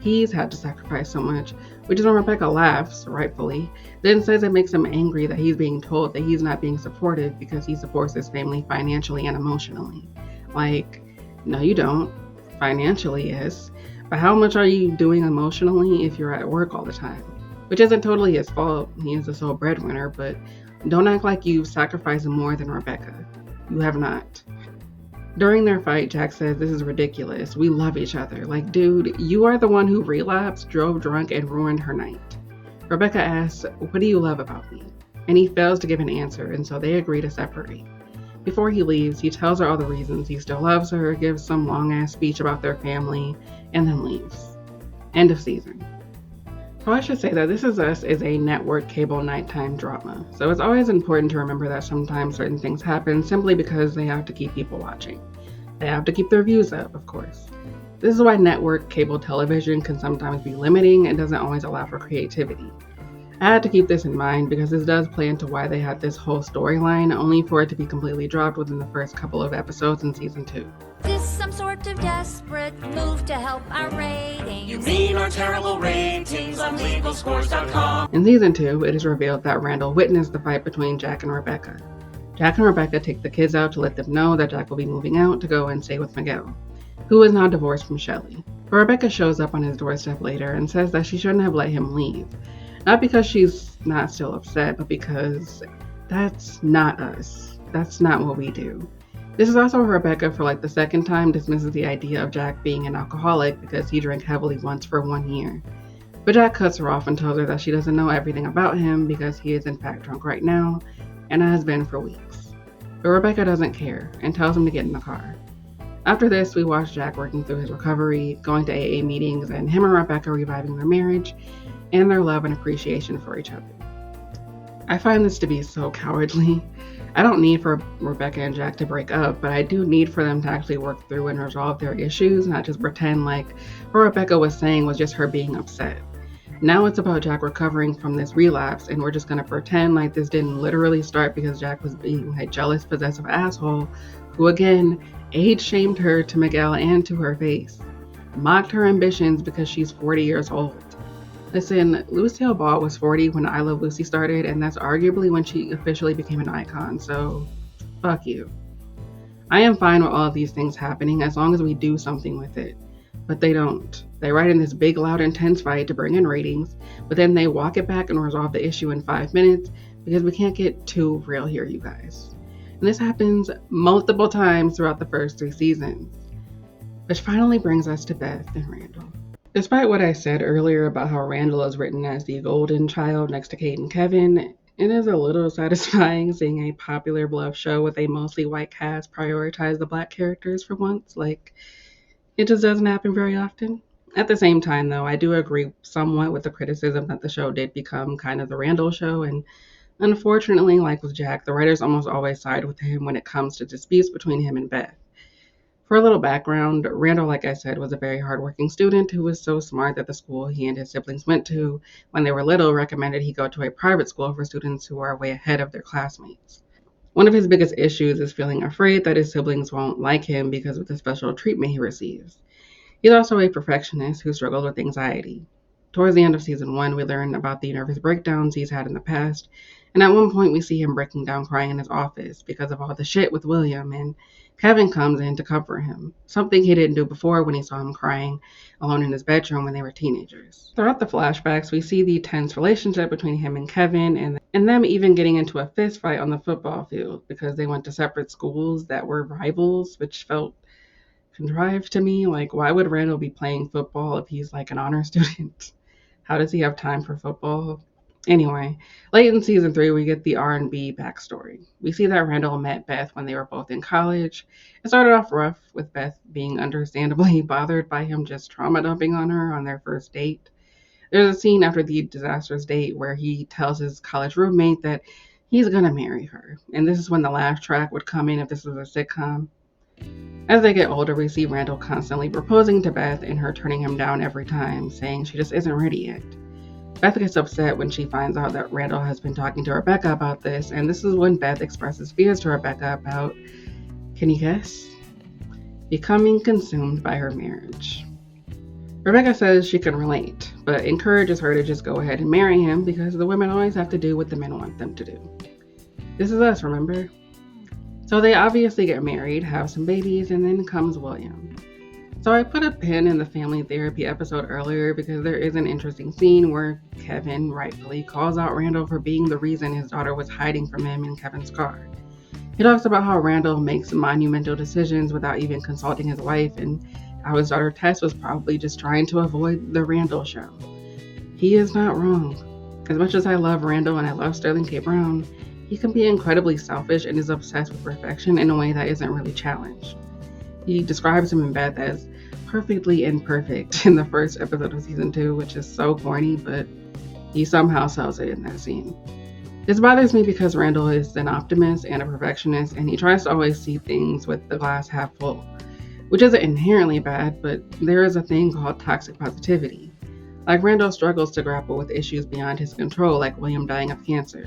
he's had to sacrifice so much, which is when Rebecca laughs, rightfully, then says it makes him angry that he's being told that he's not being supportive because he supports his family financially and emotionally. Like, no you don't. Financially, yes. But how much are you doing emotionally if you're at work all the time? Which isn't totally his fault. He is the sole breadwinner, but don't act like you've sacrificed more than Rebecca. You have not. During their fight, Jack says, "This is ridiculous. We love each other." Like, dude, you are the one who relapsed, drove drunk, and ruined her night. Rebecca asks, "What do you love about me?" And he fails to give an answer, and so they agree to separate. Before he leaves, he tells her all the reasons he still loves her, gives some long-ass speech about their family, and then leaves. End of season. So I should say that This Is Us is a network cable nighttime drama. So it's always important to remember that sometimes certain things happen simply because they have to keep people watching. They have to keep their views up, of course. This is why network cable television can sometimes be limiting and doesn't always allow for creativity. I had to keep this in mind because this does play into why they had this whole storyline, only for it to be completely dropped within the first couple of episodes in season 2. This some sort of desperate move to help our ratings. You mean our terrible ratings on LegalScores.com? In season 2, it is revealed that Randall witnessed the fight between Jack and Rebecca. Jack and Rebecca take the kids out to let them know that Jack will be moving out to go and stay with Miguel, who is now divorced from Shelley. But Rebecca shows up on his doorstep later and says that she shouldn't have let him leave. Not because she's not still upset, but because that's not us. That's not what we do. This is also Rebecca, for like the second time, dismisses the idea of Jack being an alcoholic because he drank heavily once for 1 year. But Jack cuts her off and tells her that she doesn't know everything about him because he is in fact drunk right now and has been for weeks. But Rebecca doesn't care and tells him to get in the car. After this, we watch Jack working through his recovery, going to AA meetings, and him and Rebecca reviving their marriage and their love and appreciation for each other. I find this to be so cowardly. I don't need for Rebecca and Jack to break up, but I do need for them to actually work through and resolve their issues, not just pretend like what Rebecca was saying was just her being upset. Now it's about Jack recovering from this relapse, and we're just gonna pretend like this didn't literally start because Jack was being a jealous, possessive asshole who, again, age-shamed her to Miguel and to her face, mocked her ambitions because she's 40 years old. Listen, Lucille Ball was 40 when I Love Lucy started, and that's arguably when she officially became an icon, so fuck you. I am fine with all of these things happening as long as we do something with it, but they don't. They write in this big, loud, intense fight to bring in ratings, but then they walk it back and resolve the issue in 5 minutes because we can't get too real here, you guys. And this happens multiple times throughout the first 3 seasons. Which finally brings us to Beth and Randall. Despite what I said earlier about how Randall is written as the golden child next to Kate and Kevin, it is a little satisfying seeing a popular beloved show with a mostly white cast prioritize the black characters for once. Like, it just doesn't happen very often. At the same time, though, I do agree somewhat with the criticism that the show did become kind of the Randall show, and unfortunately, like with Jack, the writers almost always side with him when it comes to disputes between him and Beth. For a little background, Randall, like I said, was a very hardworking student who was so smart that the school he and his siblings went to when they were little recommended he go to a private school for students who are way ahead of their classmates. One of his biggest issues is feeling afraid that his siblings won't like him because of the special treatment he receives. He's also a perfectionist who struggles with anxiety. Towards the end of season 1, we learn about the nervous breakdowns he's had in the past, and at one point we see him breaking down crying in his office because of all the shit with William, and Kevin comes in to comfort him, something he didn't do before when he saw him crying alone in his bedroom when they were teenagers. Throughout the flashbacks, we see the tense relationship between him and Kevin, and them even getting into a fist fight on the football field because they went to separate schools that were rivals, which felt contrived to me. Like, why would Randall be playing football if he's like an honor student? How does he have time for football? Anyway, late in season 3, we get the R&B backstory. We see that Randall met Beth when they were both in college. It started off rough, with Beth being understandably bothered by him just trauma dumping on her on their first date. There's a scene after the disastrous date where he tells his college roommate that he's gonna marry her, and this is when the laugh track would come in if this was a sitcom. As they get older, we see Randall constantly proposing to Beth and her turning him down every time, saying she just isn't ready yet. Beth gets upset when she finds out that Randall has been talking to Rebecca about this, and this is when Beth expresses fears to Rebecca about, can you guess? Becoming consumed by her marriage. Rebecca says she can relate, but encourages her to just go ahead and marry him because the women always have to do what the men want them to do. This is us, remember? So they obviously get married, have some babies, and then comes William. So I put a pin in the family therapy episode earlier because there is an interesting scene where Kevin rightfully calls out Randall for being the reason his daughter was hiding from him in Kevin's car. He talks about how Randall makes monumental decisions without even consulting his wife, and how his daughter Tess was probably just trying to avoid the Randall show. He is not wrong. As much as I love Randall and I love Sterling K. Brown, he can be incredibly selfish and is obsessed with perfection in a way that isn't really challenged. He describes him and Beth as perfectly imperfect in the first episode of season 2, which is so corny, but he somehow sells it in that scene. This bothers me because Randall is an optimist and a perfectionist, and he tries to always see things with the glass half full, which isn't inherently bad, but there is a thing called toxic positivity. Like Randall struggles to grapple with issues beyond his control, like William dying of cancer.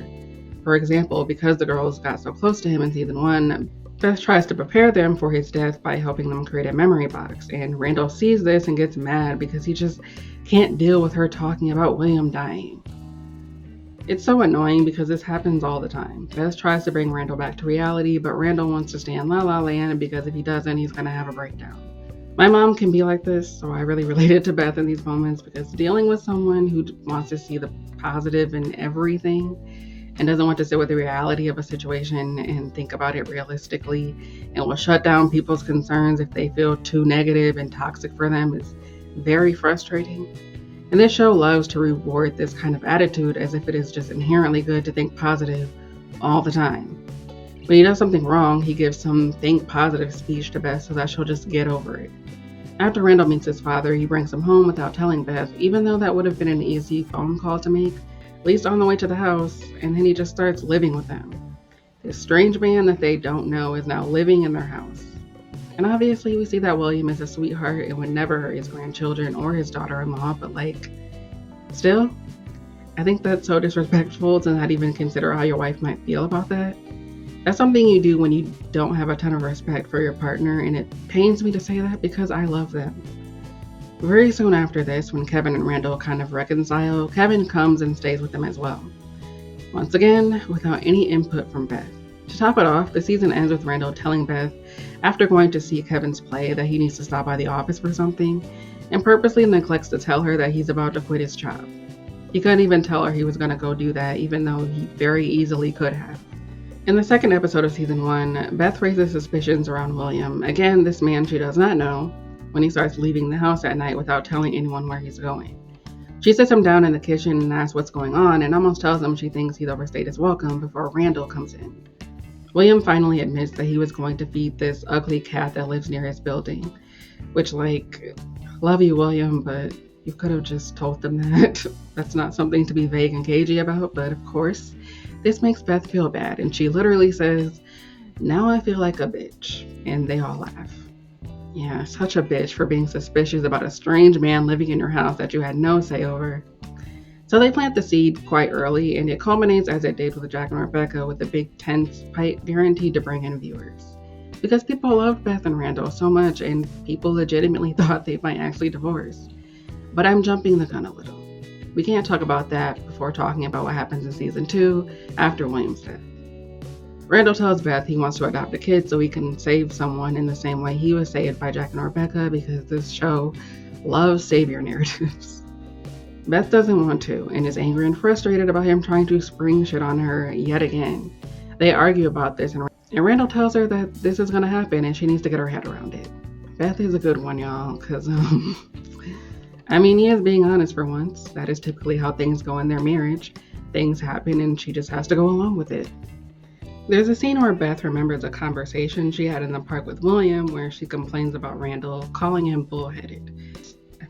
For example, because the girls got so close to him in season 1, Beth tries to prepare them for his death by helping them create a memory box, and Randall sees this and gets mad because he just can't deal with her talking about William dying. It's so annoying because this happens all the time. Beth tries to bring Randall back to reality, but Randall wants to stay in La La Land because if he doesn't, he's gonna have a breakdown. My mom can be like this, so I really related to Beth in these moments because dealing with someone who wants to see the positive in everything and doesn't want to sit with the reality of a situation and think about it realistically and will shut down people's concerns if they feel too negative and toxic for them is very frustrating. And this show loves to reward this kind of attitude as if it is just inherently good to think positive all the time. When he does something wrong, he gives some think positive speech to Beth so that she'll just get over it. After Randall meets his father, he brings him home without telling Beth, even though that would have been an easy phone call to make, at least on the way to the house, and then he just starts living with them. This strange man that they don't know is now living in their house. And obviously we see that William is a sweetheart and would never hurt his grandchildren or his daughter-in-law, but still, I think that's so disrespectful to not even consider how your wife might feel about that. That's something you do when you don't have a ton of respect for your partner, and it pains me to say that because I love them. Very soon after this, when Kevin and Randall kind of reconcile, Kevin comes and stays with them as well. Once again, without any input from Beth. To top it off, the season ends with Randall telling Beth, after going to see Kevin's play, that he needs to stop by the office for something, and purposely neglects to tell her that he's about to quit his job. He couldn't even tell her he was going to go do that, even though he very easily could have. In the second episode of season 1, Beth raises suspicions around William, again this man she does not know, when he starts leaving the house at night without telling anyone where he's going. She sits him down in the kitchen and asks what's going on, and almost tells him she thinks he's overstayed his welcome before Randall comes in. William finally admits that he was going to feed this ugly cat that lives near his building, which, love you, William, but you could have just told them that. That's not something to be vague and cagey about, but of course, this makes Beth feel bad, and she literally says, "Now I feel like a bitch," and they all laugh. Yeah, such a bitch for being suspicious about a strange man living in your house that you had no say over. So they plant the seed quite early, and it culminates as it did with Jack and Rebecca with a big tense fight guaranteed to bring in viewers. Because people loved Beth and Randall so much, and people legitimately thought they might actually divorce. But I'm jumping the gun a little. We can't talk about that before talking about what happens in season 2 after William's death. Randall tells Beth he wants to adopt a kid so he can save someone in the same way he was saved by Jack and Rebecca because this show loves savior narratives. Beth doesn't want to and is angry and frustrated about him trying to spring shit on her yet again. They argue about this and Randall tells her that this is going to happen and she needs to get her head around it. Beth is a good one, y'all, because he is being honest for once. That is typically how things go in their marriage. Things happen and she just has to go along with it. There's a scene where Beth remembers a conversation she had in the park with William where she complains about Randall calling him bullheaded.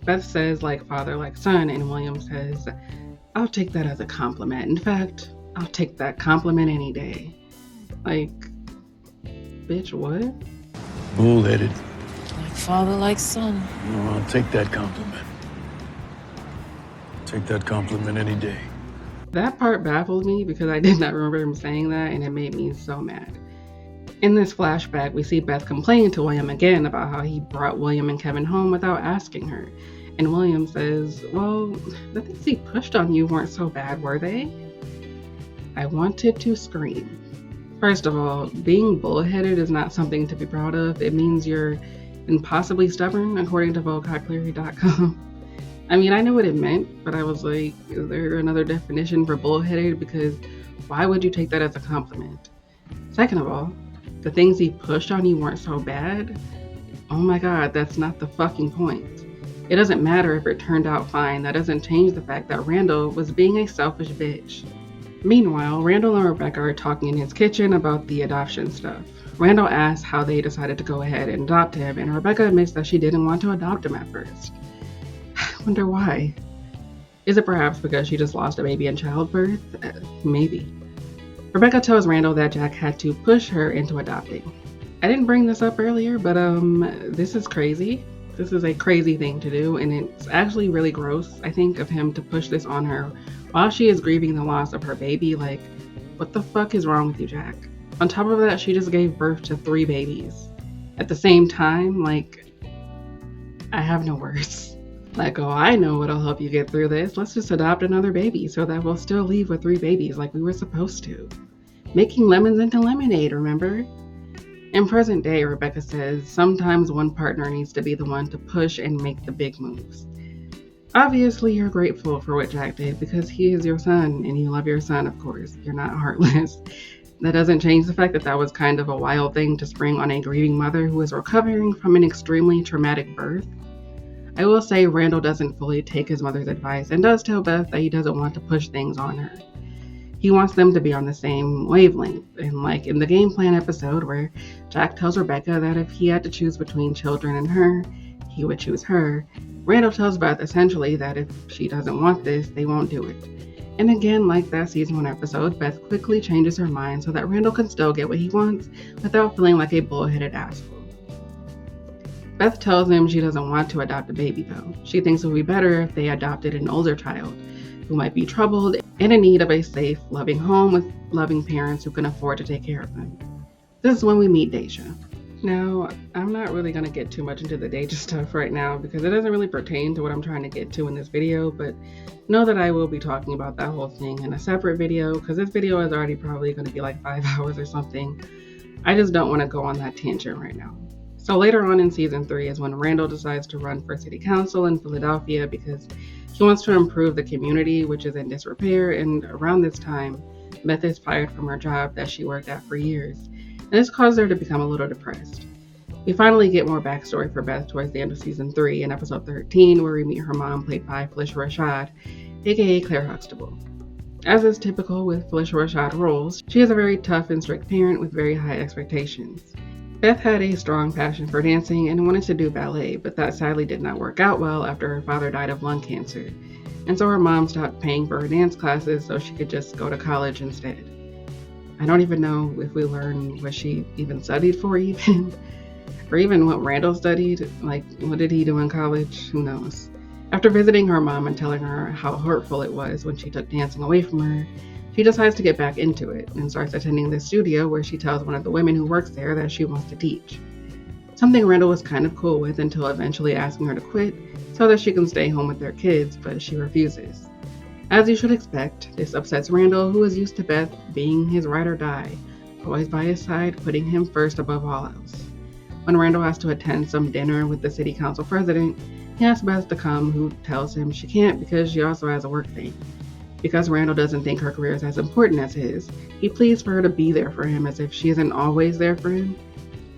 Beth says, like father, like son, and William says, "I'll take that as a compliment. In fact, I'll take that compliment any day." Bitch, what? Bullheaded. Like father, like son. No, I'll take that compliment. Take that compliment any day. That part baffled me because I did not remember him saying that, and it made me so mad. In this flashback, we see Beth complaining to William again about how he brought William and Kevin home without asking her. And William says, well, the things he pushed on you weren't so bad, were they? I wanted to scream. First of all, being bullheaded is not something to be proud of. It means you're impossibly stubborn, according to vocabulary.com. I mean, I know what it meant, but I was like, is there another definition for bullheaded? Because why would you take that as a compliment? Second of all, the things he pushed on you weren't so bad. Oh my God, that's not the fucking point. It doesn't matter if it turned out fine. That doesn't change the fact that Randall was being a selfish bitch. Meanwhile, Randall and Rebecca are talking in his kitchen about the adoption stuff. Randall asks how they decided to go ahead and adopt him, and Rebecca admits that she didn't want to adopt him at first. I wonder why. Is it perhaps because she just lost a baby in childbirth? Maybe. Rebecca tells Randall that Jack had to push her into adopting. I didn't bring this up earlier, but this is crazy. This is a crazy thing to do, and it's actually really gross, I think, of him to push this on her while she is grieving the loss of her baby. Like, what the fuck is wrong with you, Jack? On top of that, she just gave birth to 3 babies. At the same time, like, I have no words. Like, oh, I know what'll help you get through this. Let's just adopt another baby so that we'll still leave with 3 babies like we were supposed to. Making lemons into lemonade, remember? In present day, Rebecca says, sometimes one partner needs to be the one to push and make the big moves. Obviously, you're grateful for what Jack did because he is your son and you love your son, of course. You're not heartless. That doesn't change the fact that that was kind of a wild thing to spring on a grieving mother who is recovering from an extremely traumatic birth. I will say Randall doesn't fully take his mother's advice and does tell Beth that he doesn't want to push things on her. He wants them to be on the same wavelength, and like in the game plan episode where Jack tells Rebecca that if he had to choose between children and her, he would choose her, Randall tells Beth essentially that if she doesn't want this, they won't do it. And again, like that season 1 episode, Beth quickly changes her mind so that Randall can still get what he wants without feeling like a bullheaded asshole. Beth tells him she doesn't want to adopt a baby though. She thinks it would be better if they adopted an older child who might be troubled and in need of a safe, loving home with loving parents who can afford to take care of them. This is when we meet Deja. Now, I'm not really going to get too much into the Deja stuff right now because it doesn't really pertain to what I'm trying to get to in this video, but know that I will be talking about that whole thing in a separate video because this video is already probably going to be like 5 hours or something. I just don't want to go on that tangent right now. So later on in season 3 is when Randall decides to run for city council in Philadelphia because he wants to improve the community, which is in disrepair, and around this time, Beth is fired from her job that she worked at for years, and this caused her to become a little depressed. We finally get more backstory for Beth towards the end of season 3 in episode 13, where we meet her mom, played by Felicia Rashad, aka Claire Huxtable. As is typical with Felicia Rashad roles, she is a very tough and strict parent with very high expectations. Beth had a strong passion for dancing and wanted to do ballet, but that sadly did not work out well after her father died of lung cancer, and so her mom stopped paying for her dance classes so she could just go to college instead. I don't even know if we learn what she even studied for even, or even what Randall studied. Like, what did he do in college? Who knows? After visiting her mom and telling her how hurtful it was when she took dancing away from her, she decides to get back into it and starts attending the studio where she tells one of the women who works there that she wants to teach. Something Randall was kind of cool with until eventually asking her to quit so that she can stay home with their kids, but she refuses. As you should expect, this upsets Randall, who is used to Beth being his ride or die, always by his side, putting him first above all else. When Randall has to attend some dinner with the city council president, he asks Beth to come, who tells him she can't because she also has a work thing. Because Randall doesn't think her career is as important as his, he pleads for her to be there for him as if she isn't always there for him.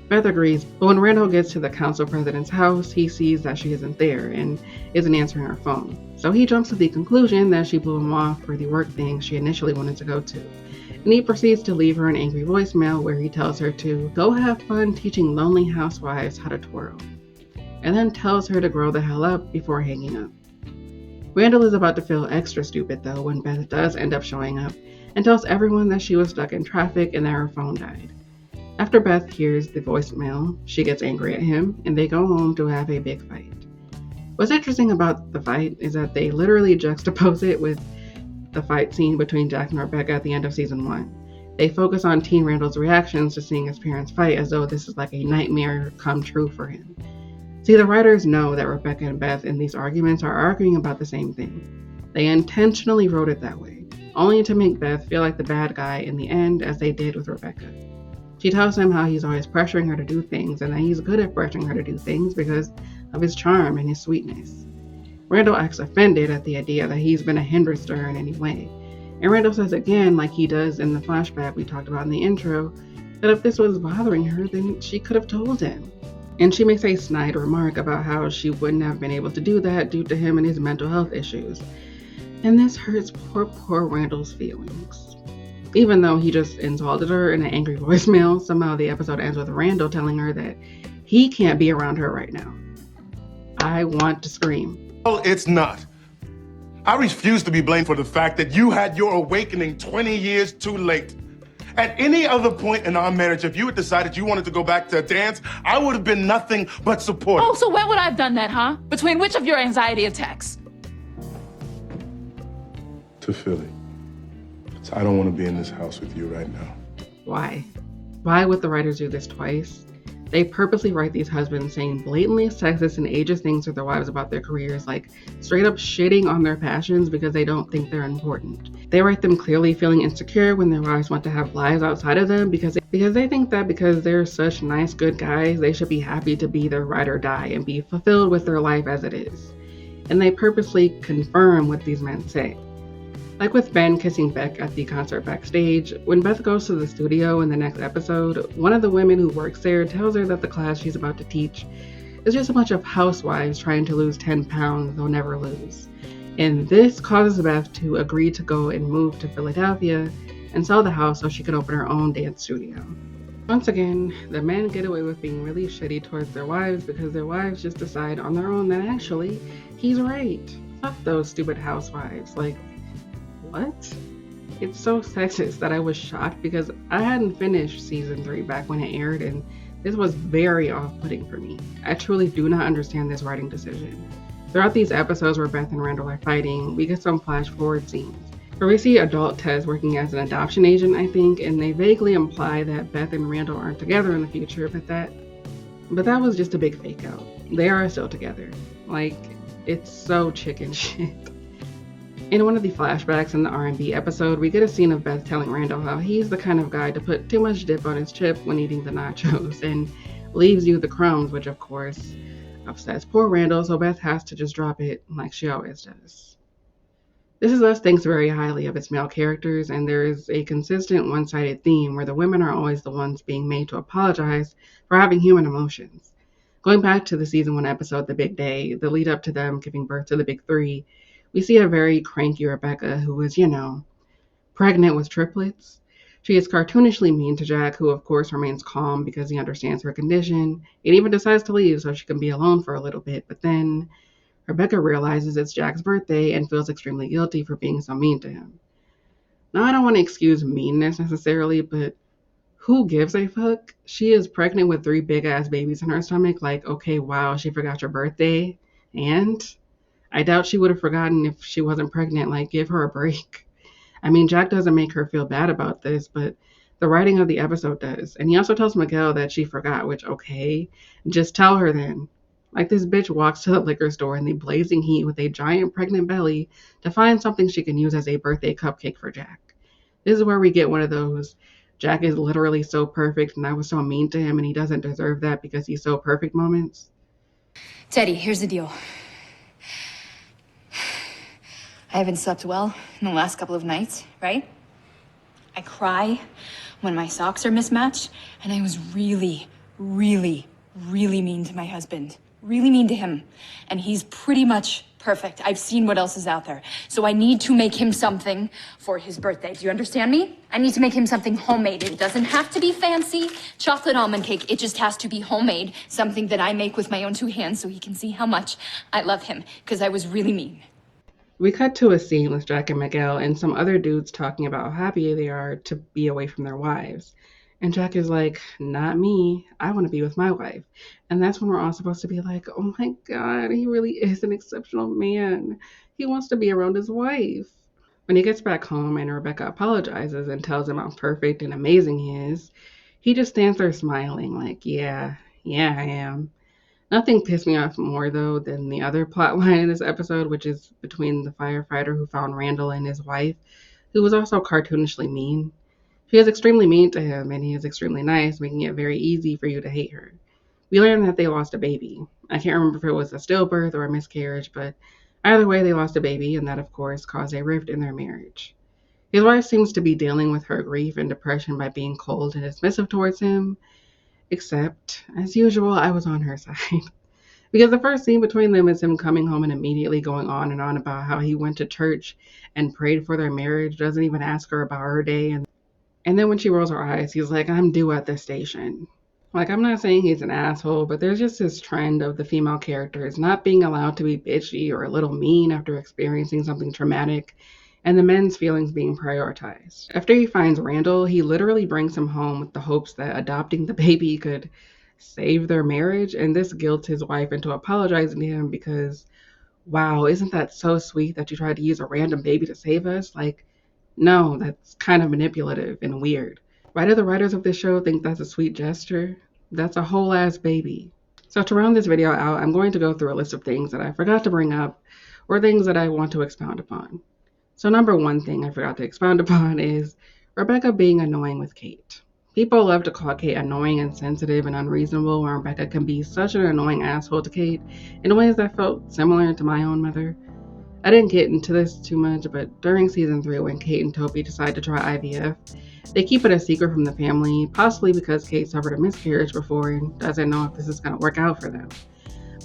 Beth agrees, but when Randall gets to the council president's house, he sees that she isn't there and isn't answering her phone. So he jumps to the conclusion that she blew him off for the work thing she initially wanted to go to. And he proceeds to leave her an angry voicemail where he tells her to go have fun teaching lonely housewives how to twirl, and then tells her to grow the hell up before hanging up. Randall is about to feel extra stupid though when Beth does end up showing up and tells everyone that she was stuck in traffic and that her phone died. After Beth hears the voicemail, she gets angry at him and they go home to have a big fight. What's interesting about the fight is that they literally juxtapose it with the fight scene between Jack and Rebecca at the end of season 1. They focus on teen Randall's reactions to seeing his parents fight as though this is like a nightmare come true for him. See, the writers know that Rebecca and Beth in these arguments are arguing about the same thing. They intentionally wrote it that way, only to make Beth feel like the bad guy in the end, as they did with Rebecca. She tells him how he's always pressuring her to do things and that he's good at pressuring her to do things because of his charm and his sweetness. Randall acts offended at the idea that he's been a hindrance to her in any way. And Randall says again, like he does in the flashback we talked about in the intro, that if this was bothering her, then she could have told him. And she makes a snide remark about how she wouldn't have been able to do that due to him and his mental health issues. And this hurts poor Randall's feelings. Even though he just insulted her in an angry voicemail, somehow the episode ends with Randall telling her that he can't be around her right now. I want to scream. Well, it's not. I refuse to be blamed for the fact that you had your awakening 20 years too late. At any other point in our marriage, if you had decided you wanted to go back to a dance, I would have been nothing but supportive. Oh, so when would I have done that, huh? Between which of your anxiety attacks? To Philly. I don't want to be in this house with you right now. Why? Why would the writers do this twice? They purposely write these husbands saying blatantly sexist and ageist things to their wives about their careers, like straight up shitting on their passions because they don't think they're important. They write them clearly feeling insecure when their wives want to have lives outside of them because they think that because they're such nice, good guys, they should be happy to be their ride or die and be fulfilled with their life as it is. And they purposely confirm what these men say. Like with Ben kissing Beck at the concert backstage, when Beth goes to the studio in the next episode, one of the women who works there tells her that the class she's about to teach is just a bunch of housewives trying to lose 10 pounds they'll never lose. And this causes Beth to agree to go and move to Philadelphia and sell the house so she can open her own dance studio. Once again, the men get away with being really shitty towards their wives because their wives just decide on their own that actually, he's right. Fuck those stupid housewives. Like, what? It's so sexist that I was shocked because I hadn't finished season 3 back when it aired, and this was very off-putting for me. I truly do not understand this writing decision. Throughout these episodes where Beth and Randall are fighting, we get some flash-forward scenes where we see adult Tez working as an adoption agent, I think, and they vaguely imply that Beth and Randall aren't together in the future, but that was just a big fake out. They are still together. Like, it's so chicken shit. In one of the flashbacks in the R&B episode, we get a scene of Beth telling Randall how he's the kind of guy to put too much dip on his chip when eating the nachos and leaves you the crumbs, which of course upsets poor Randall, so Beth has to just drop it like she always does. This Is Us thinks very highly of its male characters, and there is a consistent one-sided theme where the women are always the ones being made to apologize for having human emotions. Going back to the season 1 episode, The Big Day, the lead up to them giving birth to the Big Three, we see a very cranky Rebecca who is, pregnant with triplets. She is cartoonishly mean to Jack, who of course remains calm because he understands her condition and even decides to leave so she can be alone for a little bit. But then Rebecca realizes it's Jack's birthday and feels extremely guilty for being so mean to him. Now, I don't want to excuse meanness necessarily, but who gives a fuck? She is pregnant with 3 big-ass babies in her stomach. Like, okay, wow, she forgot your birthday. And I doubt she would have forgotten if she wasn't pregnant. Like, give her a break. I mean, Jack doesn't make her feel bad about this, but the writing of the episode does. And he also tells Miguel that she forgot, which, okay, just tell her then. Like, this bitch walks to the liquor store in the blazing heat with a giant pregnant belly to find something she can use as a birthday cupcake for Jack. This is where we get one of those, Jack is literally so perfect and I was so mean to him and he doesn't deserve that because he's so perfect moments. Teddy, here's the deal. I haven't slept well in the last couple of nights, right? I cry when my socks are mismatched, and I was really, really, really mean to my husband. Really mean to him. And he's pretty much perfect. I've seen what else is out there. So I need to make him something for his birthday. Do you understand me? I need to make him something homemade. It doesn't have to be fancy chocolate almond cake. It just has to be homemade. Something that I make with my own 2 hands so he can see how much I love him. Because I was really mean. We cut to a scene with Jack and Miguel and some other dudes talking about how happy they are to be away from their wives. And Jack is like, not me. I want to be with my wife. And that's when we're all supposed to be like, oh my God, he really is an exceptional man. He wants to be around his wife. When he gets back home and Rebecca apologizes and tells him how perfect and amazing he is, he just stands there smiling like, yeah, I am. Nothing pissed me off more, though, than the other plot line in this episode, which is between the firefighter who found Randall and his wife, who was also cartoonishly mean. She is extremely mean to him, and he is extremely nice, making it very easy for you to hate her. We learn that they lost a baby. I can't remember if it was a stillbirth or a miscarriage, but either way, they lost a baby, and that, of course, caused a rift in their marriage. His wife seems to be dealing with her grief and depression by being cold and dismissive towards him, except, as usual, I was on her side. Because the first scene between them is him coming home and immediately going on and on about how he went to church and prayed for their marriage, doesn't even ask her about her day, and then when she rolls her eyes, he's like, I'm due at the station. Like, I'm not saying he's an asshole, but there's just this trend of the female characters not being allowed to be bitchy or a little mean after experiencing something traumatic, and the men's feelings being prioritized. After he finds Randall, he literally brings him home with the hopes that adopting the baby could save their marriage, and this guilts his wife into apologizing to him because, wow, isn't that so sweet that you tried to use a random baby to save us? Like, no, that's kind of manipulative and weird. Why do the writers of this show think that's a sweet gesture? That's a whole ass baby. So to round this video out, I'm going to go through a list of things that I forgot to bring up or things that I want to expound upon. So number one thing I forgot to expound upon is Rebecca being annoying with Kate. People love to call Kate annoying and sensitive and unreasonable, when Rebecca can be such an annoying asshole to Kate in ways that felt similar to my own mother. I didn't get into this too much, but during season 3, when Kate and Toby decide to try IVF, they keep it a secret from the family, possibly because Kate suffered a miscarriage before and doesn't know if this is going to work out for them.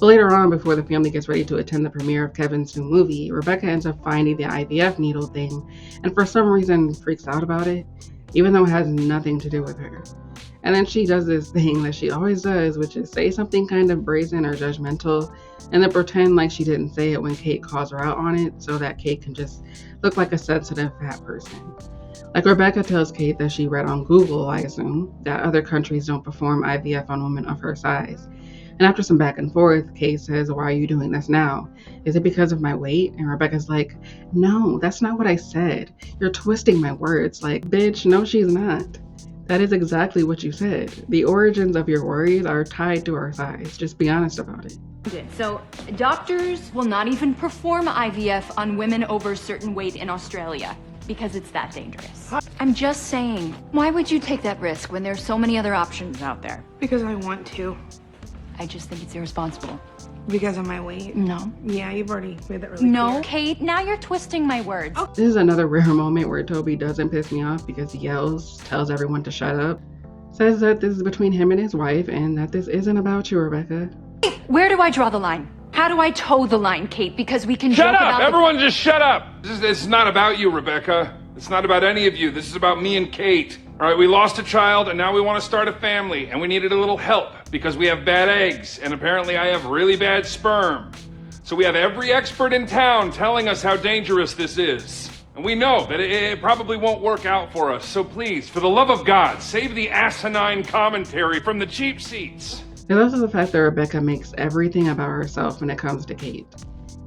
But later on, before the family gets ready to attend the premiere of Kevin's new movie, Rebecca ends up finding the IVF needle thing and for some reason freaks out about it, even though it has nothing to do with her. And then she does this thing that she always does, which is say something kind of brazen or judgmental, and then pretend like she didn't say it when Kate calls her out on it, so that Kate can just look like a sensitive fat person. Like Rebecca tells Kate that she read on Google, I assume, that other countries don't perform IVF on women of her size. And after some back and forth, Kate says, why are you doing this now? Is it because of my weight? And Rebecca's like, no, that's not what I said. You're twisting my words. Like, bitch, no, she's not. That is exactly what you said. The origins of your worries are tied to our size. Just be honest about it. So, doctors will not even perform IVF on women over a certain weight in Australia because it's that dangerous. I'm just saying, why would you take that risk when there's so many other options out there? Because I want to. I just think it's irresponsible. Because of my weight? No. Yeah, you've already made that really No, clear. Kate, now you're twisting my words. This is another rare moment where Toby doesn't piss me off because he yells, tells everyone to shut up, says that this is between him and his wife and that this isn't about you, Rebecca. Where do I draw the line? How do I toe the line, Kate? Because we can Shut joke up! about Everyone just shut up! This is not about you, Rebecca. It's not about any of you. This is about me and Kate. All right, we lost a child and now we want to start a family and we needed a little help because we have bad eggs and apparently I have really bad sperm. So we have every expert in town telling us how dangerous this is. And we know that it probably won't work out for us. So please, for the love of God, save the asinine commentary from the cheap seats. There's also the fact that Rebecca makes everything about herself when it comes to Kate.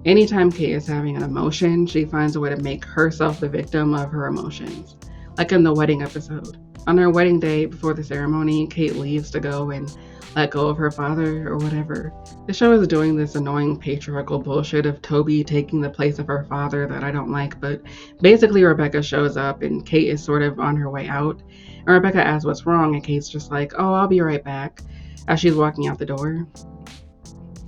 Anytime Kate is having an emotion, she finds a way to make herself the victim of her emotions. Like in the wedding episode. On their wedding day before the ceremony, Kate leaves to go and let go of her father or whatever. The show is doing this annoying patriarchal bullshit of Toby taking the place of her father that I don't like, but basically Rebecca shows up and Kate is sort of on her way out. And Rebecca asks what's wrong and Kate's just like, oh, I'll be right back, as she's walking out the door.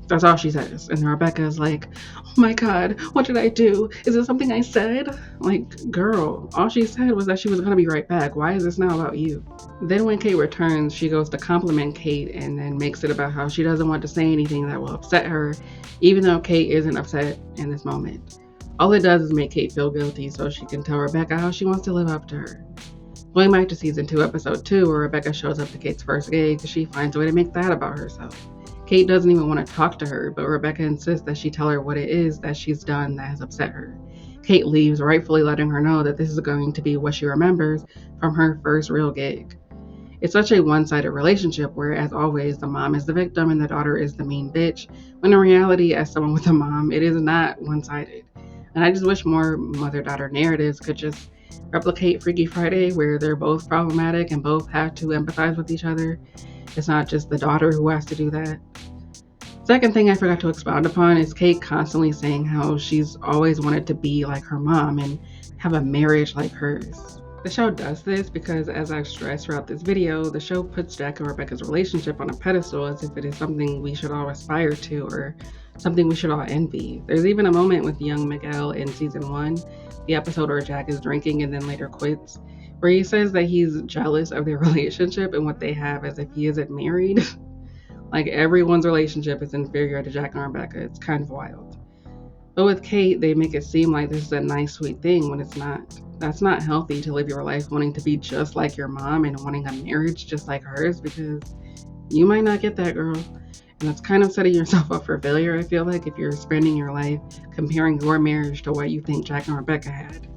That's all she says. And Rebecca's like, oh my God, what did I do? Is it something I said? Like, girl, all she said was that she was gonna be right back. Why is this now about you? Then when Kate returns, she goes to compliment Kate and then makes it about how she doesn't want to say anything that will upset her, even though Kate isn't upset in this moment. All it does is make Kate feel guilty so she can tell Rebecca how she wants to live up to her. Going back to season 2, episode 2, where Rebecca shows up to Kate's first gig, she finds a way to make that about herself. Kate doesn't even want to talk to her, but Rebecca insists that she tell her what it is that she's done that has upset her. Kate leaves, rightfully letting her know that this is going to be what she remembers from her first real gig. It's such a one-sided relationship where, as always, the mom is the victim and the daughter is the mean bitch, when in reality, as someone with a mom, it is not one-sided. And I just wish more mother-daughter narratives could just replicate Freaky Friday, where they're both problematic and both have to empathize with each other. It's not just the daughter who has to do that. Second thing I forgot to expound upon is Kate constantly saying how she's always wanted to be like her mom and have a marriage like hers. The show does this because, as I've stressed throughout this video, the show puts Jack and Rebecca's relationship on a pedestal as if it is something we should all aspire to or something we should all envy. There's even a moment with young Miguel in season 1, the episode where Jack is drinking and then later quits, where he says that he's jealous of their relationship and what they have as if he isn't married. Like everyone's relationship is inferior to Jack and Rebecca. It's kind of wild. But with Kate, they make it seem like this is a nice, sweet thing when it's not. That's not healthy to live your life wanting to be just like your mom and wanting a marriage just like hers, because you might not get that, girl. And that's kind of setting yourself up for failure, I feel like, if you're spending your life comparing your marriage to what you think Jack and Rebecca had.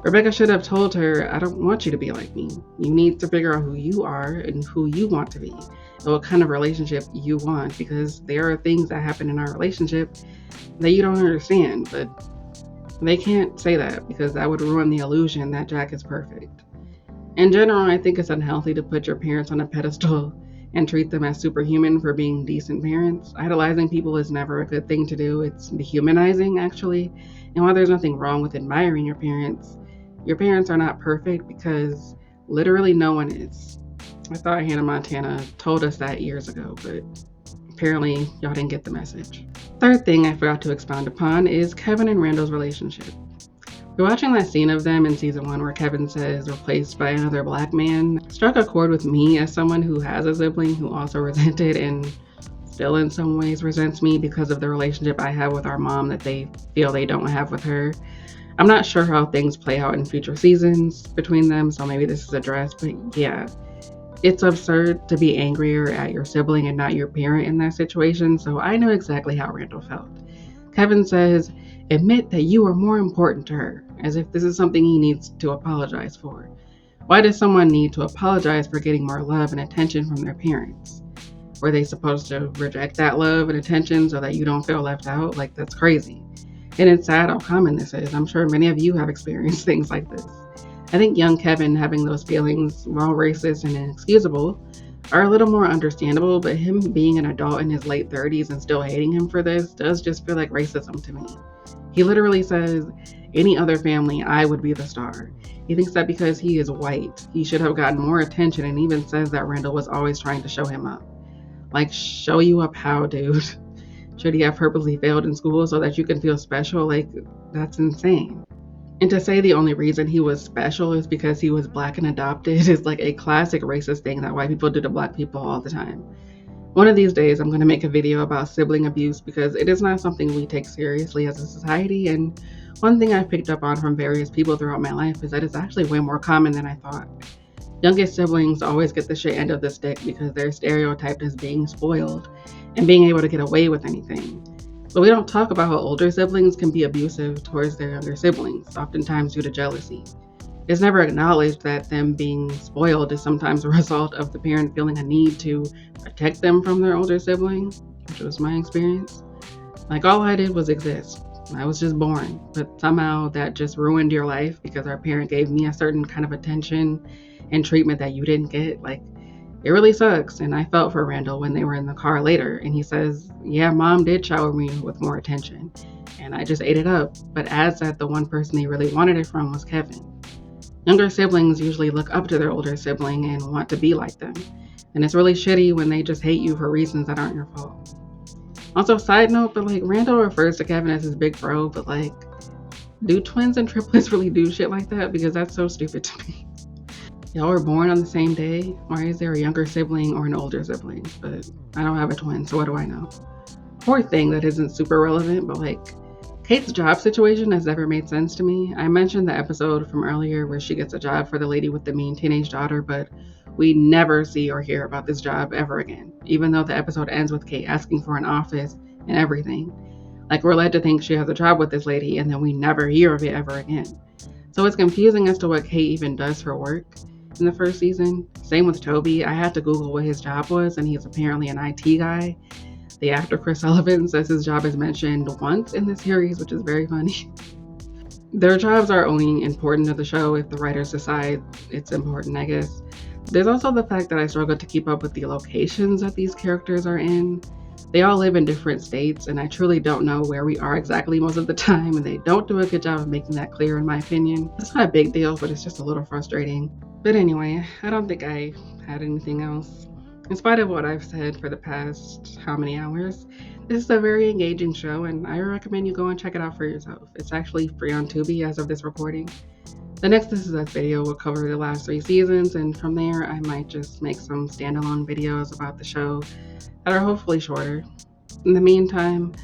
Rebecca should have told her, I don't want you to be like me. You need to figure out who you are and who you want to be and what kind of relationship you want, because there are things that happen in our relationship that you don't understand, but they can't say that because that would ruin the illusion that Jack is perfect. In general, I think it's unhealthy to put your parents on a pedestal and treat them as superhuman for being decent parents. Idolizing people is never a good thing to do. It's dehumanizing, actually. And while there's nothing wrong with admiring your parents are not perfect because literally no one is. I thought Hannah Montana told us that years ago, but apparently y'all didn't get the message. Third thing I forgot to expound upon is Kevin and Randall's relationship. We're watching that scene of them in season 1 where Kevin says replaced by another black man struck a chord with me as someone who has a sibling who also resented and still in some ways resents me because of the relationship I have with our mom that they feel they don't have with her. I'm not sure how things play out in future seasons between them, so maybe this is addressed, but yeah. It's absurd to be angrier at your sibling and not your parent in that situation, so I know exactly how Randall felt. Kevin says, admit that you are more important to her, as if this is something he needs to apologize for. Why does someone need to apologize for getting more love and attention from their parents? Were they supposed to reject that love and attention so that you don't feel left out? Like, that's crazy. And it's sad how common this is. I'm sure many of you have experienced things like this. I think young Kevin having those feelings, while racist and inexcusable, are a little more understandable, but him being an adult in his late 30s and still hating him for this does just feel like racism to me. He literally says, any other family, I would be the star. He thinks that because he is white, he should have gotten more attention, and even says that Randall was always trying to show him up. Like, show you up how, dude? Should he have purposely failed in school so that you can feel special? Like, that's insane. And to say the only reason he was special is because he was black and adopted is like a classic racist thing that white people do to black people all the time. One of these days, I'm going to make a video about sibling abuse because it is not something we take seriously as a society. And one thing I've picked up on from various people throughout my life is that it's actually way more common than I thought. Youngest siblings always get the shit end of the stick because they're stereotyped as being spoiled and being able to get away with anything. But we don't talk about how older siblings can be abusive towards their younger siblings, oftentimes due to jealousy. It's never acknowledged that them being spoiled is sometimes a result of the parent feeling a need to protect them from their older sibling, which was my experience. Like, all I did was exist. I was just born, but somehow that just ruined your life because our parent gave me a certain kind of attention and treatment that you didn't get. Like, it really sucks. And I felt for Randall when they were in the car later and he says, yeah, mom did shower me with more attention and I just ate it up, but adds that the one person he really wanted it from was Kevin. Younger siblings usually look up to their older sibling and want to be like them, and it's really shitty when they just hate you for reasons that aren't your fault. Also, side note, but like, Randall refers to Kevin as his big bro, but like, do twins and triplets really do shit like that? Because that's so stupid to me. Y'all were born on the same day. Why is there a younger sibling or an older sibling? But I don't have a twin, so what do I know? Fourth thing that isn't super relevant, but like, Kate's job situation has never made sense to me. I mentioned the episode from earlier where she gets a job for the lady with the mean teenage daughter, but we never see or hear about this job ever again, even though the episode ends with Kate asking for an office and everything. Like, we're led to think she has a job with this lady, and then we never hear of it ever again. So it's confusing as to what Kate even does for work in the first season. Same with Toby. I had to Google what his job was, and he's apparently an IT guy. The actor Chris Sullivan says his job is mentioned once in the series, which is very funny. Their jobs are only important to the show if the writers decide it's important, I guess. There's also the fact that I struggle to keep up with the locations that these characters are in. They all live in different states, and I truly don't know where we are exactly most of the time, and they don't do a good job of making that clear in my opinion. It's not a big deal, but it's just a little frustrating. But anyway, I don't think I had anything else. In spite of what I've said for the past how many hours, this is a very engaging show, and I recommend you go and check it out for yourself. It's actually free on Tubi as of this recording. The next This Is Us video will cover the last 3 seasons, and from there I might just make some standalone videos about the show that are hopefully shorter. In the meantime,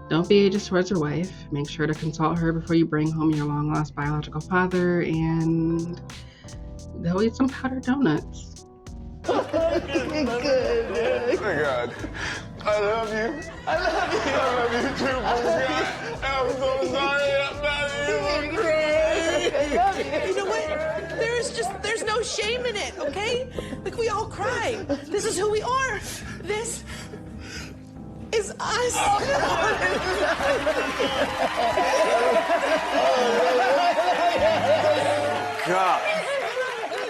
don't be ageist towards your wife. Make sure to consult her before you bring home your long-lost biological father, and go eat some powdered donuts. Oh my God. I love you. I love you. I love you too, God. I'm so sorry about you. I'm crying. I love you. You know what? There's no shame in it, okay? Like, we all cry. This is who we are. This is us. God.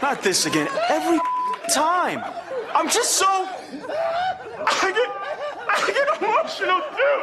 Not this again. Every time. I'm just so... I get emotional too.